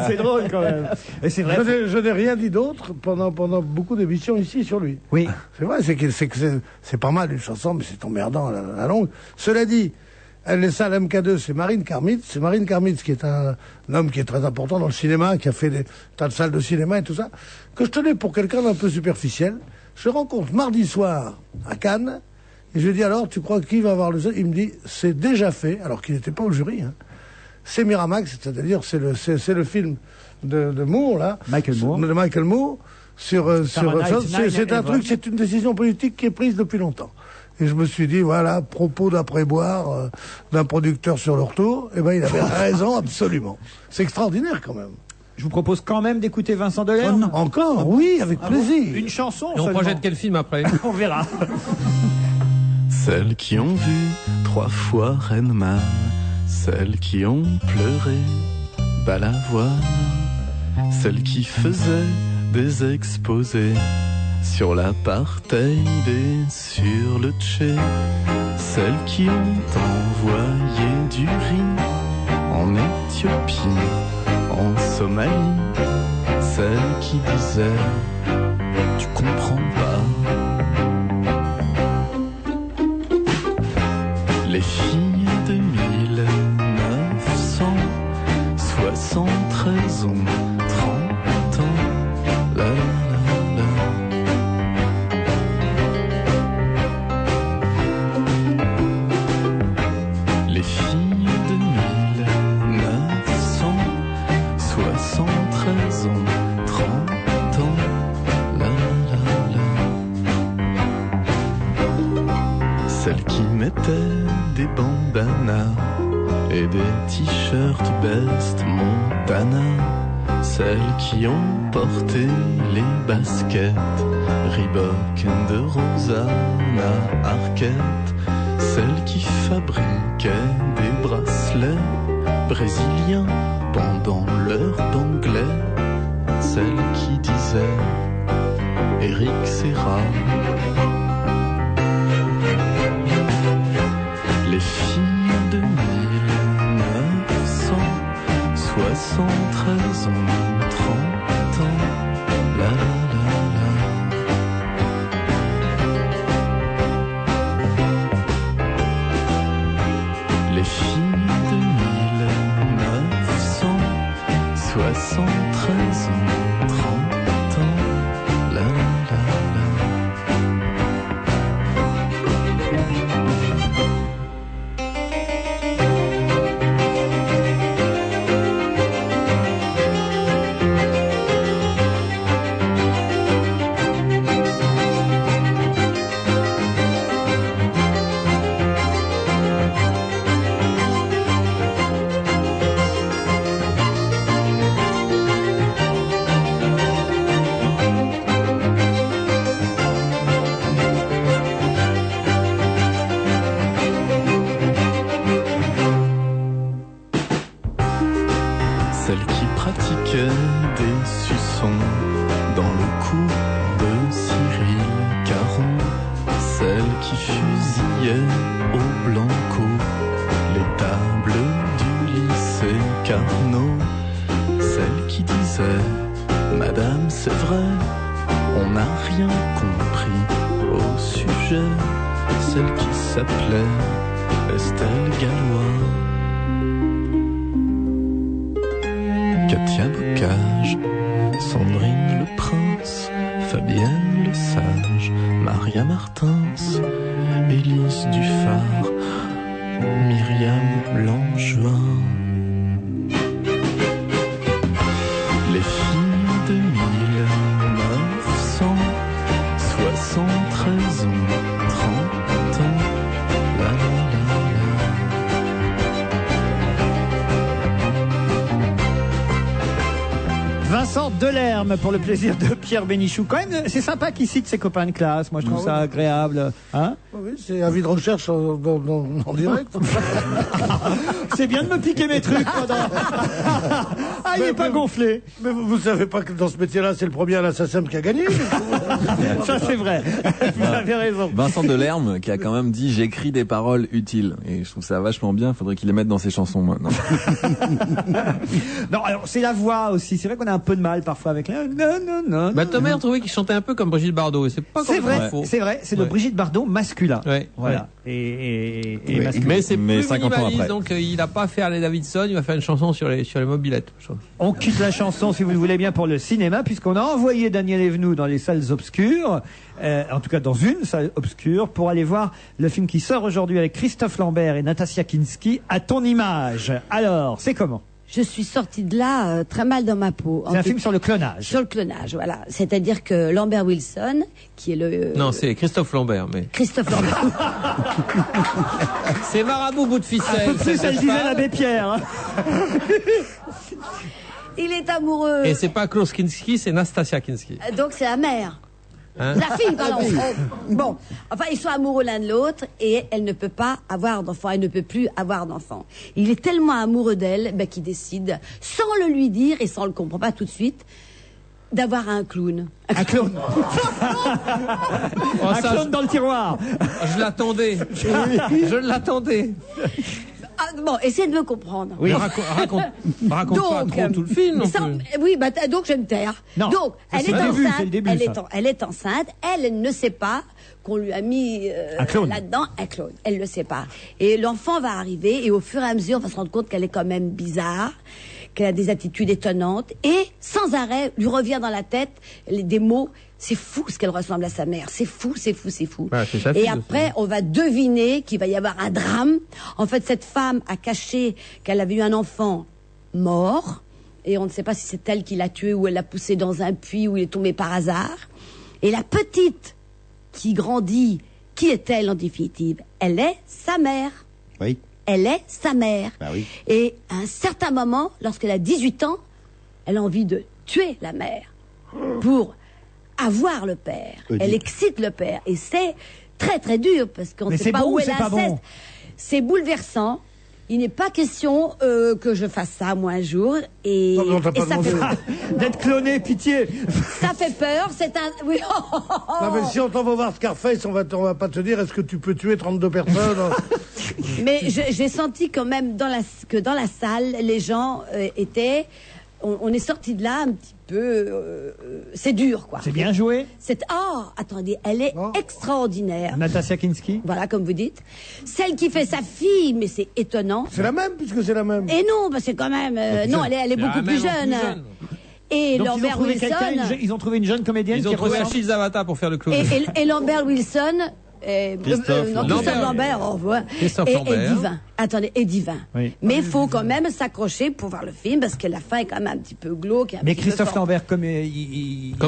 S1: C'est drôle quand même. Et c'est vrai.
S3: Je n'ai rien dit d'autre pendant beaucoup d'émissions ici sur lui.
S1: Oui.
S3: C'est vrai, c'est pas mal une chanson, mais c'est emmerdant à la longue. Cela dit, les salles MK2, c'est Marine Karmitz. C'est Marine Karmitz qui est un homme qui est très important dans le cinéma, qui a fait des tas de salles de cinéma et tout ça, que je tenais pour quelqu'un d'un peu superficiel. Je rencontre mardi soir à Cannes, et je lui dis: alors, tu crois qui va avoir le... Il me dit: c'est déjà fait, alors qu'il n'était pas au jury. Hein. C'est Miramax, c'est-à-dire c'est le film de Moore, là. De Michael Moore. C'est un truc, c'est une décision politique qui est prise depuis longtemps. Et je me suis dit, voilà, propos d'après-boire d'un producteur sur le retour, eh ben il avait raison absolument. C'est extraordinaire quand même.
S1: Je vous propose quand même d'écouter Vincent Delerme.
S3: Encore, oui, avec plaisir.
S1: Une chanson.
S2: Et on projette quel film après?
S1: On verra.
S7: Celles qui ont vu 3 fois Rainman, celles qui ont pleuré Balavoine, celles qui faisaient des exposés sur l'apartheid et sur le Tché, celles qui ont envoyé du riz en Éthiopie, en Somalie, celles qui disaient tu comprends pas. Les filles de 1973 ont 30 ans. La, la, la. Les filles de 1973 ont 30 ans. La, la, la. Celles qui mettaient des bandanas et des t-shirts Best Montana, celles qui ont porté les baskets Reebok de Rosanna Arquette, celles qui fabriquaient des bracelets brésiliens pendant l'heure d'anglais, celles qui disaient Eric Serra. Les filles de 1973 ont 30 ans. La, la, la. Les filles de 1973 ont 30 ans. La, la, la. Celles qui pratiquaient des suçons dans le cours de Cyril Caron, celles qui fusillaient au Blanco les tables du lycée Carnot, celles qui disaient Madame, c'est vrai, on n'a rien compris au sujet, celle qui s'appelait Estelle Gallois, Katia Bocage, Sandrine Le Prince, Fabienne Le Sage, Maria Martins, Élise Dufart, Myriam Langevin. Les filles de 1973 ont 30 ans. La, la, la, la.
S1: Vincent Delerme pour le plaisir de Pierre Bénichou. Quand même, c'est sympa qu'il cite ses copains de classe. Moi, je trouve ça agréable. Hein?
S3: Oui, c'est avis de recherche en direct.
S1: C'est bien de me piquer mes trucs pendant. Ah, il n'est pas gonflé.
S3: Mais vous savez pas que dans ce métier-là, c'est le premier à la SACEM qui a gagné.
S1: Ça, c'est vrai. Vous avez raison.
S5: Vincent Delerme qui a quand même dit j'écris des paroles utiles et je trouve ça vachement bien. Faudrait qu'il les mette dans ses chansons maintenant.
S1: Non, alors c'est la voix aussi. C'est vrai qu'on a un peu de mal parfois avec la. Non.
S2: Bah, Thomas a trouvé qu'il chantait un peu comme Brigitte Bardot et c'est pas
S1: vrai.
S2: faux.
S1: C'est vrai. C'est le Brigitte Bardot masculin.
S2: Ouais.
S1: Voilà. Et
S2: masculin. Mais c'est plus
S5: 50 ans
S2: minimaliste,
S5: après.
S2: donc il n'a pas fait Harley Davidson. Il va faire une chanson sur les mobylettes.
S1: On quitte la chanson, si vous le voulez bien, pour le cinéma, puisqu'on a envoyé Daniel Evenou dans les salles obscures, en tout cas dans une salle obscure, pour aller voir le film qui sort aujourd'hui avec Christophe Lambert et Natassia Kinski, À ton image. Alors, c'est comment?
S4: Je suis sortie de là très mal dans ma peau.
S1: C'est un film sur le clonage.
S4: Sur le clonage, voilà. C'est-à-dire que Lambert Wilson, qui est le...
S2: Non, c'est Christophe Lambert, mais...
S4: Christophe Lambert.
S2: C'est Marabout bout de ficelle.
S1: Un peu plus, elle disait l'abbé Pierre. Hein.
S4: Il est amoureux.
S2: Et c'est pas Klaus Kinski, c'est Nastasia Kinski.
S4: Donc c'est la mère.
S2: Hein?
S4: La fille, pardon. Bon, enfin, ils sont amoureux l'un de l'autre et elle ne peut pas avoir d'enfant. Elle ne peut plus avoir d'enfant. Il est tellement amoureux d'elle qu'il décide, sans le lui dire et sans le comprendre pas tout de suite, d'avoir un clown.
S1: Un clown. Un clown dans le tiroir.
S2: Je l'attendais. Je l'attendais.
S4: Ah, bon, essayez de me comprendre.
S2: Oui. Raconte pas trop tout le film. Non plus.
S4: Oui, donc je vais me taire.
S1: Non,
S4: donc, elle est enceinte. Elle est enceinte. Elle ne sait pas qu'on lui a mis là-dedans un clone. Elle ne le sait pas. Et l'enfant va arriver et au fur et à mesure, on va se rendre compte qu'elle est quand même bizarre, qu'elle a des attitudes étonnantes et sans arrêt lui revient dans la tête des mots. C'est fou ce qu'elle ressemble à sa mère. C'est fou.
S2: Bah,
S4: et après, on va deviner qu'il va y avoir un drame. En fait, cette femme a caché qu'elle avait eu un enfant mort. Et on ne sait pas si c'est elle qui l'a tué ou elle l'a poussé dans un puits où il est tombé par hasard. Et la petite qui grandit, qui est-elle en définitive? Elle est sa mère.
S6: Oui.
S4: Elle est sa mère.
S6: Bah oui.
S4: Et à un certain moment, lorsqu'elle a 18 ans, elle a envie de tuer la mère pour avoir le père. Elle excite le père. Et c'est très très dur parce qu'on ne sait pas où est l'inceste. C'est bouleversant. Il n'est pas question que je fasse ça moi un jour. Et ça fait peur.
S1: D'être cloné, pitié.
S4: Ça fait peur. C'est un... Oui.
S3: Non mais si on t'en va voir Scarface, on va pas te dire est-ce que tu peux tuer 32 personnes.
S4: Mais j'ai senti quand même que dans la salle, les gens étaient... On est sorti de là un petit peu... c'est dur, quoi.
S1: C'est bien joué.
S4: Attendez, elle est extraordinaire.
S1: Natassia Kinski.
S4: Voilà, comme vous dites. Celle qui fait sa fille, mais c'est étonnant.
S3: C'est la même, puisque c'est la même.
S4: Et non, c'est quand même... non, elle est beaucoup plus jeune. Et
S1: donc
S4: Lambert Wilson...
S1: Ils ont trouvé une jeune comédienne.
S2: Ils ont trouvé Achille Zavata pour faire le clown.
S4: Et Lambert Wilson...
S5: Christophe
S4: Lambert, au revoir. Et divin. Attendez, et divin.
S1: Oui.
S4: Mais il faut quand même s'accrocher pour voir le film parce que la fin est quand même un petit peu glauque.
S1: Mais Christophe Lambert, comme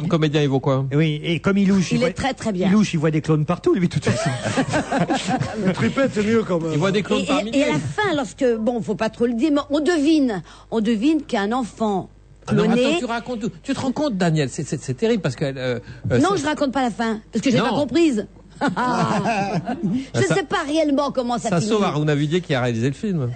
S2: comédien, il vaut quoi?
S1: Oui, et comme il louche,
S4: il est très très bien.
S1: Il louche, il voit des clones partout, lui, de toute façon.
S3: Le tripette, c'est mieux quand même.
S2: Il voit des clones par milliers.
S4: Et à la fin, lorsque, faut pas trop le dire, mais on devine qu'un enfant cloné...
S2: Attends, tu racontes tout. Tu te rends compte, Daniel, c'est terrible parce que...
S4: non, je raconte pas la fin, parce que j'ai pas comprise. Je ne sais pas réellement comment ça finit.
S2: Ça sauve Harouna Villiers qui a réalisé le film.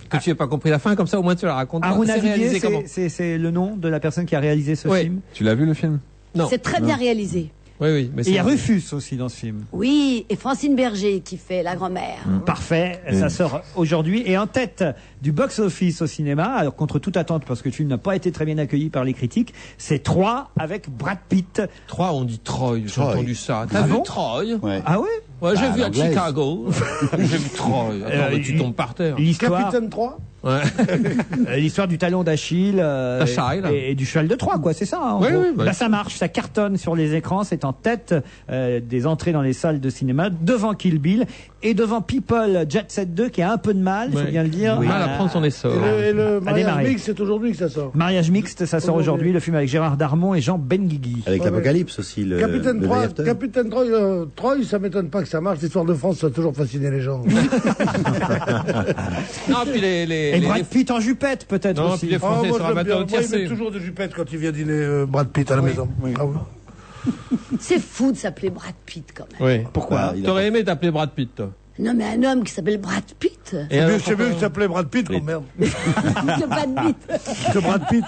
S2: Que tu n'aies pas compris la fin, comme ça au moins tu la racontes.
S1: Harouna Villiers, c'est le nom de la personne qui a réalisé ce film.
S5: Tu l'as vu le film?
S2: Non.
S4: C'est très bien réalisé.
S2: Oui.
S1: Mais il y a Rufus aussi dans ce film.
S4: Oui, et Francine Berger qui fait la grand-mère.
S1: Parfait, ça sort aujourd'hui. Et en tête du box-office au cinéma, alors contre toute attente, parce que le film n'a pas été très bien accueilli par les critiques, c'est 3 avec Brad Pitt.
S2: 3, on dit Troy, j'ai entendu ça. T'as vu Troy?
S1: Ah ouais?
S2: Ouais, j'ai vu à Chicago. J'ai vu Troy. Attends, mais tu tombes par terre.
S3: Capitaine 3.
S1: Ouais. L'histoire du talon d'Achille et du cheval de Troie, quoi, c'est ça. Hein,
S2: oui,
S1: Là, ça marche, ça cartonne sur les écrans, c'est en tête des entrées dans les salles de cinéma, devant Kill Bill et devant People Jet Set 2 qui a un peu de mal, il faut bien le dire.
S2: Mal à prendre son essor.
S3: Et le mariage mixte, c'est aujourd'hui que ça sort.
S1: Mariage mixte, ça sort aujourd'hui, le film avec Gérard Darmon et Jean Benguigui.
S6: Avec l'Apocalypse aussi,
S3: Capitaine Troy, ça m'étonne pas que ça marche. L'histoire de France, ça a toujours fasciné les gens.
S2: Non, puis
S1: Et Brad Pitt en jupette, peut-être
S2: Non,
S1: aussi.
S2: puis les Français
S3: moi,
S2: sont
S3: je l'aime
S2: amateurs de
S3: bien. Moi, il met
S2: tiercé.
S3: toujours des jupettes quand il vient dîner, Brad Pitt, à la maison. Ah oui.
S4: C'est fou de s'appeler Brad Pitt quand même.
S2: Oui.
S1: Pourquoi
S2: T'aurais aimé t'appeler Brad Pitt, toi?
S4: Non, mais un homme qui s'appelle Brad Pitt.
S2: Et alors,
S3: C'est mieux qu'il s'appelait Brad Pitt, oh merde.
S4: Que Brad Pitt.
S3: Que Brad Pitt.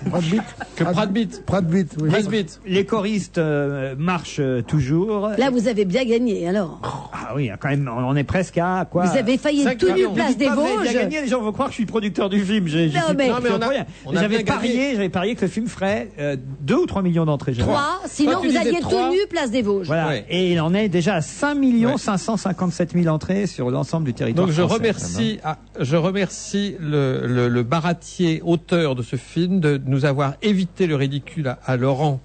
S3: Brad Pitt.
S2: Que Brad Pitt.
S3: Brad Pitt, oui.
S2: Brad Pitt.
S1: Les choristes marchent toujours.
S4: Là, vous avez bien gagné, alors.
S1: Ah oui, quand même, on est presque à quoi?
S4: Vous avez failli être tout nu place des
S1: Vous avez
S4: Vosges.
S1: bien gagné, les gens vont croire que je suis le producteur du film.
S4: Non, mais-
S2: Non, mais on a
S1: J'avais
S2: bien gagné.
S1: parié que le film ferait 2 ou 3 millions d'entrées. je crois.
S4: 3, sinon
S2: Toi, tu
S4: vous
S2: disais
S4: alliez
S2: trois.
S4: tout nu place des Vosges.
S1: Voilà.
S2: Ouais.
S1: Et il en est déjà à 5 557 000 entrées sur l'ensemble du territoire
S2: Donc je
S1: français.
S2: remercie le baratier auteur de ce film de nous avoir évité le ridicule à Laurent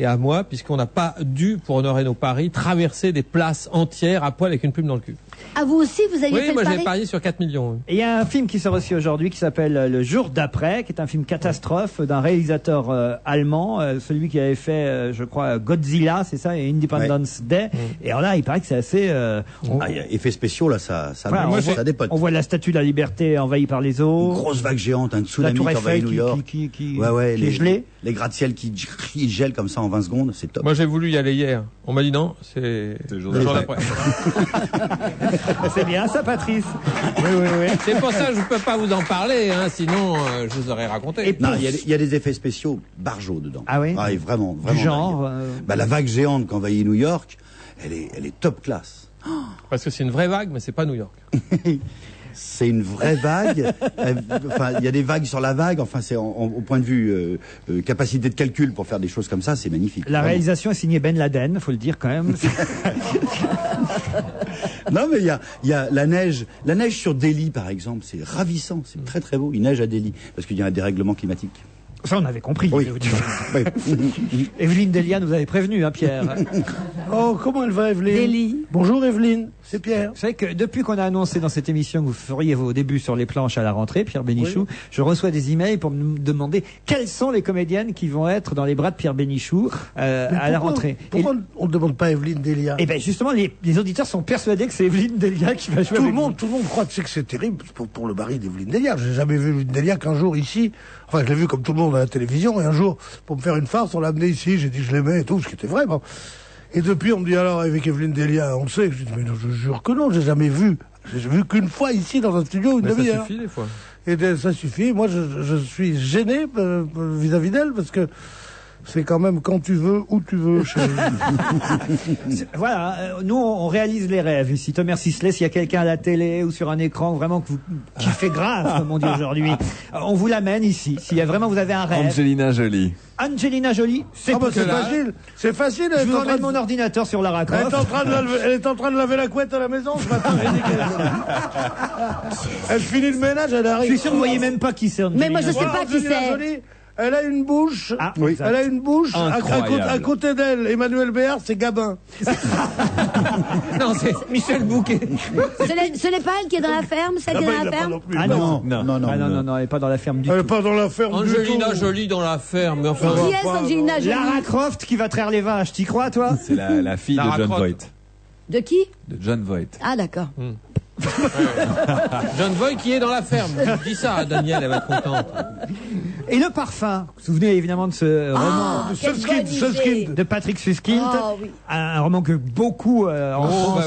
S2: et à moi, puisqu'on n'a pas dû, pour honorer nos paris, traverser des places entières à poil avec une plume dans le cul.
S4: Ah, vous aussi, vous aviez
S2: Oui,
S4: fait
S2: moi
S4: le
S2: j'ai
S4: pari
S2: parié sur 4 millions. oui.
S1: Et il y a un film qui sort aussi aujourd'hui qui s'appelle Le jour d'après, qui est un film catastrophe d'un réalisateur allemand, celui qui avait fait, je crois, Godzilla, c'est ça, et Independence Day. Et alors là, il paraît que c'est assez...
S6: Il y a effets spéciaux, là, ça
S1: voilà,
S6: ça dépote.
S1: on voit la statue de la liberté envahie par les eaux.
S6: Une grosse vague géante, un
S1: La
S6: tsunami
S1: tour
S6: qui envahit
S1: Eiffel
S6: New York.
S1: qui
S6: Ouais,
S1: est gelée.
S6: les gratte-ciel qui gèlent comme ça en 20 secondes, c'est top.
S2: Moi j'ai voulu y aller hier. On m'a dit non, c'est le jour d'après.
S1: C'est bien ça, Patrice. Oui.
S2: C'est pour ça que je ne peux pas vous en parler, hein, sinon je vous aurais raconté.
S6: Non, il y a des effets spéciaux barjots dedans.
S1: Ah oui
S6: et vraiment
S1: Du genre
S6: dingue. La vague géante qui envahit New York, elle est top classe.
S2: Parce que c'est une vraie vague, mais c'est pas New York.
S6: C'est une vraie vague. Enfin, il y a des vagues sur la vague. Enfin, c'est au point de vue capacité de calcul pour faire des choses comme ça, c'est magnifique.
S1: La
S6: Vraiment.
S1: réalisation est signée Ben Laden, faut le dire quand même.
S6: Non, mais il y a la neige sur Delhi, par exemple, c'est ravissant, c'est très très beau. Il neige à Delhi parce qu'il y a un dérèglement climatique.
S1: Ça, on avait compris.
S6: Oui.
S1: je vais vous dire.
S6: Oui.
S1: Evelyne Delia nous avait prévenu, hein, Pierre.
S3: Oh, comment elle va, Evelyne
S4: Délit.
S3: Bonjour, Evelyne. C'est Pierre.
S1: Vous savez que depuis qu'on a annoncé dans cette émission que vous feriez vos débuts sur les planches à la rentrée, Pierre Bénichou, je reçois des emails pour me demander quelles sont les comédiennes qui vont être dans les bras de Pierre Bénichou à la rentrée.
S3: Pourquoi on ne demande pas Evelyne Delia
S1: Et bien justement, les auditeurs sont persuadés que c'est Evelyne Delia qui va jouer
S3: tout
S1: avec
S3: le monde croit que c'est terrible pour le mari d'Evelyne Delia. J'ai jamais vu Evelyne Delia qu'un jour ici. Enfin, je l'ai vu comme tout le monde à la télévision. Et un jour, pour me faire une farce, on l'a amené ici. J'ai dit que je l'aimais et tout, ce qui était vrai. Bon. Et depuis, on me dit alors avec Evelyne Delia, on le sait. Je dis mais non, je jure que non, j'ai jamais vu. J'ai vu qu'une fois ici dans un studio une
S2: Mais ça
S3: demi-heure.
S2: suffit des fois.
S3: Et ça suffit. Moi, je suis gêné vis-à-vis d'elle parce que c'est quand même quand tu veux, où tu veux, chérie.
S1: Voilà, nous on réalise les rêves ici. Thomas Sisley, s'il y a quelqu'un à la télé ou sur un écran vraiment qui fait grave, comme on dit aujourd'hui, on vous l'amène ici. S'il y a vraiment vous avez un rêve.
S5: Angelina Jolie.
S1: Angelina Jolie, c'est
S3: c'est facile. C'est facile.
S1: Je vous emmène mon ordinateur sur Lara Croft.
S3: Elle est en train de laver la couette à la maison ce matin. Elle finit le ménage, elle arrive.
S1: Je suis sûr que vous voyez même pas qui c'est Angelina.
S4: Mais moi, je sais pas qui
S3: Angelina
S4: c'est.
S3: Jolie, elle a une bouche.
S1: Ah, oui.
S3: Elle a une bouche.
S5: Incroyable.
S3: À côté d'elle, Emmanuel Béard, c'est Gabin.
S2: Non, c'est Michel Bouquet.
S4: Ce n'est pas elle qui est dans la ferme, celle qui est dans la ferme
S1: Ah non,
S6: Non.
S1: elle est pas dans la ferme du
S3: Elle
S1: tout.
S3: est pas dans la ferme du tout.
S2: Angelina Jolie dans la ferme. Mais enfin,
S4: Qui est Angelina Jolie?
S1: Lara Croft qui va traire les vaches, t'y crois toi?
S5: C'est la fille
S2: Lara
S5: de John
S2: Croft.
S5: Voight.
S4: De qui?
S5: De John Voight.
S4: Ah, d'accord.
S2: John Voight qui est dans la ferme. Dis ça à Daniel, elle va être contente.
S1: Et le parfum, vous vous souvenez évidemment de ce roman
S4: quelle bonne idée.
S1: de Patrick Suskind,
S4: Oh, oui.
S1: un roman que beaucoup en France
S2: bah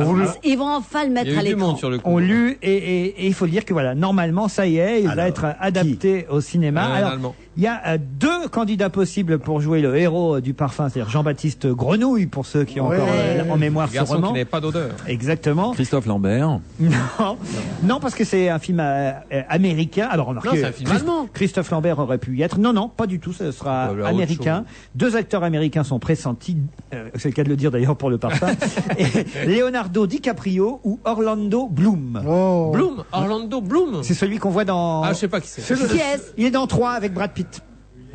S2: oui.
S4: Ils vont enfin le mettre
S2: Il y a
S4: à
S2: eu du
S4: l'écran.
S2: monde sur le coup.
S1: ont lu et il faut dire que voilà, normalement ça y est, il va
S6: Alors,
S1: être adapté au cinéma.
S2: Un
S1: Alors,
S2: Allemand.
S1: il y a deux candidats possibles pour jouer le héros du parfum, c'est-à-dire Jean-Baptiste Grenouille pour ceux qui ont encore en mémoire
S2: Le
S1: ce
S2: garçon qui
S1: roman.
S2: n'avait pas d'odeur.
S1: Exactement.
S5: Christophe Lambert.
S1: Non, parce que c'est un film américain. Alors remarquez,
S2: Non, c'est un film allemand.
S1: Christophe Lambert aurait pu y être. Non, pas du tout. Ce sera
S2: Bah, là, autre
S1: américain.
S2: chose.
S1: Deux acteurs américains sont pressentis. C'est le cas de le dire d'ailleurs pour le parfum. Et Leonardo DiCaprio ou Orlando Bloom.
S3: Oh.
S2: Bloom, Orlando Bloom.
S1: C'est celui qu'on voit dans.
S2: Ah, je sais pas qui c'est.
S4: Qui est-ce?
S1: Il est dans 3 avec Brad Pitt.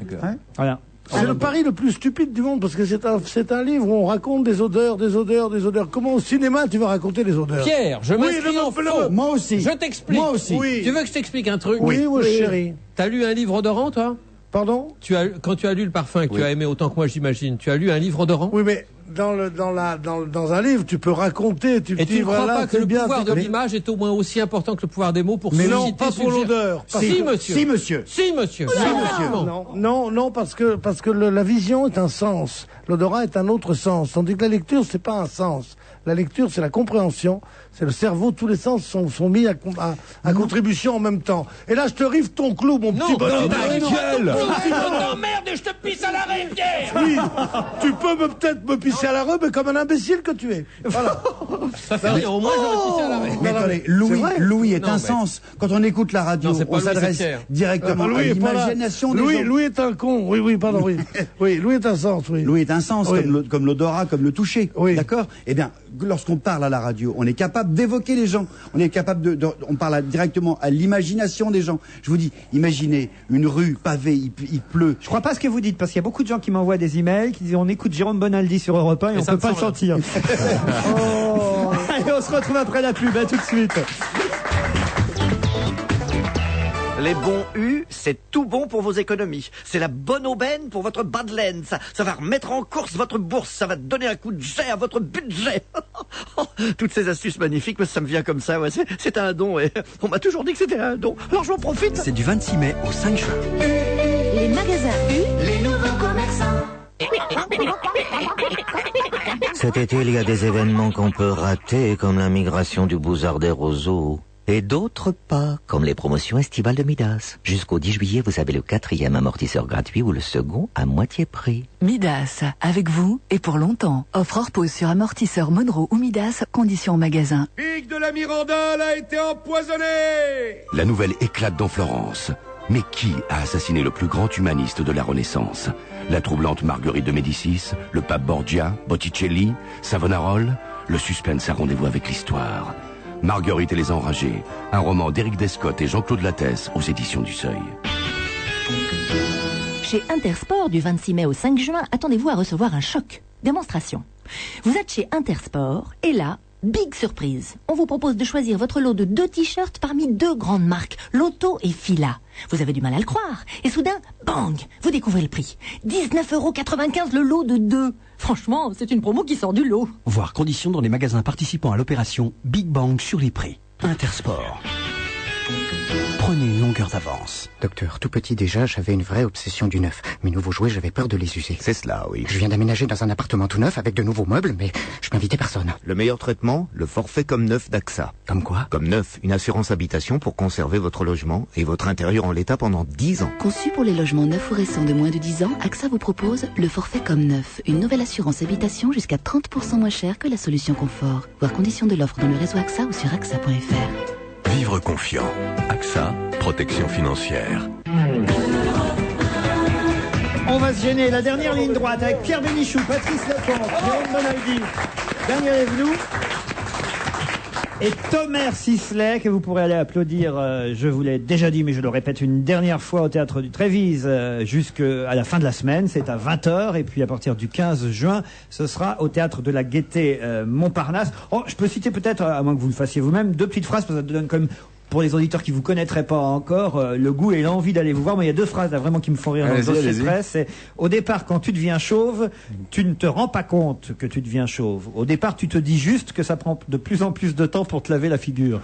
S5: D'accord.
S1: Voilà.
S3: C'est le pari le plus stupide du monde parce que c'est un livre où on raconte des odeurs. Comment au cinéma tu vas raconter les odeurs?
S2: Pierre, je m'inscris en faux.
S6: Moi aussi.
S2: Je t'explique.
S6: Moi aussi.
S3: Oui.
S2: Tu veux que je t'explique un truc?
S3: Oui, chérie.
S2: T'as lu un livre odorant, toi?
S3: Pardon?
S2: Quand tu as lu le parfum et que tu as aimé autant que moi, j'imagine, tu as lu un livre odorant?
S3: Oui, mais dans un livre, tu peux raconter.
S2: Et tu ne crois pas que le pouvoir de l'image est au moins aussi important que le pouvoir des mots pour susciter...
S3: Mais non, pas pour l'odeur.
S2: Si, monsieur.
S6: Si, monsieur.
S2: Si, monsieur.
S3: Non, parce que la vision est un sens. L'odorat est un autre sens. Tandis que la lecture, c'est pas un sens. La lecture, c'est la compréhension. C'est le cerveau, tous les sens sont mis à contribution en même temps. Et là, je te rive ton clou, mon petit bonhomme.
S18: Non, merde, je te pisse à la rivière.
S3: Oui, tu peux peut-être me pisser à la rue, mais comme un imbécile que tu es. Voilà.
S2: Ça fait rire, au moins j'aurais pissé à la rivière.
S6: Mais attendez, Louis est un sens. Quand on écoute la radio, on s'adresse directement à l'imagination des gens.
S3: Louis est un con. Oui, pardon, oui. Oui, Louis est un sens, oui.
S6: Louis est un sens, comme l'odorat, comme le toucher. Oui. D'accord? Eh bien, lorsqu'on parle à la radio, on est capable d'évoquer les gens. On est capable on parle directement à l'imagination des gens. Je vous dis, imaginez une rue pavée, il pleut.
S1: Je crois pas ce que vous dites, parce qu'il y a beaucoup de gens qui m'envoient des emails, qui disent on écoute Jérôme Bonaldi sur Europe 1 et on peut pas le sentir. Allez, on se retrouve après la pub, à tout de suite.
S14: Les bons U, c'est tout bon pour vos économies. C'est la bonne aubaine pour votre bas de laine. Ça va remettre en course votre bourse. Ça va donner un coup de jet à votre budget. Toutes ces astuces magnifiques, ça me vient comme ça. Ouais. C'est un don. Et on m'a toujours dit que c'était un don. Alors j'en profite.
S15: C'est du 26 mai au 5 juin.
S10: Les magasins U,
S15: les nouveaux commerçants.
S16: Cet été, il y a des événements qu'on peut rater, comme la migration du Bouzard des Roseaux. Et d'autres pas, comme les promotions estivales de Midas. Jusqu'au 10 juillet, vous avez le 4e amortisseur gratuit ou le second à moitié prix.
S17: Midas, avec vous et pour longtemps. Offre hors pause sur amortisseur Monroe ou Midas, conditions en magasin.
S19: Big de la Mirandole a été empoisonné.
S21: La nouvelle éclate dans Florence. Mais qui a assassiné le plus grand humaniste de la Renaissance? La troublante Marguerite de Médicis, le pape Borgia, Botticelli, Savonarola? Le suspense a rendez-vous avec l'histoire. Marguerite et les Enragés, un roman d'Éric Descott et Jean-Claude Lattès aux éditions du Seuil.
S26: Chez Intersport, du 26 mai au 5 juin, attendez-vous à recevoir un choc. Démonstration. Vous êtes chez Intersport et là, big surprise. On vous propose de choisir votre lot de 2 t-shirts parmi 2 grandes marques, Lotto et Fila. Vous avez du mal à le croire. Et soudain, bang, vous découvrez le prix. 19,95 € le lot de 2. Franchement, c'est une promo qui sort du lot.
S15: Voir conditions dans les magasins participant à l'opération Big Bang sur les prix. Intersport. Prenez une longueur d'avance.
S27: Docteur, tout petit déjà, j'avais une vraie obsession du neuf. Mes nouveaux jouets, j'avais peur de les user.
S16: C'est cela, oui.
S27: Je viens d'aménager dans un appartement tout neuf avec de nouveaux meubles, mais je n'invitais personne.
S16: Le meilleur traitement, le forfait comme neuf d'AXA.
S27: Comme quoi?
S16: Comme neuf, une assurance habitation pour conserver votre logement et votre intérieur en l'état pendant 10 ans.
S26: Conçu pour les logements neufs ou récents de moins de 10 ans, AXA vous propose le forfait comme neuf. Une nouvelle assurance habitation jusqu'à 30% moins chère que la solution confort. Voir conditions de l'offre dans le réseau AXA ou sur AXA.fr.
S21: Vivre confiant. AXA, protection financière.
S1: On va se gêner. La dernière ligne droite avec Pierre Bénichou, Patrice Lecomte, Jérôme Bonaldi, Daniel Evenou et Thomas Sisley, que vous pourrez aller applaudir, je vous l'ai déjà dit, mais je le répète une dernière fois, au Théâtre du Trévise, jusqu'à la fin de la semaine. C'est à 20h. Et puis à partir du 15 juin, ce sera au Théâtre de la Gaîté Montparnasse. Oh, je peux citer peut-être, à moins que vous le fassiez vous-même, 2 petites phrases, parce que ça donne quand même... Pour les auditeurs qui vous connaîtraient pas encore, le goût et l'envie d'aller vous voir. Mais il y a 2 phrases là vraiment qui me font rire dans le dossier de presse. C'est au départ, quand tu deviens chauve, tu ne te rends pas compte que tu deviens chauve. Au départ, tu te dis juste que ça prend de plus en plus de temps pour te laver la figure.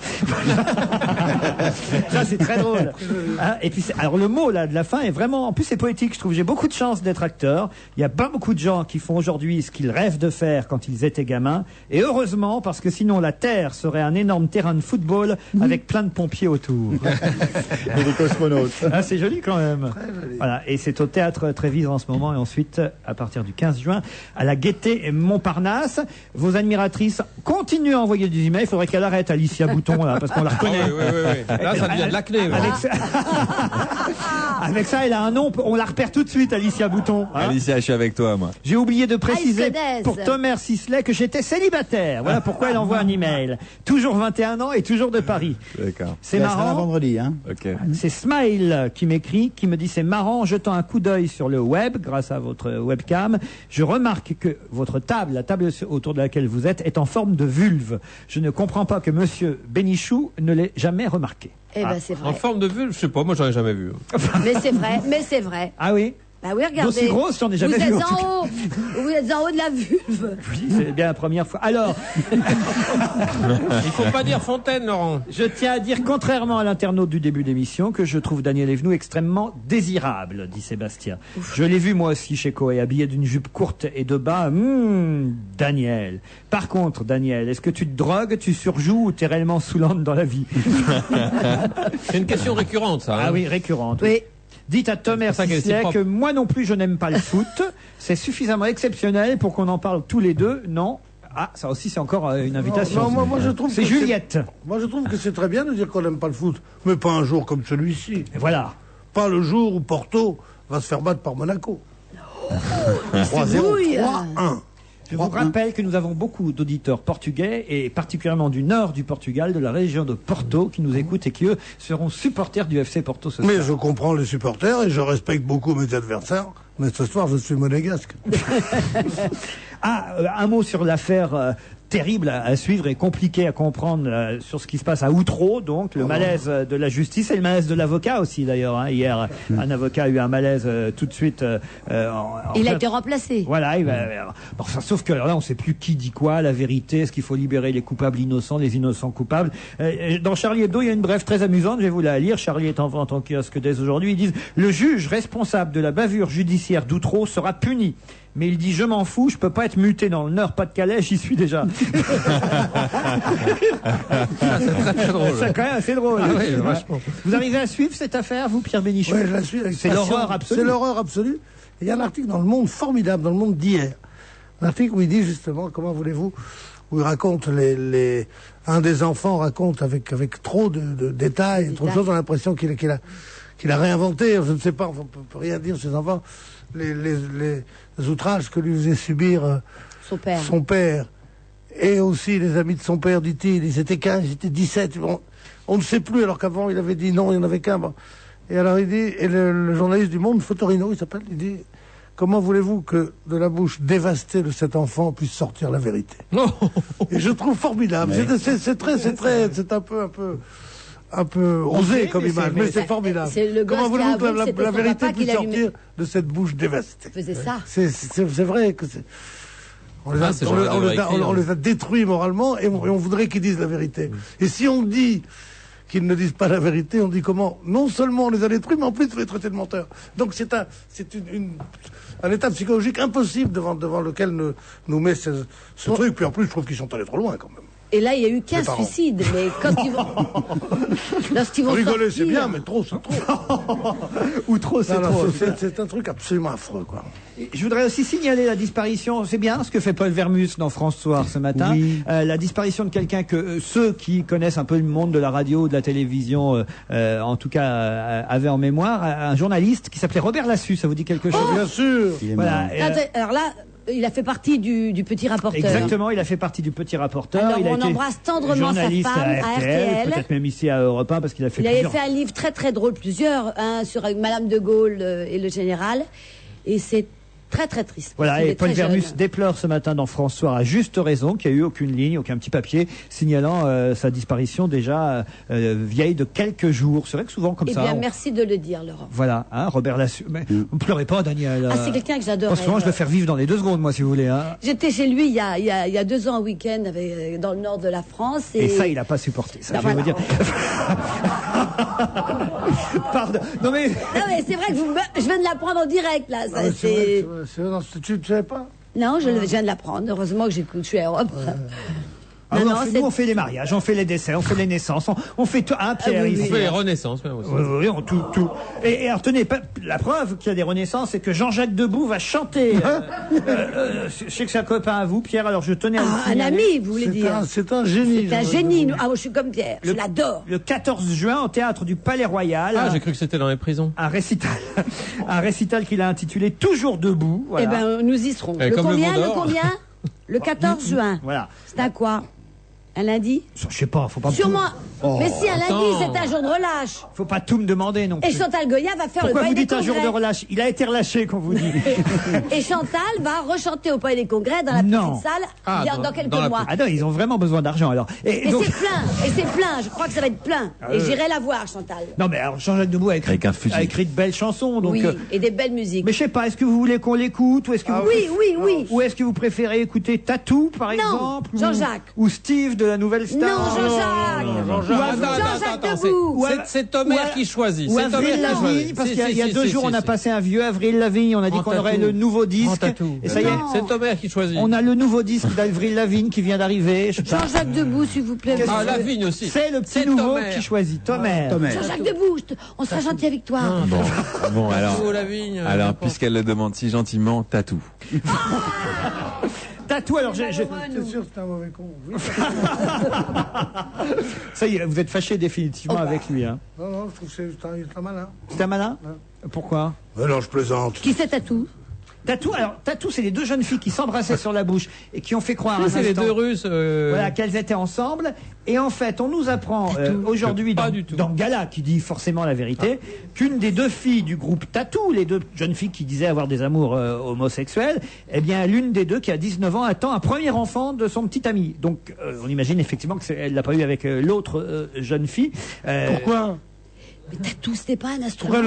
S1: Ça, c'est très drôle. Hein, et puis, alors le mot là de la fin est vraiment, en plus, c'est poétique. Je trouve. J'ai beaucoup de chance d'être acteur. Il y a pas beaucoup de gens qui font aujourd'hui ce qu'ils rêvent de faire quand ils étaient gamins. Et heureusement, parce que sinon la Terre serait un énorme terrain de football avec plein de pompiers autour.
S6: Et des cosmonautes.
S1: Ah, c'est joli quand même. Voilà, et c'est au Théâtre Trévise en ce moment, et ensuite, à partir du 15 juin, à la Gaîté Montparnasse. Vos admiratrices continuent à envoyer des emails. Il faudrait qu'elle arrête, Alicia Bouton, là, parce qu'on la reconnaît.
S2: Oui. Là, ça devient de l'acné.
S1: Avec ça, elle a un nom, on la repère tout de suite, Alicia Bouton. Hein.
S5: Alicia, je suis avec toi, moi.
S1: J'ai oublié de préciser pour Thomas Sisley que j'étais célibataire. Voilà pourquoi elle envoie un email. Toujours 21 ans et toujours de Paris.
S5: D'accord.
S1: C'est marrant.
S6: Vendredi, hein.
S5: Okay.
S1: C'est Smile qui m'écrit, qui me dit c'est marrant en jetant un coup d'œil sur le web, grâce à votre webcam, je remarque que votre table, la table autour de laquelle vous êtes, est en forme de vulve. Je ne comprends pas que monsieur Bénichou ne l'ait jamais remarqué.
S4: Eh ben c'est vrai.
S2: En forme de vulve, je sais pas, moi j'en ai jamais vu.
S4: Mais c'est vrai.
S1: Ah oui?
S4: Bah oui, regardez.
S1: D'aussi grosse, j'en ai jamais vu.
S4: Vous êtes en haut. Vous êtes en haut de la vulve.
S1: Oui, c'est bien la première fois. Alors.
S2: Il faut pas dire Fontaine, Laurent.
S1: Je tiens à dire, contrairement à l'internaute du début d'émission, que je trouve Daniel Evenou extrêmement désirable, dit Sébastien. Je l'ai vu moi aussi chez Coé, habillé d'une jupe courte et de bas. Daniel. Par contre, Daniel, est-ce que tu te drogues, tu surjoues ou t'es réellement saoulante dans la vie?
S2: C'est une question récurrente, ça. Hein.
S1: Ah oui, récurrente.
S4: Oui.
S1: Dites à Thomas Sisley que moi non plus je n'aime pas le foot. C'est suffisamment exceptionnel pour qu'on en parle tous les deux. Non. Ah, ça aussi c'est encore une invitation.
S3: Non, moi je trouve
S1: c'est
S3: que
S1: Juliette.
S3: Moi je trouve que c'est très bien de dire qu'on n'aime pas le foot, mais pas un jour comme celui-ci.
S1: Et voilà.
S3: Pas le jour où Porto va se faire battre par Monaco. 3-0, 3-1.
S1: Je vous rappelle que nous avons beaucoup d'auditeurs portugais et particulièrement du nord du Portugal, de la région de Porto, qui nous écoutent et qui, eux, seront supporters du FC Porto ce soir.
S3: Mais je comprends les supporters et je respecte beaucoup mes adversaires, mais ce soir je suis monégasque.
S1: Un mot sur l'affaire terrible à suivre et compliqué à comprendre sur ce qui se passe à Outreau, donc le malaise de la justice et le malaise de l'avocat aussi d'ailleurs. Hein. Hier, un avocat a eu un malaise tout de suite.
S4: Il a été remplacé.
S1: Voilà, enfin, sauf que alors là, on ne sait plus qui dit quoi, la vérité, est-ce qu'il faut libérer les coupables innocents, les innocents coupables. Dans Charlie Hebdo, il y a une brève très amusante, je vais vous la lire. Charlie est en vente en kiosque dès aujourd'hui. Ils disent « Le juge responsable de la bavure judiciaire d'Outreau sera puni ». Mais il dit, je m'en fous, je peux pas être muté dans le Nord-Pas-de-Calais, j'y suis déjà.
S2: C'est très, très drôle.
S1: C'est quand même assez drôle.
S2: Ah oui, vachement.
S1: Vous arrivez à suivre cette affaire, vous, Pierre Bénichou?
S3: Oui, je la suis.
S1: C'est l'horreur absolue.
S3: C'est l'horreur absolue. Il y a un article dans Le Monde formidable, dans Le Monde d'hier. Un article où il dit justement, comment voulez-vous, où il raconte un des enfants raconte avec trop de détails, trop de choses, on a l'impression qu'il a réinventé, je ne sais pas, on peut rien dire, ces enfants, les outrages que lui faisait subir son père, et aussi les amis de son père, dit-il. Ils étaient 15, ils étaient 17. On ne sait plus, alors qu'avant, il avait dit non, il n'y en avait qu'un. Bon. Et alors, il dit, et le journaliste du Monde, Fotorino, il s'appelle, il dit, comment voulez-vous que de la bouche dévastée de cet enfant puisse sortir la vérité? Et je trouve formidable. Ouais. C'est un peu osé comme image, mais c'est formidable. Comment voulez-vous que la vérité puisse sortir de cette bouche dévastée?
S4: Faisait ça.
S3: C'est vrai que c'est... On les a détruits moralement et on voudrait qu'ils disent la vérité. Et si on dit qu'ils ne disent pas la vérité, on dit comment? Non seulement on les a détruits, mais en plus on les traiter de menteurs. Donc c'est un état psychologique impossible devant lequel nous met ce truc. Puis en plus, je trouve qu'ils sont allés trop loin quand même.
S4: Et là, il y a eu 15 suicides, mais quand ils vont... Lorsqu'ils vont
S3: rigoler,
S4: sortir...
S3: c'est bien, mais trop, c'est trop.
S1: Ou trop, c'est trop.
S3: C'est un truc absolument affreux, quoi.
S1: Je voudrais aussi signaler la disparition, c'est bien ce que fait Paul Vermus dans France Soir ce matin, oui. La disparition de quelqu'un que ceux qui connaissent un peu le monde de la radio, de la télévision, en tout cas, avaient en mémoire, un journaliste qui s'appelait Robert Lassus, ça vous dit quelque chose?
S3: Bien sûr.
S1: Voilà.
S4: Alors là... Il a fait partie du petit rapporteur.
S1: Exactement, il a fait partie du petit rapporteur.
S4: Alors,
S1: on
S4: embrasse tendrement sa femme
S1: à RTL. Peut-être même ici à Europe 1 parce qu'il a fait
S4: avait fait un livre très très drôle, plusieurs, sur Madame de Gaulle et le général. Et c'est très très triste.
S1: Voilà, et Paul Vermus déplore ce matin dans France Soir à juste raison qu'il n'y a eu aucune ligne, aucun petit papier signalant sa disparition déjà vieille de quelques jours. C'est vrai que souvent comme ça...
S4: Eh bien, merci de le dire, Laurent.
S1: Voilà, hein, Robert Lassus. Mais ne pleurez pas, Daniel.
S4: Ah, c'est quelqu'un que j'adore.
S1: En ce moment, je le fais revivre dans les 2 secondes, moi, si vous voulez. Hein.
S4: J'étais chez lui il y a 2 ans, un week-end, dans le nord de la France. Et
S1: ça, il n'a pas supporté. Ça, je vais vous dire. Pardon. Non, mais
S4: c'est vrai que je viens de l'apprendre en direct, là. Ça,
S3: tu ne savais pas?
S4: Non, je viens de l'apprendre. Heureusement que je suis à Europe.
S1: Nous, on fait les mariages, on fait les décès, on fait les naissances, on fait tout. Hein, Pierre,
S2: on fait les renaissances, même aussi.
S1: Oui, tout. Et alors, tenez, la preuve qu'il y a des renaissances, c'est que Jean-Jacques Debout va chanter. Je sais que c'est un copain à vous, Pierre, alors je tenais à vous signaler.
S4: Un ami, vous voulez dire?
S3: C'est un génie.
S4: C'est un génie. Moi, je suis comme Pierre. Je l'adore.
S1: Le 14 juin, au théâtre du Palais Royal.
S2: Ah, j'ai cru que c'était dans les prisons.
S1: Un récital qu'il a intitulé Toujours debout. Voilà.
S4: Eh ben, nous y serons. Le combien? Le 14 juin.
S1: Voilà.
S4: C'est à quoi? Un lundi?
S1: Je sais pas, faut pas.
S4: Sûrement.
S1: Oh.
S4: Mais si, un lundi,
S1: Attends.
S4: c'est un jour de relâche.
S1: Faut pas tout me demander non plus.
S4: Et Chantal Goya va faire
S1: Pourquoi
S4: le
S1: vous
S4: Palais des
S1: dites un jour de
S4: Congrès.
S1: relâche? Il a été relâché quand vous dites.
S4: Et Chantal va rechanter au Palais des Congrès dans la petite salle dans quelques mois.
S1: Ah non, ils ont vraiment besoin d'argent alors.
S4: Et c'est plein, et c'est plein, je crois que ça va être plein.
S1: Ah,
S4: Et j'irai la voir, Chantal.
S1: Non mais alors Jean-Jacques Debout a écrit de belles chansons. Donc,
S4: Oui, et des belles musiques.
S1: Mais je sais pas, est-ce que vous voulez qu'on l'écoute ou est-ce que vous
S4: oui.
S1: Ou est-ce que vous préférez écouter Tatou par
S4: Non,
S1: exemple
S4: Jean-Jacques.
S1: Ou Steve de la Nouvelle Star.
S4: Non, Jean-Jacques.
S2: Jean-Jacques Debout. C'est Thomas qui choisit.
S1: Ou
S2: C'est
S1: Avril
S2: Thomas qui
S1: Lavigne,
S2: choisit.
S1: parce qu'il y a
S2: Si,
S1: 2
S2: si,
S1: jours,
S2: si,
S1: on a
S2: si.
S1: passé un vieux Avril Lavigne, on a dit
S2: En
S1: qu'on aurait
S2: tatou.
S1: le nouveau
S2: En
S1: disque.
S2: tatou.
S1: Et ça y est,
S2: C'est Thomas qui choisit.
S1: on a le nouveau disque d'Avril Lavigne qui vient d'arriver.
S4: Jean-Jacques Debout, s'il vous plaît.
S2: Ah, Lavigne aussi.
S1: C'est le petit
S2: C'est
S1: nouveau
S2: Thomas.
S1: qui choisit. Thomas.
S4: Jean-Jacques Debout, on sera gentil avec toi.
S5: Bon, alors,
S2: Tatou, Lavigne,
S5: puisqu'elle le demande si gentiment, Tatou.
S1: Tatou, alors
S3: C'est sûr que c'est un mauvais con. Oui.
S1: ça y est, vous êtes fâché définitivement avec lui. Hein.
S3: Non, je trouve que c'est un malin.
S1: C'est un malin. Pourquoi?
S3: Non, je plaisante.
S4: Qui c'est Tatou?
S1: Tatou, c'est les 2 jeunes filles qui s'embrassaient sur la bouche et qui ont fait croire
S2: Oui,
S1: un
S2: c'est les
S1: instant,
S2: 2 Russes.
S1: voilà, qu'elles étaient ensemble. Et en fait, on nous apprend aujourd'hui dans Gala, qui dit forcément la vérité, qu'une des 2 filles du groupe Tatou, les 2 jeunes filles qui disaient avoir des amours homosexuels, eh bien, l'une des 2 qui a 19 ans attend un premier enfant de son petit ami. Donc, on imagine effectivement qu'elle l'a pas eu avec l'autre jeune fille.
S3: Pourquoi?
S4: Mais Tatou, c'était pas un instrument.
S3: Pourquoi elle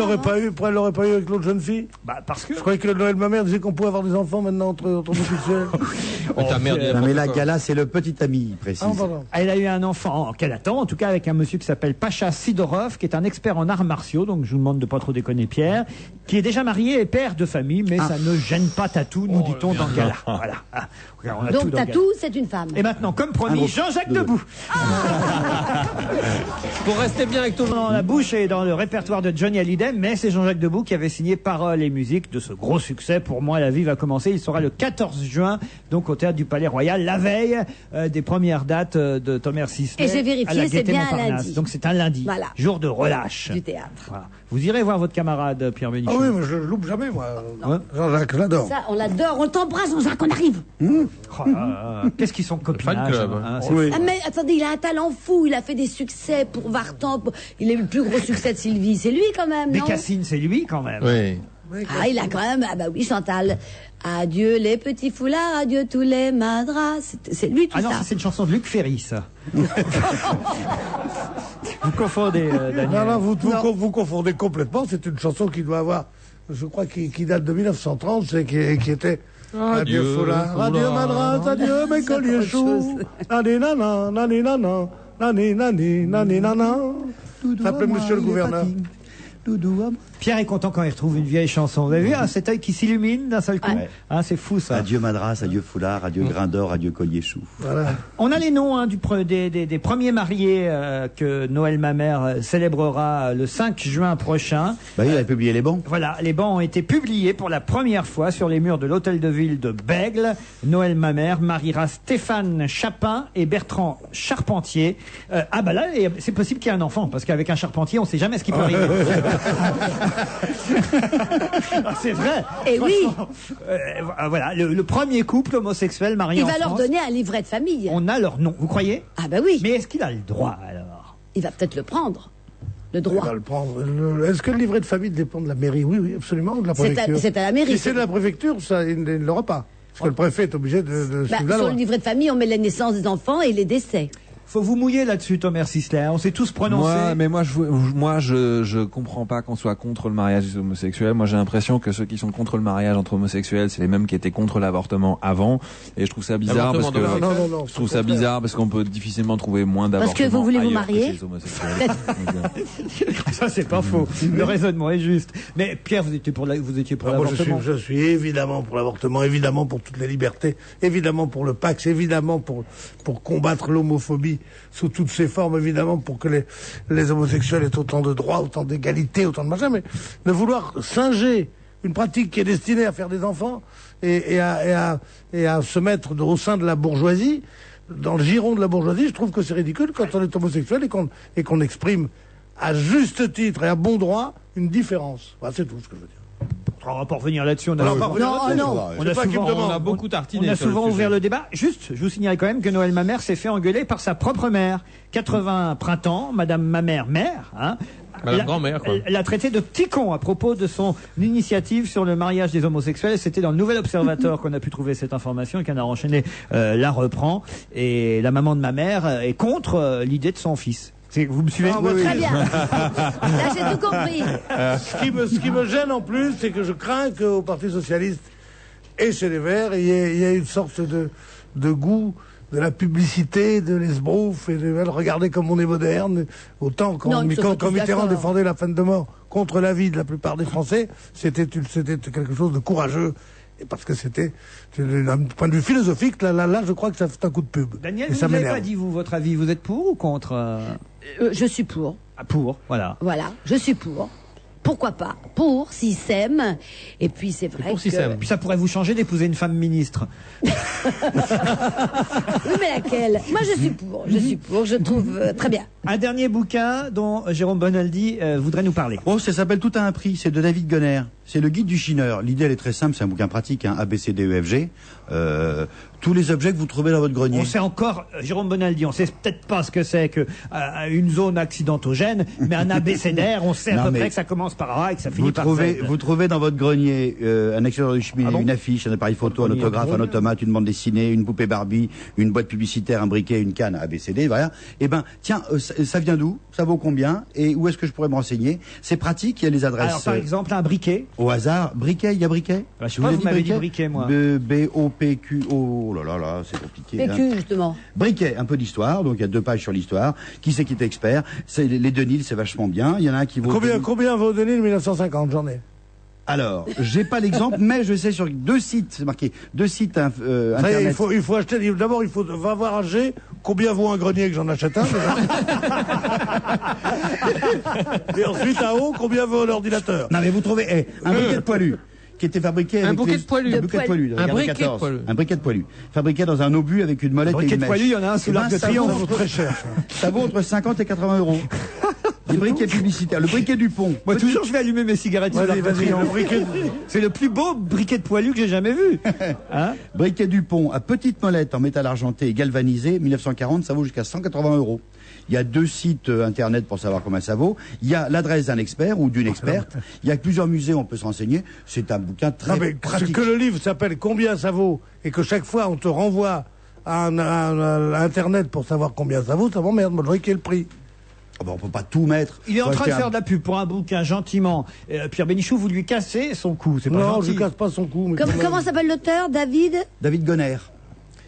S3: l'aurait pas eu avec l'autre jeune fille?
S1: Bah, parce que.
S3: Je croyais que le Noël ma mère disait qu'on pouvait avoir des enfants maintenant entre homosexuels.
S6: Non, mais la Gala, c'est le petit ami, il précise.
S1: Elle a eu un enfant qu'elle attend, en tout cas avec un monsieur qui s'appelle Pacha Sidorov, qui est un expert en arts martiaux, donc je vous demande de pas trop déconner Pierre, qui est déjà marié et père de famille, mais ça ne gêne pas Tatou, nous dit-on dans Gala. Voilà. Ah, on a tout
S4: Donc
S1: dans
S4: Tatou,
S1: Gala.
S4: c'est une femme.
S1: Et maintenant, comme promis, Jean-Jacques Debout.
S2: Pour rester bien avec tout le monde.
S1: Dans la bouche et dans le répertoire de Johnny Hallyday, mais c'est Jean-Jacques Debout qui avait signé paroles et musique de ce gros succès. Pour moi, la vie va commencer. Il sera le 14 juin, donc au théâtre du Palais Royal, la veille des premières dates de Thomas Sisley.
S4: Et j'ai vérifié,
S1: à la
S4: c'est
S1: Gaîté
S4: bien un
S1: Montparnasse.
S4: lundi.
S1: Donc c'est un lundi,
S4: Voilà.
S1: jour de relâche.
S4: Du théâtre.
S1: Voilà. Vous irez voir votre camarade Pierre Bénichou.
S3: Ah oui, mais je loupe jamais, moi. Jean-Jacques, je l'adore.
S4: Ça, on l'adore, on t'embrasse, Jean-Jacques, on arrive.
S1: Oh là là, qu'est-ce qu'ils sont copinages.
S2: club.
S1: Hein, c'est
S3: Oui.
S4: Ah, mais attendez, il a un talent fou, il a fait des succès pour Vartan, il a eu le plus gros succès de Sylvie, c'est lui quand même, non?
S1: Bécassine, c'est lui quand même.
S2: Oui.
S4: Ah, il a quand même, ah bah oui, Chantal. Adieu les petits foulards, adieu tous les madras, c'est lui tout
S1: Ah non,
S4: ça.
S1: ça, c'est une chanson de Luc Ferry, ça. Vous confondez, Daniel.
S3: Non, vous confondez complètement. C'est une chanson qui doit avoir, je crois, qui date de 1930, qui était. Adieu foulard, adieu madras, adieu mes colliers choux. Nani nana, nani nana, nani nani, nani nana. S'appelait Monsieur le Gouverneur.
S1: Pierre est content quand il retrouve une vieille chanson. Vous avez vu cet œil qui s'illumine d'un seul coup?
S6: Ouais.
S1: Ah, c'est fou ça.
S6: Adieu Madras, adieu Foulard, adieu Grain d'Or, adieu Collier Chou.
S3: Voilà.
S1: On a les noms des premiers mariés que Noël Mamère célébrera le 5 juin prochain.
S6: Bah oui, il a publié les bans.
S1: Voilà, les bans ont été publiés pour la première fois sur les murs de l'hôtel de ville de Bègle. Noël Mamère mariera Stéphane Chapin et Bertrand Charpentier. Ah bah là, c'est possible qu'il y ait un enfant, parce qu'avec un charpentier, on sait jamais ce qui peut arriver. C'est vrai.
S4: Et oui.
S1: Voilà, le premier couple homosexuel marié
S4: Il
S1: en
S4: va leur
S1: France.
S4: donner un livret de famille.
S1: On a leur nom, vous croyez?
S4: Ah bah oui.
S1: Mais est-ce qu'il a le droit alors?
S4: Il va peut-être le prendre. Le
S3: Il
S4: droit.
S3: va le prendre. Est-ce que le livret de famille dépend de la mairie? Oui, oui, absolument, de la
S4: C'est à-
S3: préfecture.
S4: c'est à la mairie.
S3: Si c'est de la préfecture, ça, il ne l'aura pas. Parce que le préfet est obligé de
S4: Bah,
S3: suivre la
S4: sur
S3: loi.
S4: le livret de famille, on met les naissances des enfants et les décès.
S1: Faut vous mouiller là-dessus, Thomas Sisley. On s'est tous prononcés.
S5: Moi, je comprends pas qu'on soit contre le mariage des homosexuels. Moi, j'ai l'impression que ceux qui sont contre le mariage entre homosexuels, c'est les mêmes qui étaient contre l'avortement avant. Et je trouve ça bizarre parce que je trouve ça bizarre parce qu'on peut difficilement trouver moins d'avortements.
S4: Parce que vous voulez vous
S5: ailleurs que
S4: marier
S5: chez les homosexuels.
S1: Ça, c'est pas faux. Le raisonnement est juste. Mais Pierre, vous étiez pour
S3: Moi,
S1: l'avortement.
S3: je suis évidemment pour l'avortement, évidemment pour toutes les libertés, évidemment pour le Pax, évidemment pour combattre l'homophobie sous toutes ses formes, évidemment pour que les homosexuels aient autant de droits, autant d'égalité, autant de machin, mais de vouloir singer une pratique qui est destinée à faire des enfants et à se mettre au sein de la bourgeoisie, dans le giron de la bourgeoisie, je trouve que c'est ridicule quand on est homosexuel et qu'on exprime à juste titre et à bon droit une différence. Voilà, c'est tout ce que je veux dire.
S1: On va pas revenir là-dessus. On a
S3: Non,
S1: on a
S2: beaucoup tartiné.
S1: On a
S2: sur le
S1: souvent
S2: sujet.
S1: ouvert le débat. Juste, je vous signale quand même que Noël Mamère s'est fait engueuler par sa propre mère. 80 printemps, Madame Mamère, mère, hein.
S2: Madame grand-mère, quoi.
S1: L'a traité de petit con à propos de son initiative sur le mariage des homosexuels. C'était dans le Nouvel Observateur qu'on a pu trouver cette information et Canard enchaîné la reprend. Et la maman de ma mère est contre l'idée de son fils. Vous me suivez?
S4: Très bien. Là, j'ai tout compris.
S3: Ce qui me gêne en plus, c'est que je crains qu'au Parti Socialiste et chez les Verts, il y ait une sorte de goût de la publicité, de l'esbrouf et de regarder comme on est moderne. Autant quand Mitterrand défendait la peine de mort contre l'avis de la plupart des Français, c'était quelque chose de courageux. Et parce que c'était, d'un point de vue philosophique, là, je crois que ça fait un coup de pub.
S1: Daniel,
S3: et
S1: vous
S3: ça
S1: n'avez
S3: m'énerve.
S1: pas dit, vous, votre avis. Vous êtes pour ou contre
S4: Je suis pour.
S1: Ah, pour, voilà.
S4: Voilà, je suis pour. Pourquoi pas? Pour, s'ils s'aiment. Et puis, c'est vrai que...
S1: Puis ça pourrait vous changer d'épouser une femme ministre.
S4: Oui, mais laquelle? Moi, je suis pour. Je suis pour. Je trouve très bien.
S1: Un dernier bouquin dont Jérôme Bonaldi voudrait nous parler.
S6: Oh, ça s'appelle Tout a un prix, c'est de David Gonner. C'est le guide du chineur. L'idée, elle est très simple, c'est un bouquin pratique, hein, ABCDEFG. Tous les objets que vous trouvez dans votre grenier.
S1: On sait encore, Jérôme Bonaldi, on sait peut-être pas ce que c'est que une zone accidentogène, mais un abécédaire, on sait à peu près que ça commence par A et que ça finit par Z.
S6: Vous trouvez dans votre grenier un extérieur de cheminée, une affiche, un appareil photo, un autographe, un automate, une bande dessinée, une poupée Barbie, une boîte publicitaire, un briquet, une canne ABCD, voilà. Eh ben, tiens, ça vient d'où? Ça vaut combien? Et où est-ce que je pourrais me renseigner? C'est pratique, il y a les adresses.
S1: Alors, par exemple, un briquet.
S6: Au hasard, briquet, il y a briquet?
S1: Je sais pas, vous m'avez dit briquet, moi.
S6: B-O-P-Q-O, oh là là, c'est compliqué.
S4: PQ, justement.
S6: Briquet, un peu d'histoire, donc il y a 2 pages sur l'histoire. Qui c'est qui est expert? C'est les Denil, c'est vachement bien. Il y en a un qui vaut...
S3: Combien vaut Denil 1950? J'en ai.
S6: Alors, j'ai pas l'exemple, mais je sais sur 2 sites, c'est marqué, 2 sites internet.
S3: Il faut acheter, d'abord va voir un G, combien vaut un grenier que j'en achète un, déjà. Et ensuite, à haut, combien vaut l'ordinateur?
S6: Non, mais vous trouvez, un briquet de poilu, qui était fabriqué avec
S2: un briquet de poilu.
S6: Un briquet de poilu. Fabriqué dans un obus avec une molette et une mèche.
S1: Un briquet de poilu, il y en a un sous l'Arc de Triomphe.
S3: Ça vaut très cher.
S6: Ça vaut entre 50 et 80 euros. Les briquets publicitaires, le briquet du pont.
S1: Moi, toujours, je vais allumer mes cigarettes sous l'Arc de Triomphe. C'est le plus beau briquet de poilu que j'ai jamais vu. Hein?
S6: Briquet du pont à petite molette en métal argenté et galvanisé, 1940, ça vaut jusqu'à 180 euros. Il y a 2 sites internet pour savoir combien ça vaut. Il y a l'adresse d'un expert ou d'une experte. Il y a plusieurs musées où on peut se renseigner. C'est un bouquin très pratique.
S3: Que le livre s'appelle Combien ça vaut et que chaque fois on te renvoie à internet pour savoir combien ça vaut, ça m'emmerde. Moi, je vois quel est le prix.
S6: Oh ben, on peut pas tout mettre.
S1: Il est en train de faire de la pub pour un bouquin gentiment. Pierre Bénichou, vous lui cassez son cou. C'est pas
S3: non,
S1: gentil.
S3: je casse pas son cou. Mais
S4: Comment s'appelle l'auteur? David
S6: Gonner.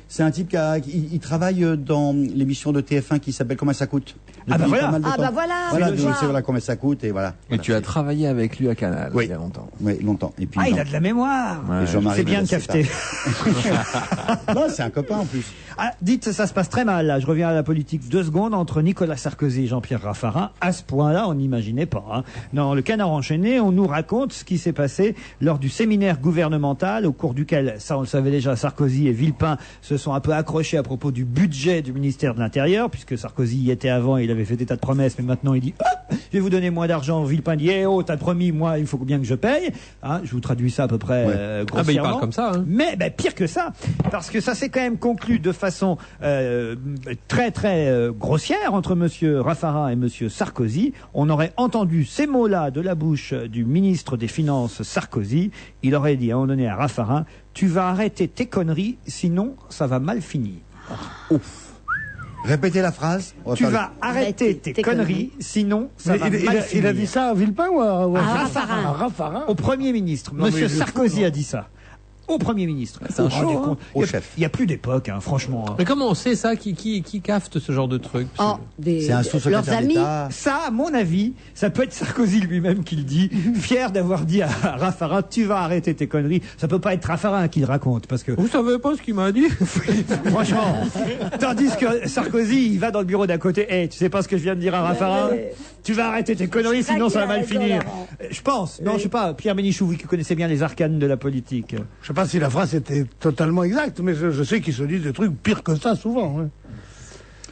S6: C'est un type il travaille dans l'émission de TF1 qui s'appelle Comment ça coûte.
S1: Ah bah voilà.
S6: Voilà, combien ça coûte et voilà.
S5: Et tu as travaillé avec lui à Canal il y a longtemps.
S6: Oui, longtemps. Et puis,
S1: il a de la mémoire.
S6: Ouais,
S1: c'est bien de cafeter.
S6: Non, c'est un copain en plus.
S1: Ah, dites, ça se passe très mal là. Je reviens à la politique 2 secondes entre Nicolas Sarkozy et Jean-Pierre Raffarin. À ce point-là, on n'imaginait pas. Hein. Dans le Canard enchaîné, on nous raconte ce qui s'est passé lors du séminaire gouvernemental au cours duquel, ça on le savait déjà, Sarkozy et Villepin se sont un peu accrochés à propos du budget du ministère de l'Intérieur, puisque Sarkozy y était avant et il avait fait des tas de promesses, mais maintenant il dit je vais vous donner moins d'argent. Villepin dit t'as promis, moi il faut bien que je paye. Hein, je vous traduis ça à peu près grossièrement.
S2: Ah ben il parle comme ça. Hein.
S1: Mais pire que ça, parce que ça s'est quand même conclu de façon très très grossière entre monsieur Raffarin et monsieur Sarkozy. On aurait entendu ces mots-là de la bouche du ministre des Finances Sarkozy. Il aurait dit à un moment donné à Raffarin: tu vas arrêter tes conneries, sinon ça va mal finir.
S6: Ouf. Répétez la phrase.
S1: Tu vas arrêter tes conneries, sinon ça va mal finir.
S3: Il a dit ça à Villepin ou à
S4: Raffarin?
S1: Au Premier ministre. Monsieur Sarkozy a dit ça. Au Premier ministre.
S2: C'est un show,
S6: au chef.
S1: Il n'y a plus d'époque, hein, franchement.
S2: Mais comment on sait ça? Qui cafte ce genre de truc?
S6: C'est un sous-secrétaire d'État.
S1: Ça, à mon avis, ça peut être Sarkozy lui-même qui le dit, fier d'avoir dit à Raffarin: tu vas arrêter tes conneries. Ça peut pas être Raffarin qui le raconte, parce que...
S2: Vous savez pas ce qu'il m'a dit?
S1: Franchement. Tandis que Sarkozy, il va dans le bureau d'à côté: tu sais pas ce que je viens de dire à Raffarin? Tu vas arrêter tes conneries, sinon ça va mal finir. Je pense. Non, je sais pas. Pierre Bénichou, vous qui connaissez bien les arcanes de la politique.
S3: Je sais pas si la phrase était totalement exacte, mais je sais qu'il se dit des trucs pires que ça souvent. Hein.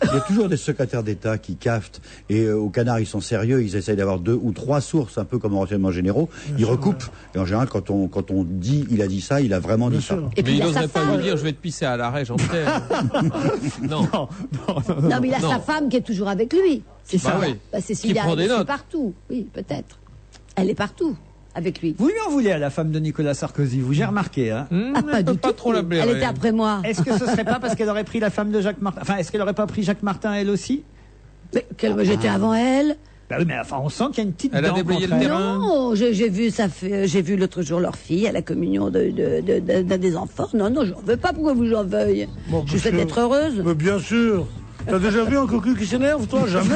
S6: Il y a toujours des secrétaires d'État qui caftent. Et au Canard, ils sont sérieux. Ils essayent d'avoir 2 ou 3 sources, un peu comme aux renseignements généraux. Ils recoupent. Et en général, quand on dit il a dit ça, il a vraiment dit ça.
S2: Et puis, mais il n'oserait pas lui dire je vais te pisser à l'arrêt, j'en sais. Non,
S4: mais il a sa femme qui est toujours avec lui. C'est ça.
S2: Oui.
S4: Cécilia,
S2: qui prend des notes.
S4: C'est partout. Oui, peut-être. Elle est partout. Avec lui.
S1: Vous lui en voulez à la femme de Nicolas Sarkozy, vous, j'ai remarqué. Hein.
S4: Pas du tout.
S2: Trop la blairer.
S4: Elle était après moi.
S1: Est-ce que ce serait pas parce qu'elle aurait pris la femme de Jacques Martin? Enfin, est-ce qu'elle aurait pas pris Jacques Martin elle aussi?
S4: Mais j'étais avant elle.
S1: Bah oui, mais enfin, on sent qu'il y a une petite
S2: Elle a
S1: dent
S2: déblayé
S1: entre
S2: le
S1: elles.
S2: terrain.
S4: Non, j'ai vu l'autre jour leur fille à la communion d'un des enfants. Non, j'en veux pas. Pourquoi vous j'en veuille?
S3: Bon,
S4: Je souhaite être heureuse.
S3: Mais bien sûr. T'as déjà vu un cocu qui s'énerve, toi? Jamais.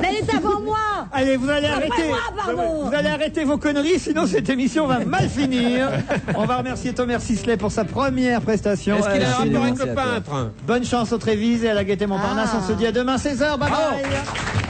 S4: Mais elle est avant moi.
S1: Allez, vous allez arrêter. Vous allez arrêter vos conneries, sinon cette émission va mal finir. On va remercier Thomas Sisley pour sa première prestation.
S2: Est-ce qu'il a un rapport avec le peintre?
S1: Bonne chance au Trévise et à la Gaîté Montparnasse. On se dit à demain 16h. Bye bye.